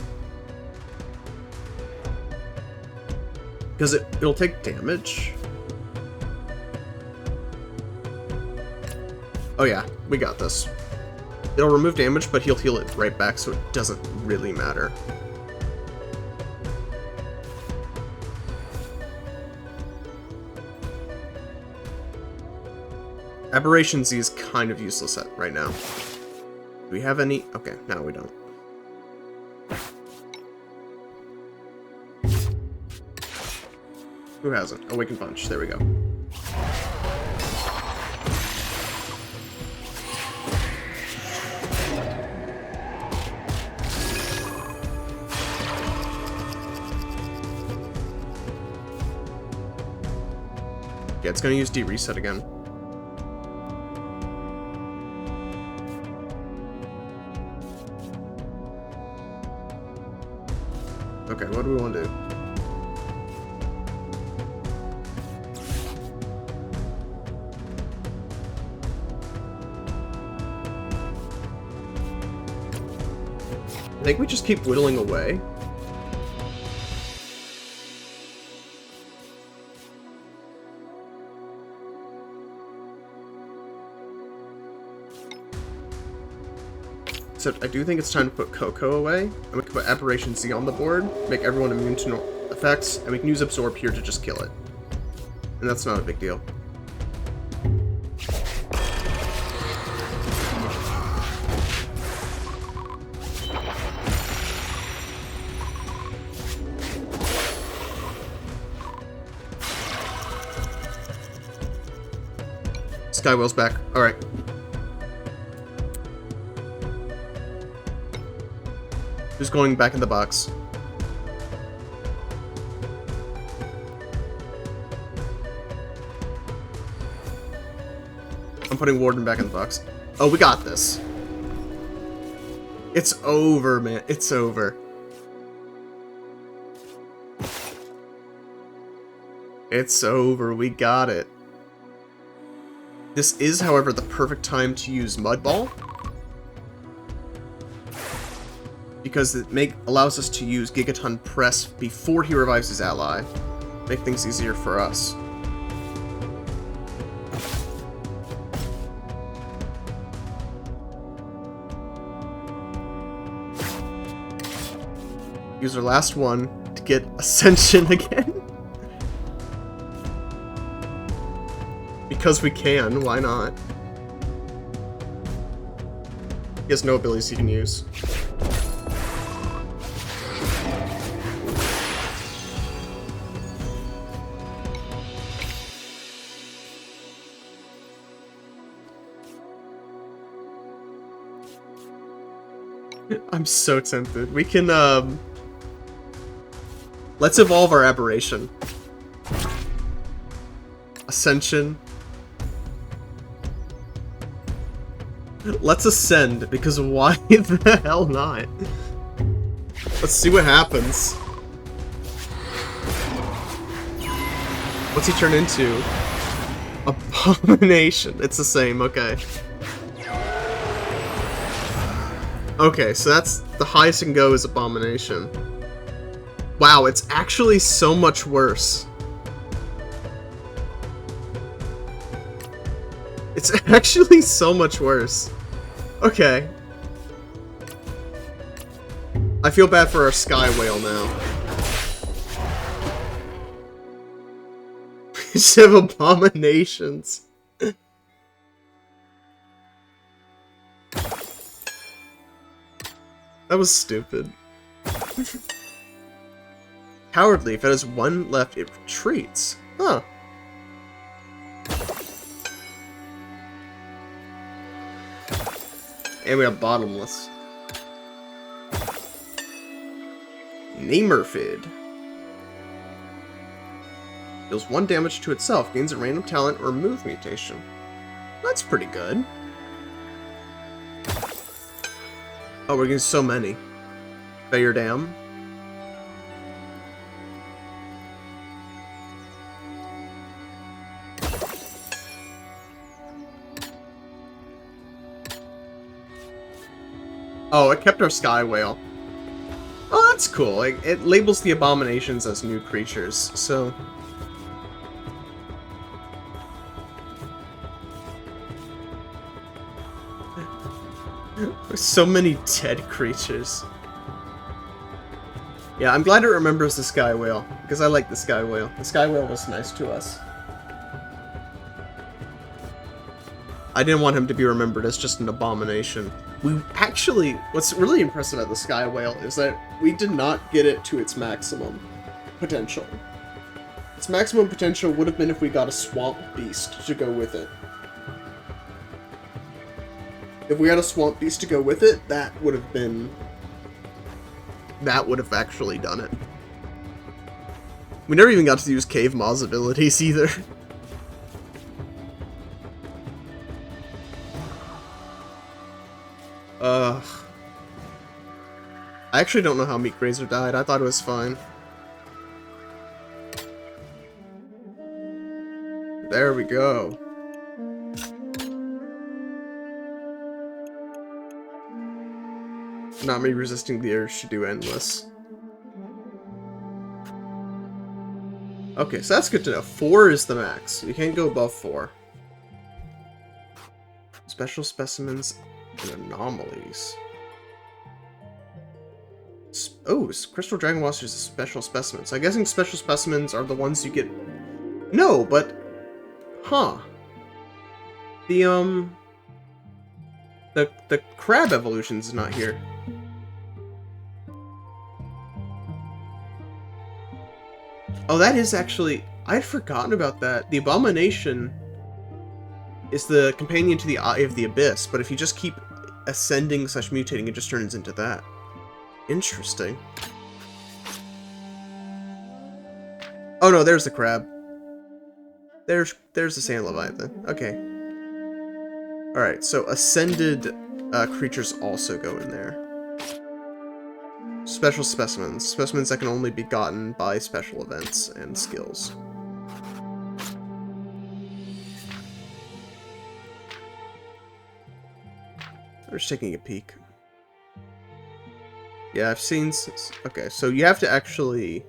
Because it'll take damage. Oh yeah, we got this. It'll remove damage, but he'll heal it right back, so it doesn't really matter. Aberrations is kind of useless right now. Do we have any? Okay, no, we don't. Who hasn't? Awaken Punch. There we go. Yeah, it's gonna use D-Reset again. Okay, what do we want to do? I think we just keep whittling away. Except I do think it's time to put Coco away, and we can put Aberration Z on the board, make everyone immune to no effects, and we can use Absorb here to just kill it. And that's not a big deal. Skywell's back. Alright. Who's going back in the box? I'm putting Warden back in the box. Oh, we got this. It's over, man. It's over. It's over. We got it. This is, however, the perfect time to use Mud Ball, because it allows us to use Gigaton Press before he revives his ally. Make things easier for us. Use our last one to get Ascension again. Because we can, why not? He has no abilities he can use. I'm so tempted. We can, let's evolve our aberration. Ascension. Let's ascend, because why the hell not? Let's see what happens. What's he turn into? Abomination. It's the same, okay. Okay, so that's the highest it can go is Abomination. Wow, it's actually so much worse. It's actually so much worse. Okay. I feel bad for our Sky Whale now. We just have Abominations. That was stupid. Cowardly, if it has one left, it retreats. Huh. And we have Bottomless. Namerfid. Deals 1 damage to itself, gains a random talent or move mutation. That's pretty good. Oh, we're getting so many. Fair Dam. Oh, it kept our Sky Whale. Oh, that's cool. Like, it labels the Abominations as new creatures, so... There's so many dead creatures. Yeah, I'm glad it remembers the Sky Whale, because I like the Sky Whale. The Sky Whale was nice to us. I didn't want him to be remembered as just an abomination. We actually, what's really impressive about the Sky Whale is that we did not get it to its maximum potential. Its maximum potential would have been if we got a Swamp Beast to go with it. If we had a Swamp Beast to go with it, that would have been... that would have actually done it. We never even got to use Cave Maw's abilities either. I actually don't know how Meat Grazer died. I thought it was fine. There we go. Not me resisting the urge to do Endless. Okay, so that's good to know. 4 is the max. You can't go above 4. Special specimens and anomalies. Oh, Crystal Dragon Wasp is a special specimen. So I'm guessing special specimens are the ones you get... No, but... Huh. The crab evolution is not here. Oh, that is actually... I'd forgotten about that. The Abomination is the companion to the Eye of the Abyss, but if you just keep ascending / mutating, it just turns into that. Interesting. Oh no, there's the crab. There's the Sand Leviathan. Okay. Alright, so ascended creatures also go in there. Special specimens. Specimens that can only be gotten by special events and skills. I'm just taking a peek. Yeah, I've seen... Okay, so you have to actually...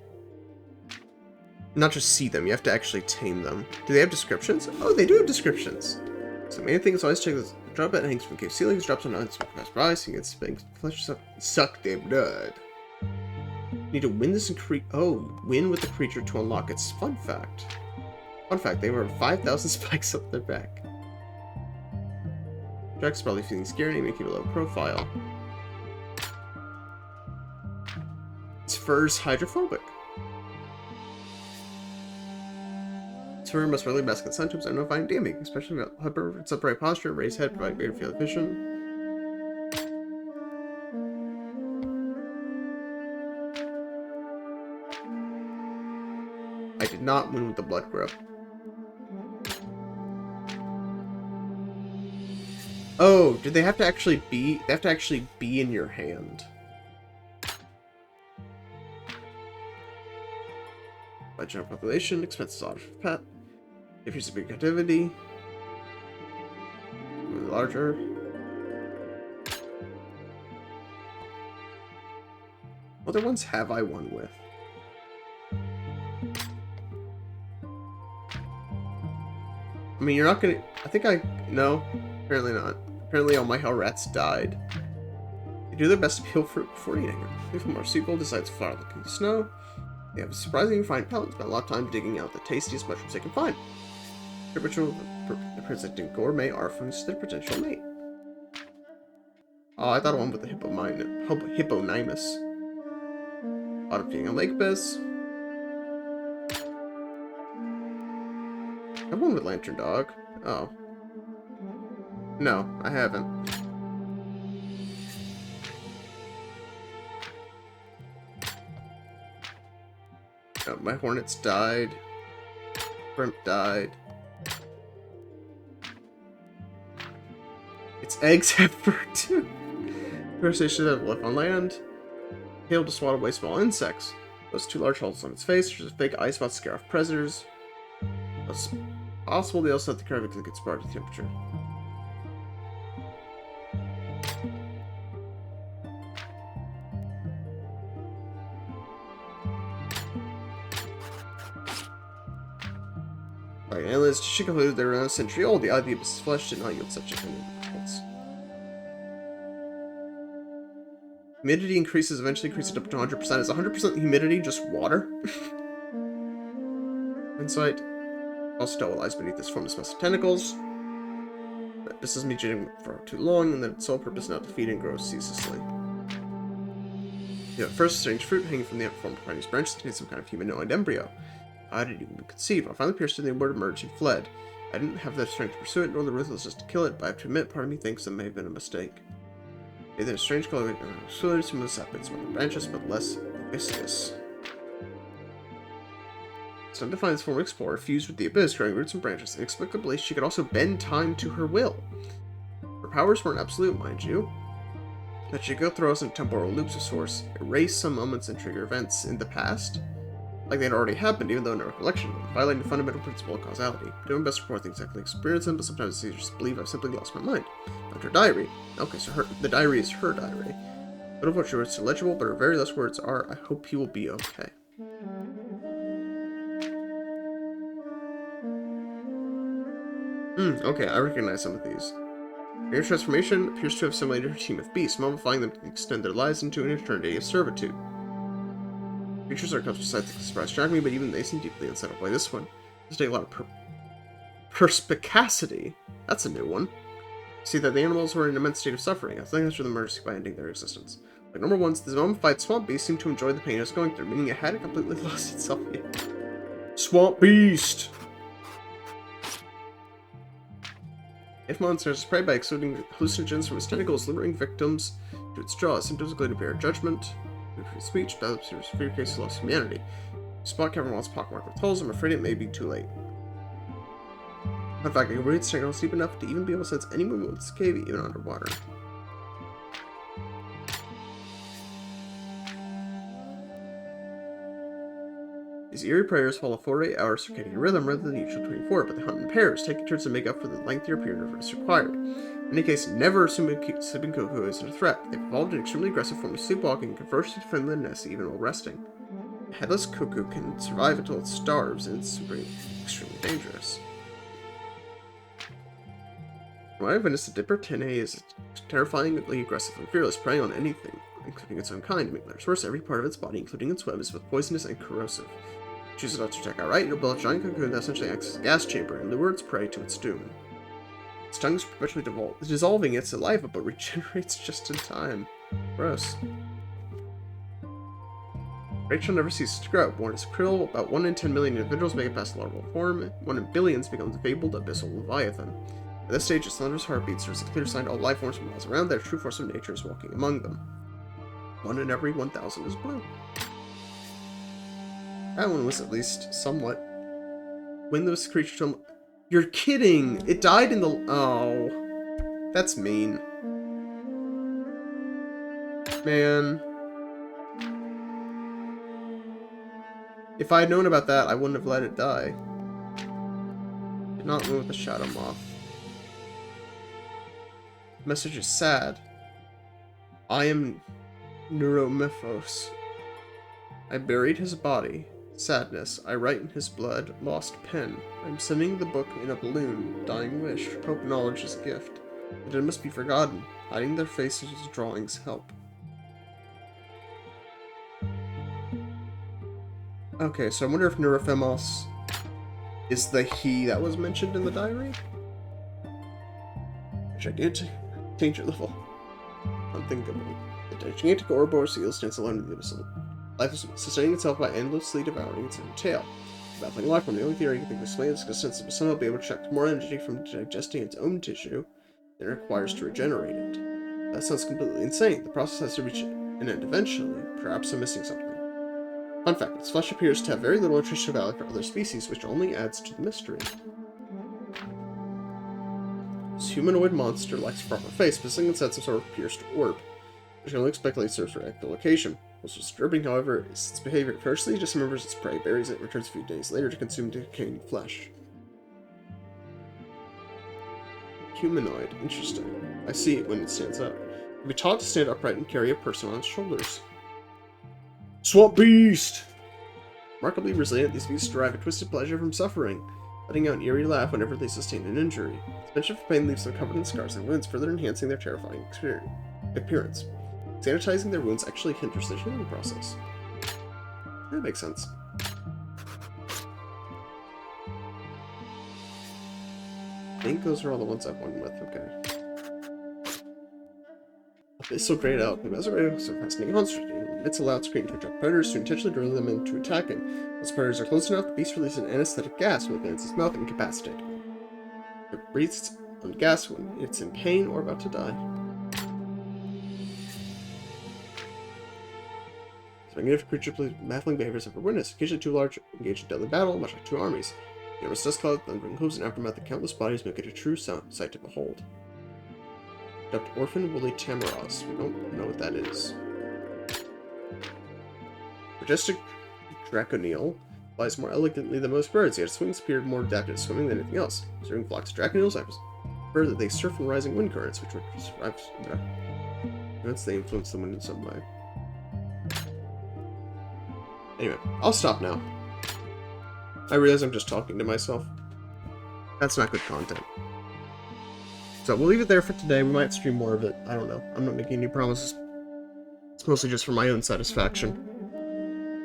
not just see them, you have to actually tame them. Do they have descriptions? Oh, they do have descriptions. So main thing is always check this. Drop it hangs from cave ceilings, drops on unspecified price, and gets things flesh suck their blood. Need to win this win with the creature to unlock its fun fact. Fun fact, they were 5,000 spikes up their back. Jack's probably feeling scared, making a low profile. Its fur's hydrophobic. Its fur must rarely mask its symptoms and notifying damage, especially about its upright posture, raised head, provide greater field of vision. I did not win with the blood grip. Oh, did they have to actually be? They have to actually be in your hand. By general population, expenses odd for pet. If you're severe captivity, larger. What other ones have I won with? I mean, you're not gonna. No, apparently not. Apparently, all my hell rats died. They do their best to peel fruit before eating it. They feel more sequel, decides to fly looking snow. They have a surprisingly fine palate, spend a lot of time digging out the tastiest mushrooms they can find. The presenting gourmet are foods to their potential mate. Oh, I thought I went with the Hipponymus. Out of being a lake biz. I won with Lantern Dog. Oh. No, I haven't. Oh, my hornets died. Brimp died. Its eggs have fur too. Crustaceans have left on land. Hail to swat away small insects. Those two large holes on its face. There's a fake eye spot to scare off predators. It's possible they also have the curve to get sparred to temperature. Right, analysts, she concluded they were around a century old. The idea of its flesh did not yield such a kind of results. Humidity increases, eventually increases up to 100%. Is 100% humidity just water? Insight. Also still lies beneath this formless mass of tentacles. This is me jitting for too long, and that its sole purpose is not to feed and grow ceaselessly. Yeah, first, a strange fruit hanging from the unformed Chinese branch contains some kind of humanoid embryo. I didn't even conceive. I finally pierced it, and the word emerged and fled. I didn't have the strength to pursue it, nor the ruthlessness to kill it, but I have to admit, part of me thinks it may have been a mistake. It then a strange color, similar to the saplings from the branches, but less viscous. It's not to find this former explorer fused with the abyss, growing roots and branches. Inexplicably, she could also bend time to her will. Her powers weren't absolute, mind you. That she could throw us in temporal loops of sorts, erase some moments and trigger events in the past, like they had already happened, even though no recollection of them, violating the fundamental principle of causality. Doing best report things exactly experience them, but sometimes it's easier to believe I've simply lost my mind. Not her diary. Okay, so the diary is her diary. None of what your words are legible, but her very last words are, I hope you will be okay. Okay, I recognize some of these. Your transformation appears to have simulated her team of beasts, mummifying them to extend their lives into an eternity of servitude. Creatures are beside the surprise drag me, but even they seem deeply unsettled by this one. There's take a lot of perspicacity. That's a new one. See that the animals were in an immense state of suffering. I think that's for the mercy by ending their existence. Like number one, this mummified swamp beast seemed to enjoy the pain it was going through, meaning it hadn't completely lost itself yet. Swamp beast! If monsters is prey by exuding hallucinogens from its tentacles, luring victims to its jaws, symptoms include impaired judgment, free speech, bad severe cases of lost humanity. Spot cavern walls pockmarked with holes, I'm afraid it may be too late. In fact, I can read its tentacles deep enough to even be able to sense any movement with this cave, even underwater. These eerie prayers follow 48 hours circadian rhythm rather than usual 24, but they hunt in pairs, taking turns to make up for the lengthier period of rest required. In any case, never assume a sleeping cuckoo isn't a threat. They've evolved an extremely aggressive form of sleepwalking and can first defend the nest even while resting. A headless cuckoo can survive until it starves, and it's extremely dangerous. From what I've witnessed, the Dipper Tene is terrifyingly aggressive and fearless, preying on anything, including its own kind. To make matters worse, every part of its body, including its web, is both poisonous and corrosive. If it chooses not to attack outright, it'll build a giant cocoon that essentially acts as a gas chamber and lure its prey to its doom. Its tongue is perpetually dissolving its saliva, but regenerates just in time. Gross. Rachel never ceases to grow. Born as krill, about 1 in 10 million individuals make it past the larval form. 1 in billions becomes a fabled abyssal leviathan. At this stage, its thunderous heartbeat serves as a clear sign to all life forms from miles around that a true force of nature is walking among them. 1 in every 1,000 is blue. That one was at least somewhat. When those creatures... You're kidding! It died in the... Oh. That's mean. Man. If I had known about that, I wouldn't have let it die. Did not move the shadow moth. The message is sad. I am Neuromyphos. I buried his body. Sadness. I write in his blood. Lost pen. I'm sending the book in a balloon. Dying wish. Hope knowledge is gift. The dead must be forgotten. Hiding their faces with drawings help. Okay, so I wonder if Neurophemos is the he that was mentioned in the diary? Gigantic danger level. Unthinkable. The gigantic Ouroboros seal stands alone in the abyssal. Life is sustaining itself by endlessly devouring its own tail. Baffling life from the only theory you can think of explain its existence will somehow be able to extract more energy from digesting its own tissue than it requires to regenerate it. That sounds completely insane. The process has to reach an end eventually. Perhaps I'm missing something. Fun fact, its flesh appears to have very little nutritional value for other species, which only adds to the mystery. This humanoid monster lacks a proper face, possessing instead some sort of pierced orb, which can only speculate serves for echolocation. Most disturbing, however, is its behavior. It ferociously dismembers its prey, buries it, and returns a few days later to consume decaying flesh. Humanoid. Interesting. I see it when it stands up. It can be taught to stand upright and carry a person on its shoulders. Swamp Beast! Remarkably resilient, these beasts derive a twisted pleasure from suffering, letting out an eerie laugh whenever they sustain an injury. Suspension of pain leaves them covered in scars and wounds, further enhancing their terrifying appearance. Sanitizing their wounds actually hinders the healing process. That makes sense. I think those are all the ones I've won with, okay. It's so great out. The Messer is so fascinating monster. It's a loud scream to attract predators to intentionally lure them into attacking. Once predators are close enough, the beast releases an anesthetic gas when it opens its mouth and incapacitates them. It breathes on gas when it's in pain or about to die. This magnificent creature plays baffling behaviors of her witness, occasionally too large, engaged in deadly battle, much like two armies. The enormous dust cloud, thundering hooves, and aftermath of countless bodies make it a true sight to behold. Dubbed Orphan Woolly Tamaros. We don't know what that is. Majestic Draconeel flies more elegantly than most birds, yet its wings appear more adapted to swimming than anything else. Serving flocks of Draconeels, I prefer that they surf in rising wind currents, which once they influence the wind in some way. Anyway, I'll stop now. I realize I'm just talking to myself. That's not good content. So we'll leave it there for today. We might stream more of it. I don't know. I'm not making any promises. It's mostly just for my own satisfaction.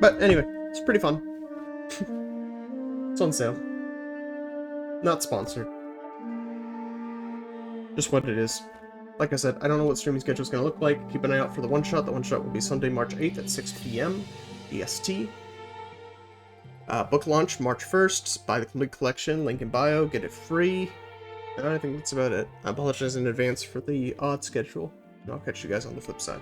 But anyway, it's pretty fun. It's on sale. Not sponsored. Just what it is. Like I said, I don't know what streaming schedule is going to look like. Keep an eye out for the one-shot. The one-shot will be Sunday, March 8th at 6 p.m. EST. Book launch March 1st. Buy the complete collection. Link in bio. Get it free. And I think that's about it. I apologize in advance for the odd schedule. And I'll catch you guys on the flip side.